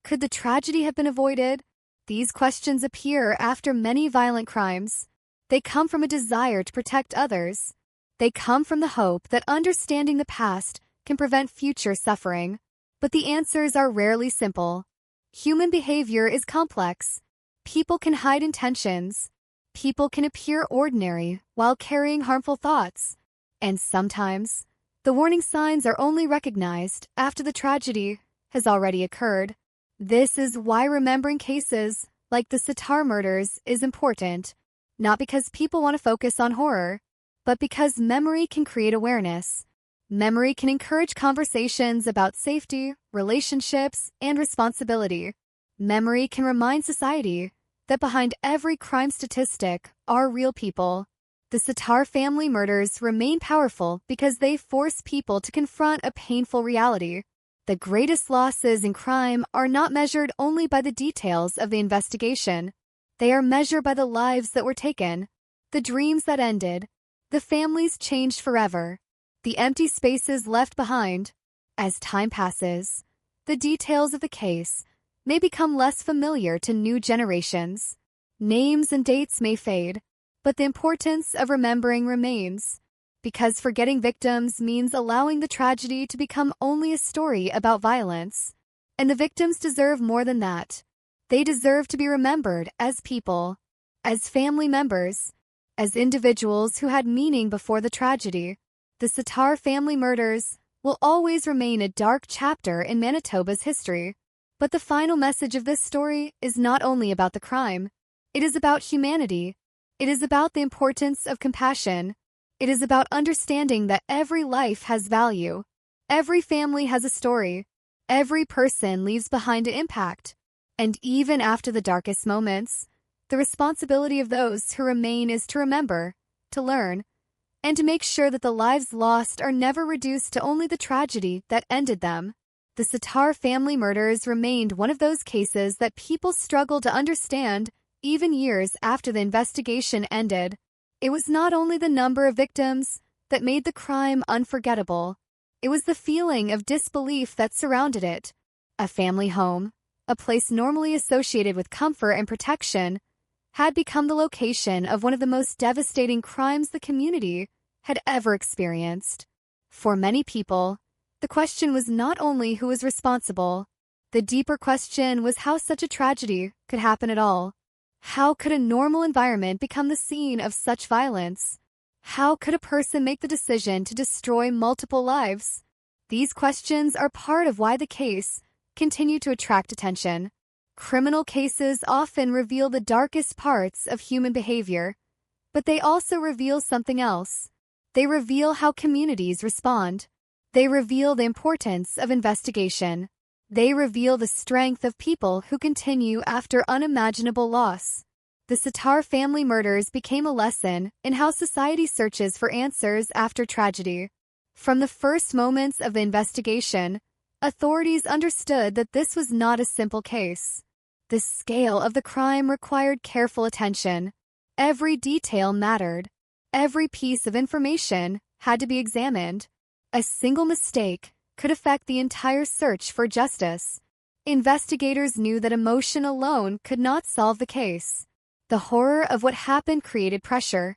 Could the tragedy have been avoided? These questions appear after many violent crimes. They come from a desire to protect others. They come from the hope that understanding the past can prevent future suffering. But the answers are rarely simple. Human behavior is complex. People can hide intentions. People can appear ordinary while carrying harmful thoughts. And sometimes, the warning signs are only recognized after the tragedy has already occurred. This is why remembering cases like the Sitar murders is important, not because people want to focus on horror, but because memory can create awareness. Memory can encourage conversations about safety, relationships, and responsibility. Memory can remind society that behind every crime statistic are real people. The Sitar family murders remain powerful because they force people to confront a painful reality. The greatest losses in crime are not measured only by the details of the investigation. They are measured by the lives that were taken, the dreams that ended, the families changed forever, the empty spaces left behind. As time passes, the details of the case may become less familiar to new generations. Names and dates may fade, but the importance of remembering remains, because forgetting victims means allowing the tragedy to become only a story about violence. And the victims deserve more than that. They deserve to be remembered as people, as family members, as individuals who had meaning before the tragedy. The Sitar family murders will always remain a dark chapter in Manitoba's history. But the final message of this story is not only about the crime. It is about humanity. It is about the importance of compassion. It is about understanding that every life has value. Every family has a story. Every person leaves behind an impact. And even after the darkest moments, the responsibility of those who remain is to remember, to learn, and to make sure that the lives lost are never reduced to only the tragedy that ended them. The Sitar family murders remained one of those cases that people struggle to understand even years after the investigation ended. It was not only the number of victims that made the crime unforgettable. It was the feeling of disbelief that surrounded it. A family home, a place normally associated with comfort and protection, had become the location of one of the most devastating crimes the community had ever experienced. For many people, the question was not only who was responsible. The deeper question was how such a tragedy could happen at all. How could a normal environment become the scene of such violence? How could a person make the decision to destroy multiple lives? These questions are part of why the case continued to attract attention. Criminal cases often reveal the darkest parts of human behavior, but they also reveal something else. They reveal how communities respond. They reveal the importance of investigation. They reveal the strength of people who continue after unimaginable loss. The Sitar family murders became a lesson in how society searches for answers after tragedy. From the first moments of the investigation, authorities understood that this was not a simple case. The scale of the crime required careful attention. Every detail mattered. Every piece of information had to be examined. A single mistake could affect the entire search for justice. Investigators knew that emotion alone could not solve the case. The horror of what happened created pressure,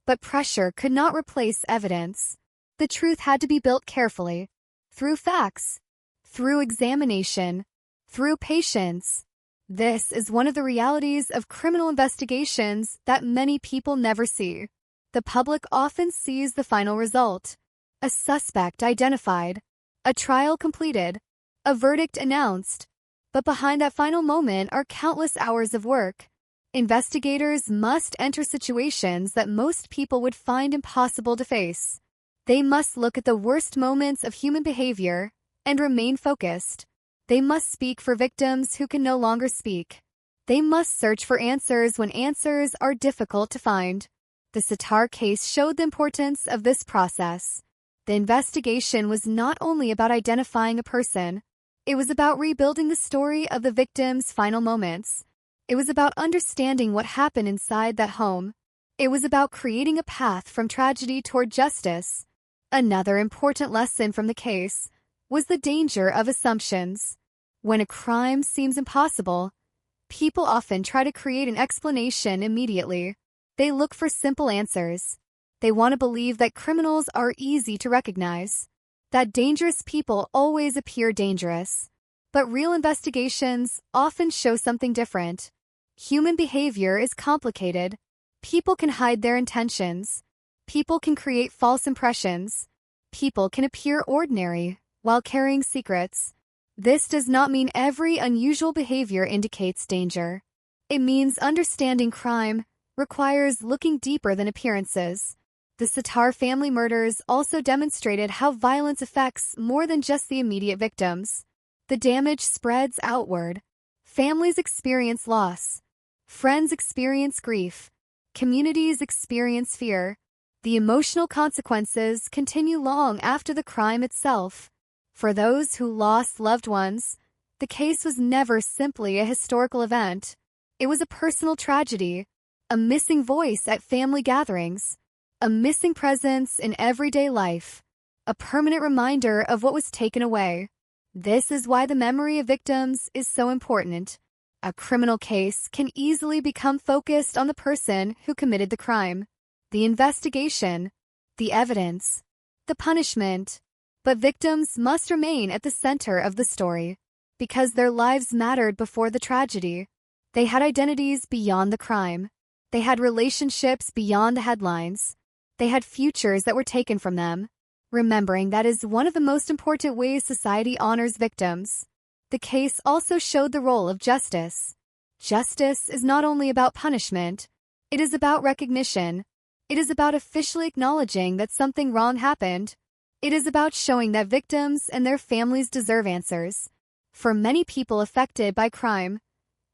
but pressure could not replace evidence. The truth had to be built carefully, through facts, through examination, through patience. This is one of the realities of criminal investigations that many people never see. The public often sees the final result. A suspect identified, a trial completed, a verdict announced. But behind that final moment are countless hours of work. Investigators must enter situations that most people would find impossible to face. They must look at the worst moments of human behavior and remain focused. They must speak for victims who can no longer speak. They must search for answers when answers are difficult to find. The Sitar case showed the importance of this process. The investigation was not only about identifying a person. It was about rebuilding the story of the victim's final moments. It was about understanding what happened inside that home. It was about creating a path from tragedy toward justice. Another important lesson from the case was the danger of assumptions. When a crime seems impossible, people often try to create an explanation immediately. They look for simple answers. They want to believe that criminals are easy to recognize, that dangerous people always appear dangerous. But real investigations often show something different. Human behavior is complicated. People can hide their intentions. People can create false impressions. People can appear ordinary while carrying secrets. This does not mean every unusual behavior indicates danger. It means understanding crime requires looking deeper than appearances. The Sattar family murders also demonstrated how violence affects more than just the immediate victims. The damage spreads outward. Families experience loss. Friends experience grief. Communities experience fear. The emotional consequences continue long after the crime itself. For those who lost loved ones, the case was never simply a historical event. It was a personal tragedy, a missing voice at family gatherings, a missing presence in everyday life, a permanent reminder of what was taken away. This is why the memory of victims is so important. A criminal case can easily become focused on the person who committed the crime, the investigation, the evidence, the punishment. But victims must remain at the center of the story, because their lives mattered before the tragedy. They had identities beyond the crime. They had relationships beyond the headlines. They had futures that were taken from them. Remembering that is one of the most important ways society honors victims. The case also showed the role of justice. Justice is not only about punishment, it is about recognition. It is about officially acknowledging that something wrong happened. It is about showing that victims and their families deserve answers. For many people affected by crime,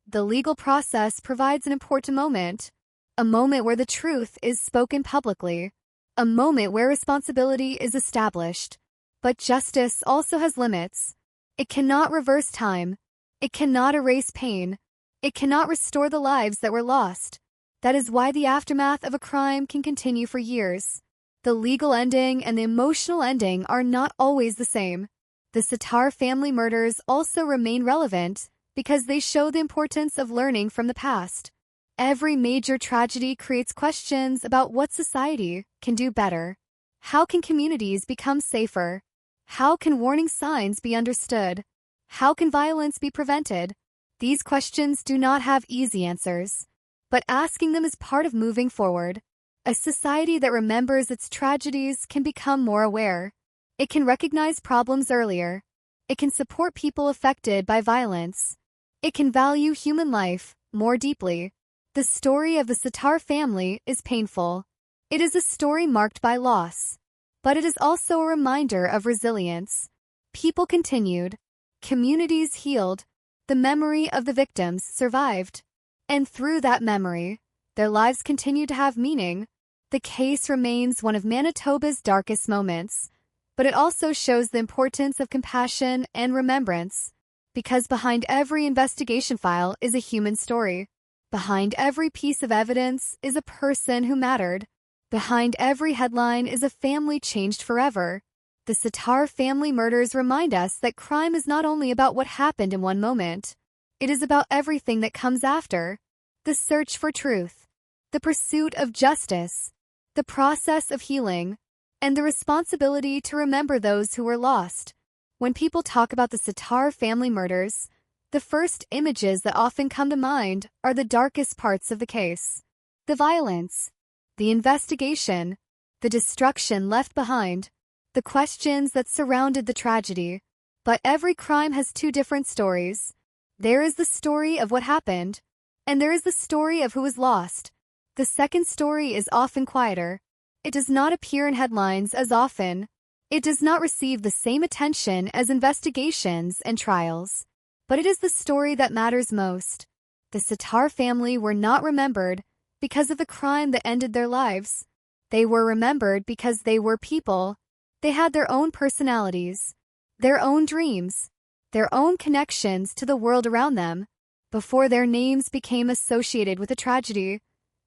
the legal process provides an important moment. A moment where the truth is spoken publicly. A moment where responsibility is established. But justice also has limits. It cannot reverse time. It cannot erase pain. It cannot restore the lives that were lost. That is why the aftermath of a crime can continue for years. The legal ending and the emotional ending are not always the same. The Sattar family murders also remain relevant because they show the importance of learning from the past. Every major tragedy creates questions about what society can do better. How can communities become safer? How can warning signs be understood? How can violence be prevented? These questions do not have easy answers, but asking them is part of moving forward. A society that remembers its tragedies can become more aware. It can recognize problems earlier. It can support people affected by violence. It can value human life more deeply. The story of the Sattar family is painful. It is a story marked by loss. But it is also a reminder of resilience. People continued. Communities healed. The memory of the victims survived. And through that memory, their lives continue to have meaning. The case remains one of Manitoba's darkest moments, but it also shows the importance of compassion and remembrance. Because behind every investigation file is a human story. Behind every piece of evidence is a person who mattered. Behind every headline is a family changed forever. The Sattar family murders remind us that crime is not only about what happened in one moment. It is about everything that comes after. The search for truth, the pursuit of justice, the process of healing, and the responsibility to remember those who were lost. When people talk about the Sattar family murders, the first images that often come to mind are the darkest parts of the case. The violence, the investigation, the destruction left behind, the questions that surrounded the tragedy. But every crime has two different stories. There is the story of what happened, and there is the story of who was lost. The second story is often quieter. It does not appear in headlines as often. It does not receive the same attention as investigations and trials. But it is the story that matters most. The Sattar family were not remembered because of the crime that ended their lives. They were remembered because they were people. They had their own personalities, their own dreams, their own connections to the world around them. Before their names became associated with a tragedy,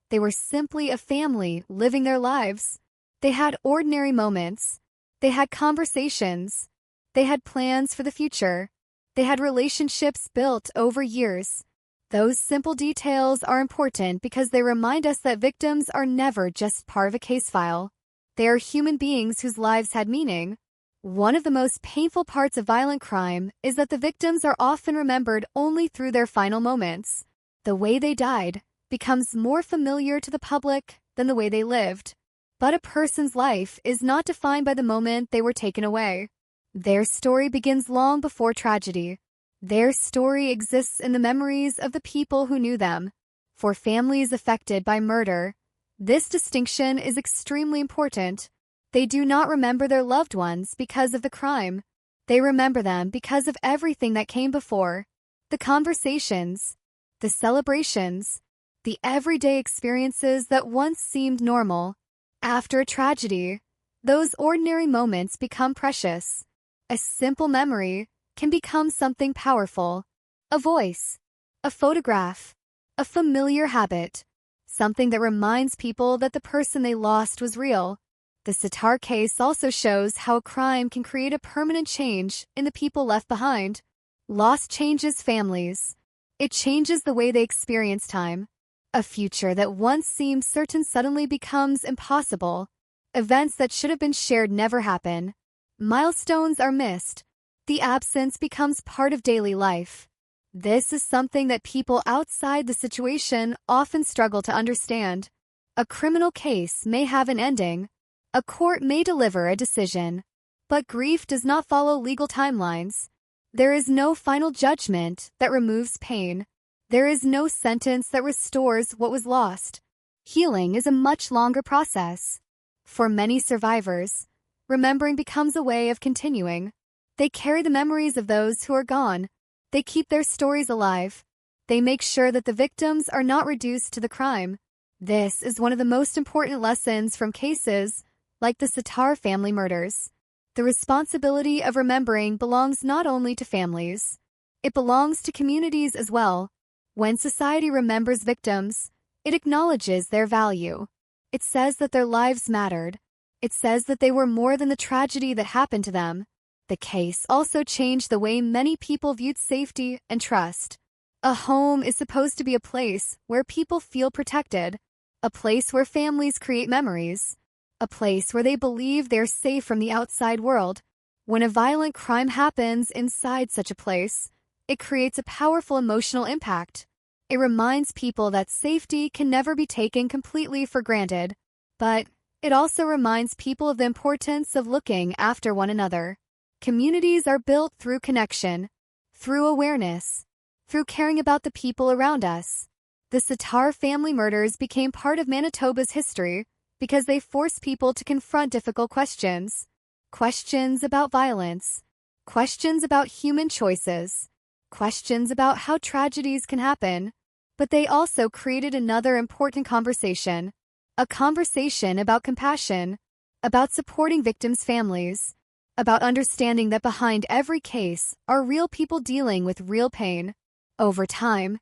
they were simply a family living their lives. They had ordinary moments. They had conversations. They had plans for the future. They had relationships built over years. Those simple details are important because they remind us that victims are never just part of a case file. They are human beings whose lives had meaning. One of the most painful parts of violent crime is that the victims are often remembered only through their final moments. The way they died becomes more familiar to the public than the way they lived. But a person's life is not defined by the moment they were taken away. Their story begins long before tragedy. Their story exists in the memories of the people who knew them. For families affected by murder, this distinction is extremely important. They do not remember their loved ones because of the crime. They remember them because of everything that came before. The conversations, the celebrations, the everyday experiences that once seemed normal. After a tragedy, those ordinary moments become precious. A simple memory can become something powerful. A voice, a photograph, a familiar habit, something that reminds people that the person they lost was real. The Sitar case also shows how a crime can create a permanent change in the people left behind. Loss changes families. It changes the way they experience time. A future that once seemed certain suddenly becomes impossible. Events that should have been shared never happen. Milestones are missed. The absence becomes part of daily life. This is something that people outside the situation often struggle to understand. A criminal case may have an ending. A court may deliver a decision. But grief does not follow legal timelines. There is no final judgment that removes pain. There is no sentence that restores what was lost. Healing is a much longer process. For many survivors, remembering becomes a way of continuing. They carry the memories of those who are gone. They keep their stories alive. They make sure that the victims are not reduced to the crime. This is one of the most important lessons from cases like the Sitar family murders. The responsibility of remembering belongs not only to families. It belongs to communities as well. When society remembers victims, it acknowledges their value. It says that their lives mattered. It says that they were more than the tragedy that happened to them. The case also changed the way many people viewed safety and trust. A home is supposed to be a place where people feel protected, a place where families create memories, a place where they believe they're safe from the outside world. When a violent crime happens inside such a place, it creates a powerful emotional impact. It reminds people that safety can never be taken completely for granted, but it also reminds people of the importance of looking after one another. Communities are built through connection, through awareness, through caring about the people around us. The Sitar family murders became part of Manitoba's history because they forced people to confront difficult questions. Questions about violence, questions about human choices, questions about how tragedies can happen. But they also created another important conversation. A conversation about compassion, about supporting victims' families, about understanding that behind every case are real people dealing with real pain. Over time,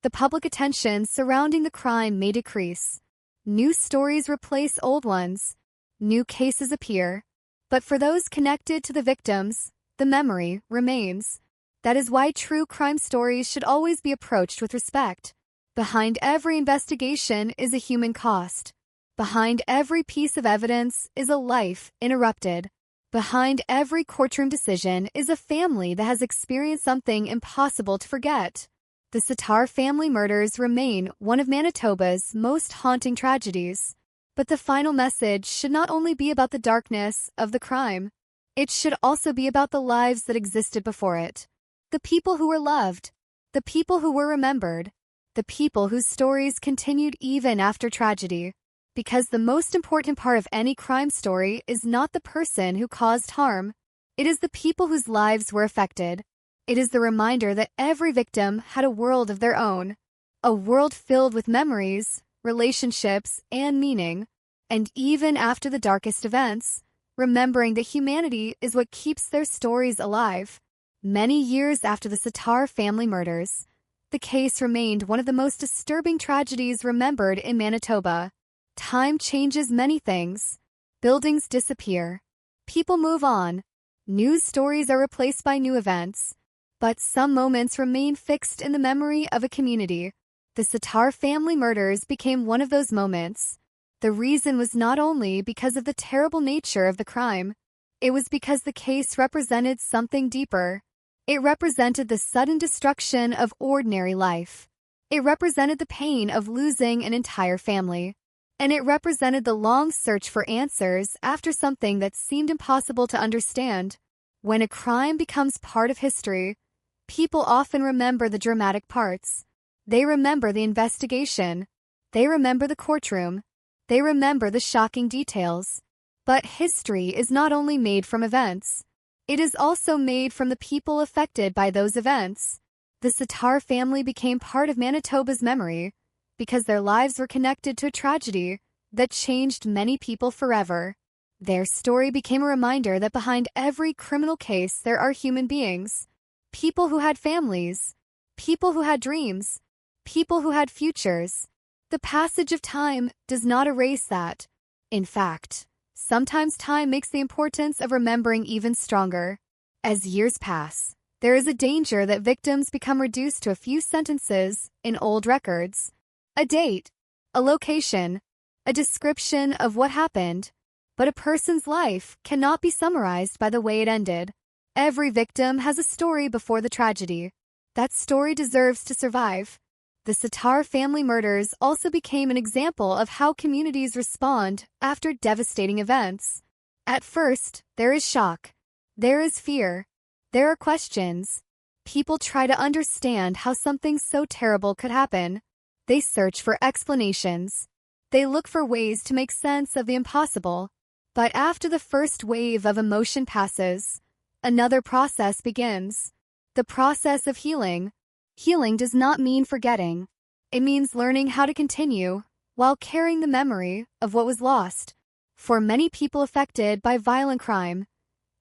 the public attention surrounding the crime may decrease. New stories replace old ones. New cases appear. But for those connected to the victims, the memory remains. That is why true crime stories should always be approached with respect. Behind every investigation is a human cost. Behind every piece of evidence is a life interrupted. Behind every courtroom decision is a family that has experienced something impossible to forget. The Sitar family murders remain one of Manitoba's most haunting tragedies. But the final message should not only be about the darkness of the crime. It should also be about the lives that existed before it. The people who were loved. The people who were remembered. The people whose stories continued even after tragedy. Because the most important part of any crime story is not the person who caused harm. It is the people whose lives were affected. It is the reminder that every victim had a world of their own. A world filled with memories, relationships, and meaning. And even after the darkest events, remembering that humanity is what keeps their stories alive. Many years after the Sitar family murders, the case remained one of the most disturbing tragedies remembered in Manitoba. Time changes many things. Buildings disappear. People move on. News stories are replaced by new events. But some moments remain fixed in the memory of a community. The Sattar family murders became one of those moments. The reason was not only because of the terrible nature of the crime, it was because the case represented something deeper. It represented the sudden destruction of ordinary life. It represented the pain of losing an entire family. And it represented the long search for answers after something that seemed impossible to understand. When a crime becomes part of history, people often remember the dramatic parts. They remember the investigation. They remember the courtroom. They remember the shocking details. But history is not only made from events. It is also made from the people affected by those events. The Sattar family became part of Manitoba's memory because their lives were connected to a tragedy that changed many people forever. Their story became a reminder that behind every criminal case there are human beings. People who had families. People who had dreams. People who had futures. The passage of time does not erase that. In fact, sometimes time makes the importance of remembering even stronger. As years pass, there is a danger that victims become reduced to a few sentences in old records. A date, a location, a description of what happened. But a person's life cannot be summarized by the way it ended. Every victim has a story before the tragedy. That story deserves to survive. The Sattar family murders also became an example of how communities respond after devastating events. At first, there is shock. There is fear. There are questions. People try to understand how something so terrible could happen. They search for explanations. They look for ways to make sense of the impossible. But after the first wave of emotion passes, another process begins. The process of healing. Healing does not mean forgetting. It means learning how to continue while carrying the memory of what was lost. For many people affected by violent crime,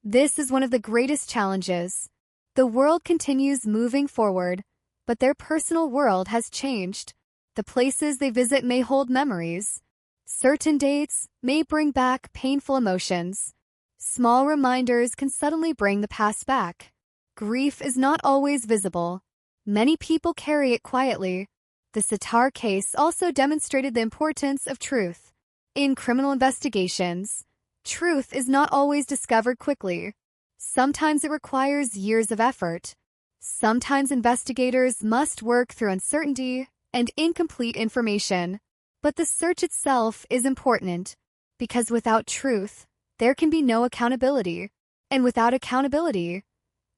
this is one of the greatest challenges. The world continues moving forward, but their personal world has changed. The places they visit may hold memories. Certain dates may bring back painful emotions. Small reminders can suddenly bring the past back. Grief is not always visible. Many people carry it quietly. The Sattar case also demonstrated the importance of truth. In criminal investigations, truth is not always discovered quickly. Sometimes it requires years of effort. Sometimes investigators must work through uncertainty and incomplete information. But the search itself is important, because without truth, there can be no accountability. And without accountability,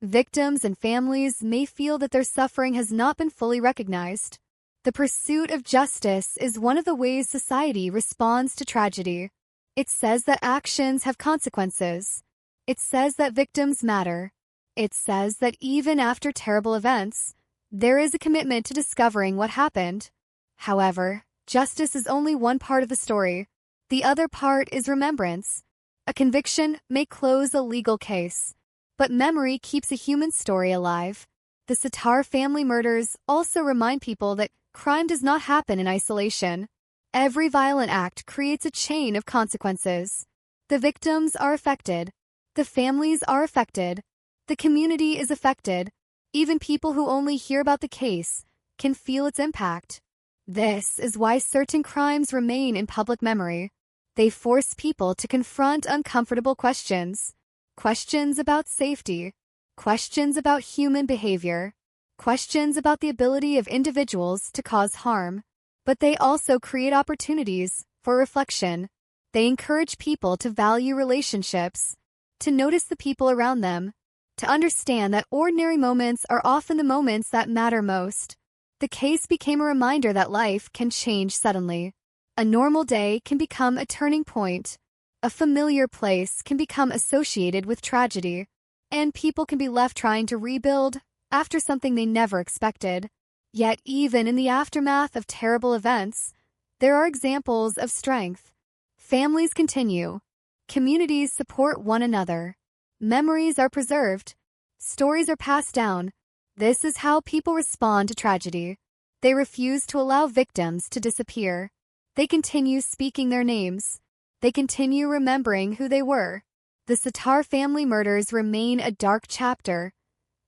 victims and families may feel that their suffering has not been fully recognized. The pursuit of justice is one of the ways society responds to tragedy. It says that actions have consequences. It says that victims matter. It says that even after terrible events, there is a commitment to discovering what happened. However, justice is only one part of the story. The other part is remembrance. A conviction may close a legal case, but memory keeps a human story alive. The Sattar family murders also remind people that crime does not happen in isolation. Every violent act creates a chain of consequences. The victims are affected. The families are affected. The community is affected. Even people who only hear about the case can feel its impact. This is why certain crimes remain in public memory. They force people to confront uncomfortable questions. Questions about safety. Questions about human behavior. Questions about the ability of individuals to cause harm. But they also create opportunities for reflection. They encourage people to value relationships, to notice the people around them, to understand that ordinary moments are often the moments that matter most. The case became a reminder that life can change suddenly. A normal day can become a turning point. A familiar place can become associated with tragedy, and people can be left trying to rebuild after something they never expected. Yet even in the aftermath of terrible events, there are examples of strength. Families continue. Communities support one another. Memories are preserved. Stories are passed down. This is how people respond to tragedy. They refuse to allow victims to disappear. They continue speaking their names. They continue remembering who they were. The Sattar family murders remain a dark chapter,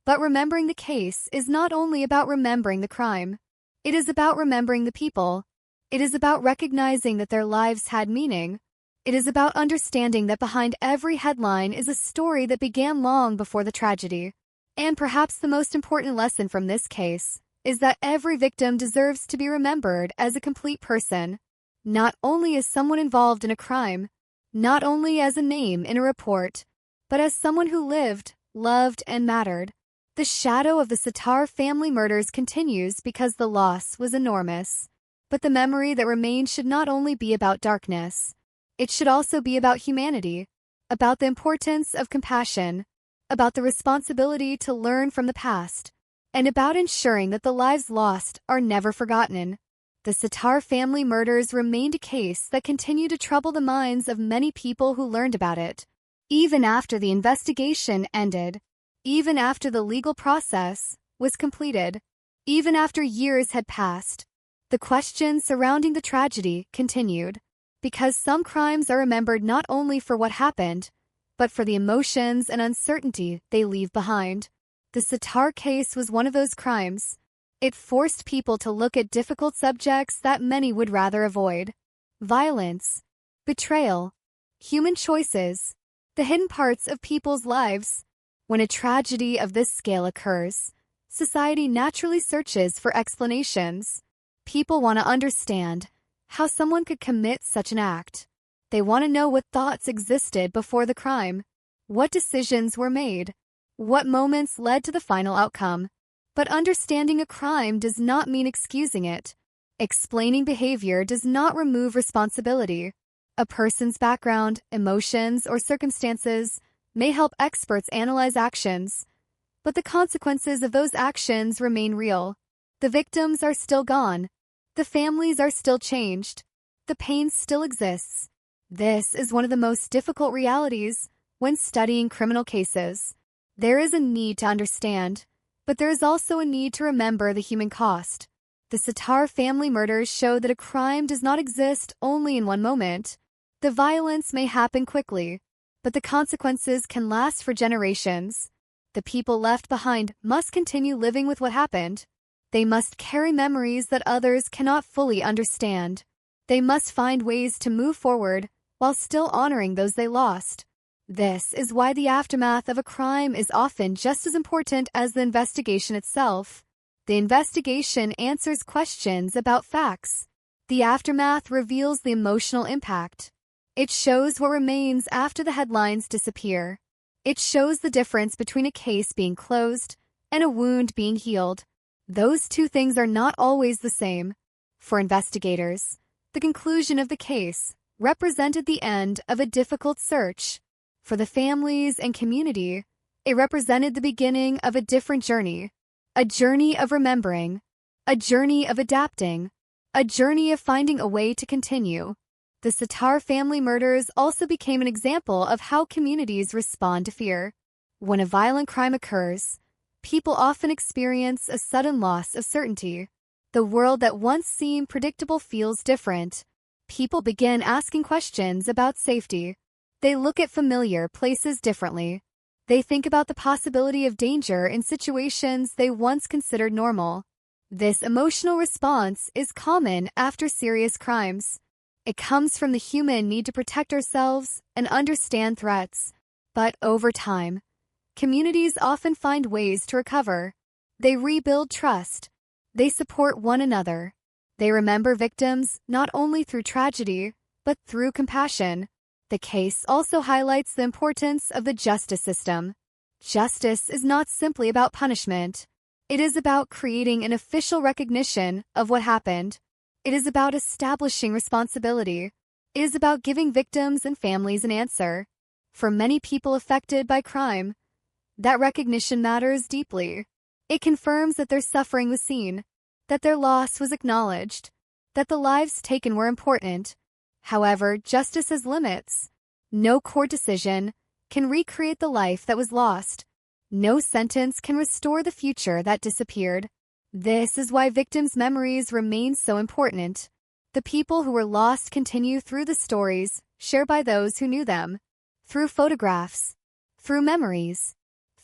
But remembering the case is not only about remembering the crime. It is about remembering the people. It is about recognizing that their lives had meaning. It is about understanding that behind every headline is a story that began long before the tragedy. And perhaps the most important lesson from this case is that every victim deserves to be remembered as a complete person, not only as someone involved in a crime, not only as a name in a report, but as someone who lived, loved, and mattered. The shadow of the Sattar family murders continues because the loss was enormous. But the memory that remains should not only be about darkness. It should also be about humanity, about the importance of compassion, about the responsibility to learn from the past, and about ensuring that the lives lost are never forgotten. The Sattar family murders remained a case that continued to trouble the minds of many people who learned about it. Even after the investigation ended, even after the legal process was completed, even after years had passed, the questions surrounding the tragedy continued. Because some crimes are remembered not only for what happened, but for the emotions and uncertainty they leave behind. The Sattar case was one of those crimes. It forced people to look at difficult subjects that many would rather avoid. Violence, betrayal, human choices, the hidden parts of people's lives. When a tragedy of this scale occurs, society naturally searches for explanations. People want to understand how someone could commit such an act. They want to know what thoughts existed before the crime, what decisions were made, what moments led to the final outcome. But understanding a crime does not mean excusing it. Explaining behavior does not remove responsibility. A person's background, emotions, or circumstances may help experts analyze actions, but the consequences of those actions remain real. The victims are still gone. The families are still changed. The pain still exists. This is one of the most difficult realities when studying criminal cases. There is a need to understand, but there is also a need to remember the human cost. The Sattar family murders show that a crime does not exist only in one moment. The violence may happen quickly, but the consequences can last for generations. The people left behind must continue living with what happened. They must carry memories that others cannot fully understand. They must find ways to move forward while still honoring those they lost. This is why the aftermath of a crime is often just as important as the investigation itself. The investigation answers questions about facts. The aftermath reveals the emotional impact. It shows what remains after the headlines disappear. It shows the difference between a case being closed and a wound being healed. Those two things are not always the same. For investigators, the conclusion of the case represented the end of a difficult search. For the families and community, it represented the beginning of a different journey. A journey of remembering, a journey of adapting, a journey of finding a way to continue. The Sattar family murders also became an example of how communities respond to fear. When a violent crime occurs, people often experience a sudden loss of certainty. The world that once seemed predictable feels different. People begin asking questions about safety. They look at familiar places differently. They think about the possibility of danger in situations they once considered normal. This emotional response is common after serious crimes. It comes from the human need to protect ourselves and understand threats. But over time, communities often find ways to recover. They rebuild trust. They support one another. They remember victims not only through tragedy, but through compassion. The case also highlights the importance of the justice system. Justice is not simply about punishment. It is about creating an official recognition of what happened. It is about establishing responsibility. It is about giving victims and families an answer. For many people affected by crime, that recognition matters deeply. It confirms that their suffering was seen, that their loss was acknowledged, that the lives taken were important. However, justice has limits. No court decision can recreate the life that was lost. No sentence can restore the future that disappeared. This is why victims' memories remain so important. The people who were lost continue through the stories shared by those who knew them, through photographs, through memories,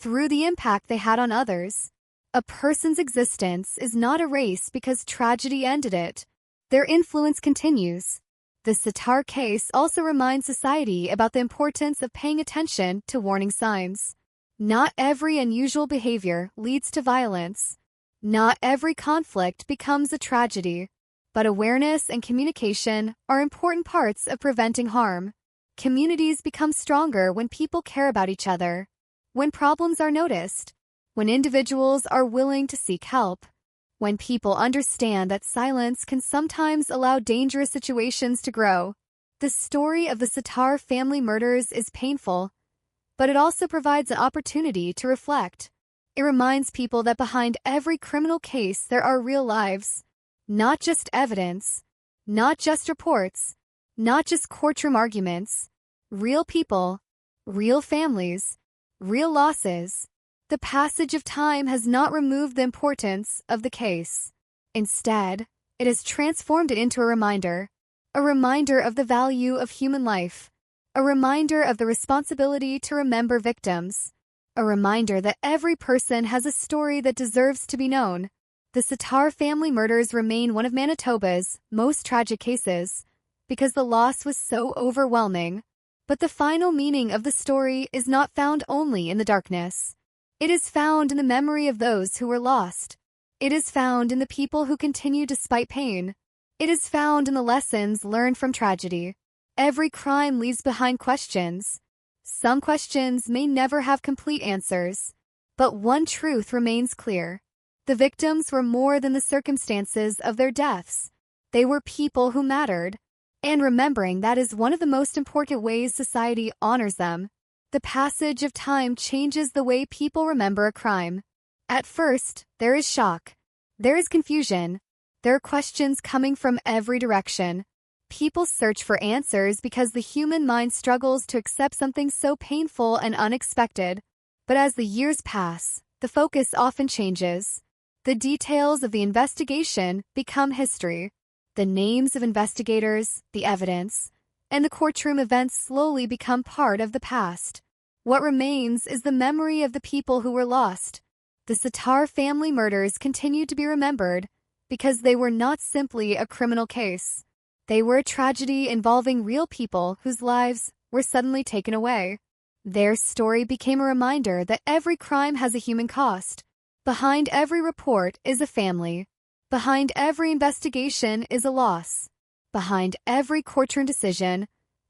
through the impact they had on others. A person's existence is not a race because tragedy ended it. Their influence continues. The Sitar case also reminds society about the importance of paying attention to warning signs. Not every unusual behavior leads to violence. Not every conflict becomes a tragedy. But awareness and communication are important parts of preventing harm. Communities become stronger when people care about each other, when problems are noticed, when individuals are willing to seek help, when people understand that silence can sometimes allow dangerous situations to grow. The story of the Sitar family murders is painful, but it also provides an opportunity to reflect. It reminds people that behind every criminal case there are real lives. Not just evidence, not just reports, not just courtroom arguments. Real people, real families, real losses. The passage of time has not removed the importance of the case. Instead, it has transformed it into a reminder of the value of human life, a reminder of the responsibility to remember victims, a reminder that every person has a story that deserves to be known. The Sitar family murders remain one of Manitoba's most tragic cases because the loss was so overwhelming. But the final meaning of the story is not found only in the darkness. It is found in the memory of those who were lost. It is found in the people who continue despite pain. It is found in the lessons learned from tragedy. Every crime leaves behind questions. Some questions may never have complete answers, but one truth remains clear. The victims were more than the circumstances of their deaths. They were people who mattered. And remembering that is one of the most important ways society honors them. The passage of time changes the way people remember a crime. At first, there is shock. There is confusion. There are questions coming from every direction. People search for answers because the human mind struggles to accept something so painful and unexpected. But as the years pass, the focus often changes. The details of the investigation become history. The names of investigators, the evidence, and the courtroom events slowly become part of the past. What remains is the memory of the people who were lost. The Sitar family murders continue to be remembered because they were not simply a criminal case. They were a tragedy involving real people whose lives were suddenly taken away. Their story became a reminder that every crime has a human cost. Behind every report is a family. Behind every investigation is a loss. Behind every courtroom decision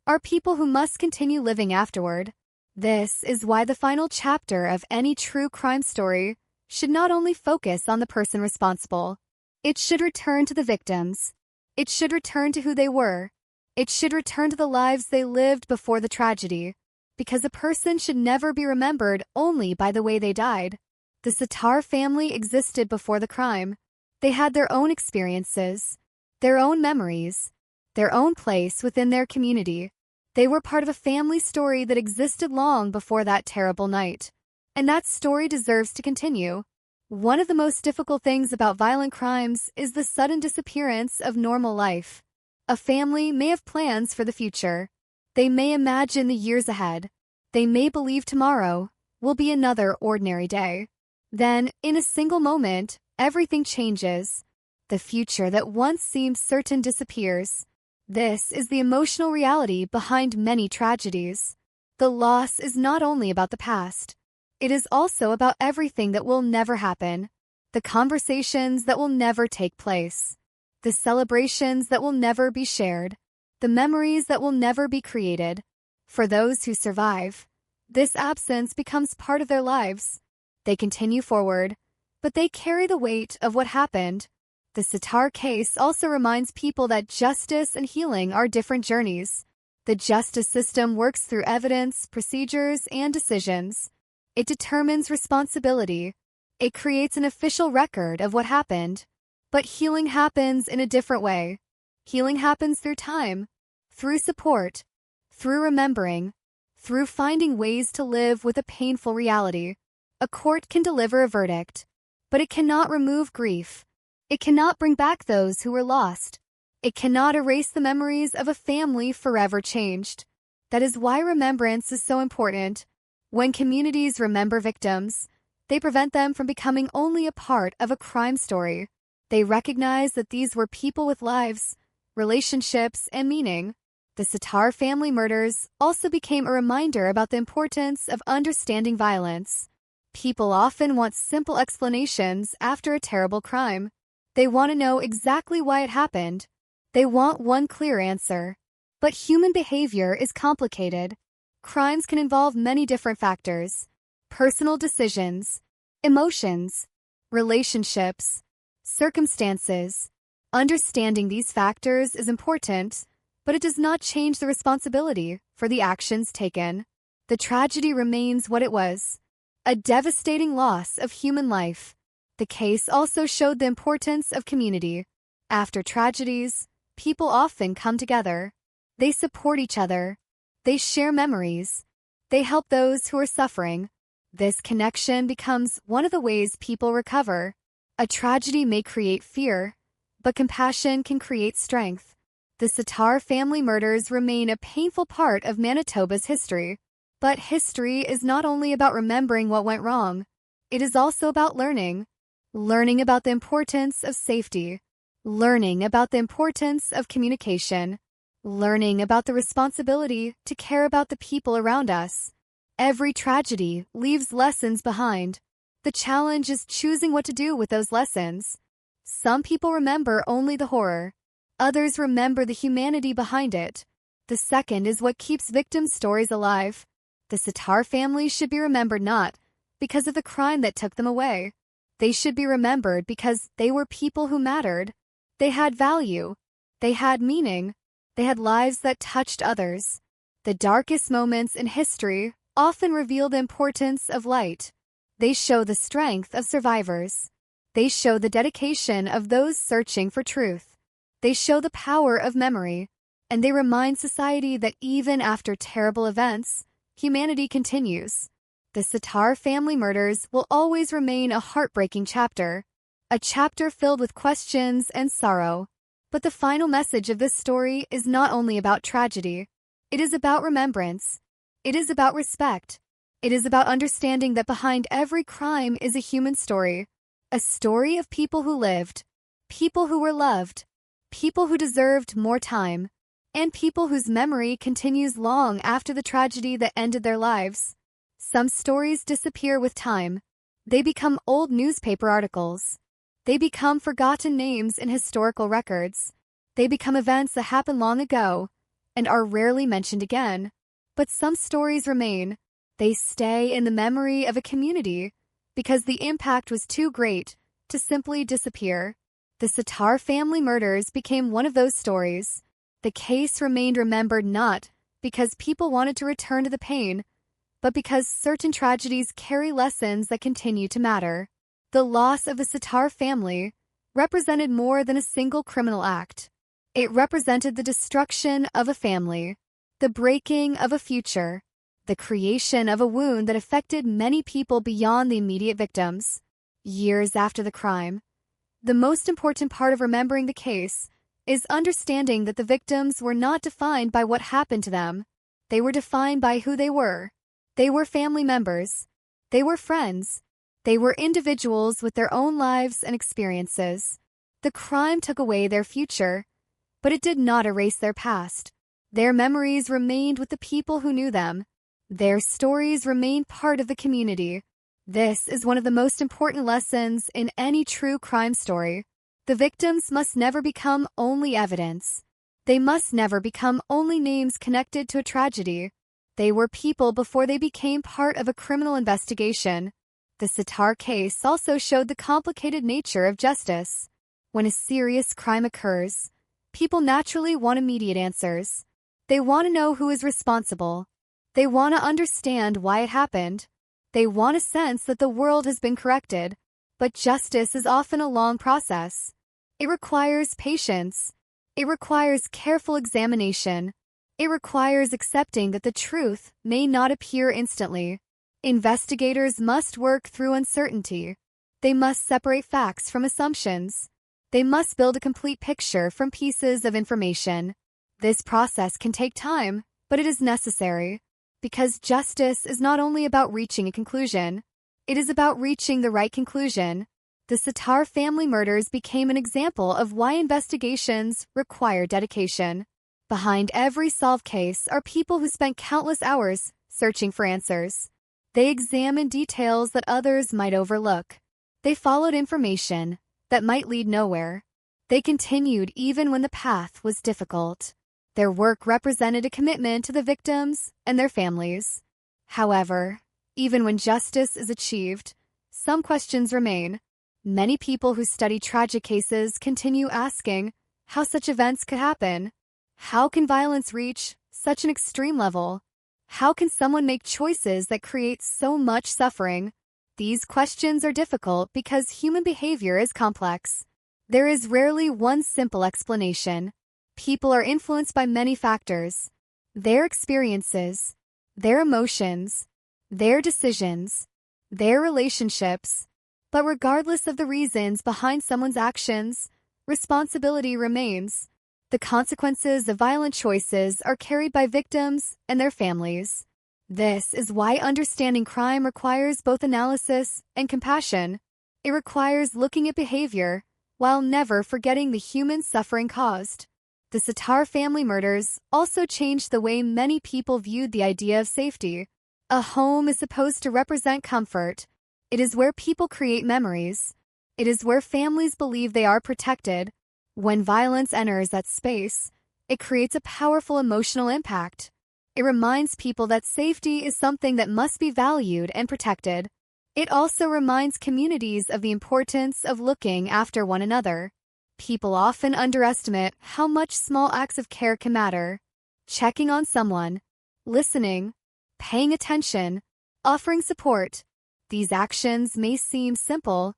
are people who must continue living afterward. This is why the final chapter of any true crime story should not only focus on the person responsible. It should return to the victims. It should return to who they were. It should return to the lives they lived before the tragedy. Because a person should never be remembered only by the way they died. The Sitar family existed before the crime. They had their own experiences, their own memories, their own place within their community. They were part of a family story that existed long before that terrible night. And that story deserves to continue. One of the most difficult things about violent crimes is the sudden disappearance of normal life. A family may have plans for the future. They may imagine the years ahead. They may believe tomorrow will be another ordinary day. Then, in a single moment, everything changes. The future that once seemed certain disappears. This is the emotional reality behind many tragedies. The loss is not only about the past. It is also about everything that will never happen. The conversations that will never take place. The celebrations that will never be shared. The memories that will never be created. For those who survive, this absence becomes part of their lives. They continue forward, but they carry the weight of what happened. The Sitar case also reminds people that justice and healing are different journeys. The justice system works through evidence, procedures, and decisions. It determines responsibility. It creates an official record of what happened. But healing happens in a different way. Healing happens through time, through support, through remembering, through finding ways to live with a painful reality. A court can deliver a verdict, but it cannot remove grief. It cannot bring back those who were lost. It cannot erase the memories of a family forever changed. That is why remembrance is so important. When communities remember victims, they prevent them from becoming only a part of a crime story. They recognize that these were people with lives, relationships, and meaning. The Sattar family murders also became a reminder about the importance of understanding violence. People often want simple explanations after a terrible crime. They want to know exactly why it happened. They want one clear answer. But human behavior is complicated. Crimes can involve many different factors: personal decisions, emotions, relationships, circumstances. Understanding these factors is important, but it does not change the responsibility for the actions taken. The tragedy remains what it was: a devastating loss of human life. The case also showed the importance of community. After tragedies, people often come together. They support each other. They share memories. They help those who are suffering. This connection becomes one of the ways people recover. A tragedy may create fear, but compassion can create strength. The Sattar family murders remain a painful part of Manitoba's history. But history is not only about remembering what went wrong. It is also about learning. Learning about the importance of safety. Learning about the importance of communication. Learning about the responsibility to care about the people around us. Every tragedy leaves lessons behind. The challenge is choosing what to do with those lessons. Some people remember only the horror. Others remember the humanity behind it. The second is what keeps victim stories alive. The Sattar family should be remembered not because of the crime that took them away. They should be remembered because they were people who mattered. They had value. They had meaning. They had lives that touched others. The darkest moments in history often reveal the importance of light. They show the strength of survivors. They show the dedication of those searching for truth. They show the power of memory. And they remind society that even after terrible events, humanity continues. The Sattar family murders will always remain a heartbreaking chapter. A chapter filled with questions and sorrow. But the final message of this story is not only about tragedy. It is about remembrance. It is about respect. It is about understanding that behind every crime is a human story. A story of people who lived, people who were loved, people who deserved more time, and people whose memory continues long after the tragedy that ended their lives. Some stories disappear with time. They become old newspaper articles. They become forgotten names in historical records. They become events that happened long ago and are rarely mentioned again. But some stories remain. They stay in the memory of a community because the impact was too great to simply disappear. The Sattar family murders became one of those stories. The case remained remembered not because people wanted to return to the pain, but because certain tragedies carry lessons that continue to matter. The loss of the Sattar family represented more than a single criminal act. It represented the destruction of a family, the breaking of a future, the creation of a wound that affected many people beyond the immediate victims. Years after the crime, the most important part of remembering the case is understanding that the victims were not defined by what happened to them. They were defined by who they were. They were family members. They were friends. They were individuals with their own lives and experiences. The crime took away their future, but it did not erase their past. Their memories remained with the people who knew them. Their stories remained part of the community. This is one of the most important lessons in any true crime story. The victims must never become only evidence. They must never become only names connected to a tragedy. They were people before they became part of a criminal investigation. The Sattar case also showed the complicated nature of justice. When a serious crime occurs, people naturally want immediate answers. They want to know who is responsible. They want to understand why it happened. They want a sense that the world has been corrected. But justice is often a long process. It requires patience. It requires careful examination. It requires accepting that the truth may not appear instantly. Investigators must work through uncertainty. They must separate facts from assumptions. They must build a complete picture from pieces of information. This process can take time, but it is necessary. Because justice is not only about reaching a conclusion, it is about reaching the right conclusion. The Sattar family murders became an example of why investigations require dedication. Behind every solved case are people who spent countless hours searching for answers. They examined details that others might overlook. They followed information that might lead nowhere. They continued even when the path was difficult. Their work represented a commitment to the victims and their families. However, even when justice is achieved, some questions remain. Many people who study tragic cases continue asking how such events could happen. How can violence reach such an extreme level? How can someone make choices that create so much suffering? These questions are difficult because human behavior is complex. There is rarely one simple explanation. People are influenced by many factors: their experiences, their emotions, their decisions, their relationships. But regardless of the reasons behind someone's actions, responsibility remains. The consequences of violent choices are carried by victims and their families. This is why understanding crime requires both analysis and compassion. It requires looking at behavior while never forgetting the human suffering caused. The Sattar family murders also changed the way many people viewed the idea of safety. A home is supposed to represent comfort. It is where people create memories. It is where families believe they are protected. When violence enters that space, it creates a powerful emotional impact. It reminds people that safety is something that must be valued and protected. It also reminds communities of the importance of looking after one another. People often underestimate how much small acts of care can matter. Checking on someone, listening, paying attention, offering support. These actions may seem simple,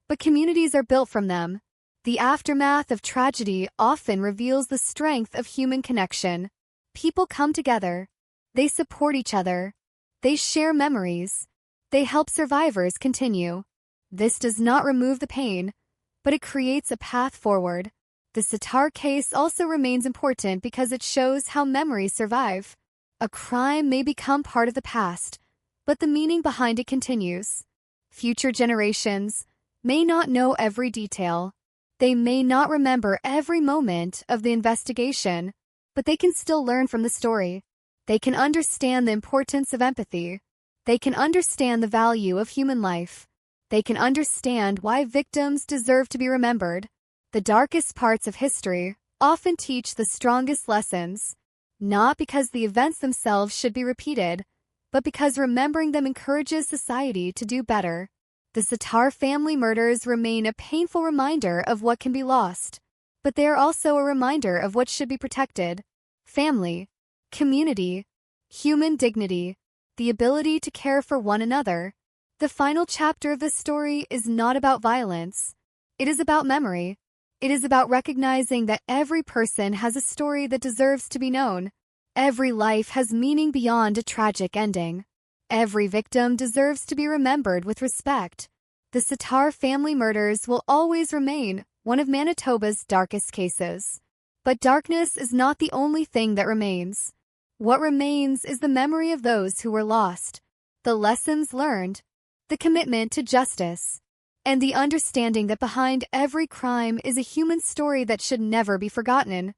but communities are built from them. The aftermath of tragedy often reveals the strength of human connection. People come together. They support each other. They share memories. They help survivors continue. This does not remove the pain, but it creates a path forward. The Sattar case also remains important because it shows how memories survive. A crime may become part of the past, but the meaning behind it continues. Future generations may not know every detail. They may not remember every moment of the investigation, but they can still learn from the story. They can understand the importance of empathy. They can understand the value of human life. They can understand why victims deserve to be remembered. The darkest parts of history often teach the strongest lessons, not because the events themselves should be repeated, but because remembering them encourages society to do better. The Sattar family murders remain a painful reminder of what can be lost, but they are also a reminder of what should be protected: family, community, human dignity, the ability to care for one another. The final chapter of this story is not about violence. It is about memory. It is about recognizing that every person has a story that deserves to be known. Every life has meaning beyond a tragic ending. Every victim deserves to be remembered with respect. The Sattar family murders will always remain one of Manitoba's darkest cases. But darkness is not the only thing that remains. What remains is the memory of those who were lost, the lessons learned, the commitment to justice, and the understanding that behind every crime is a human story that should never be forgotten.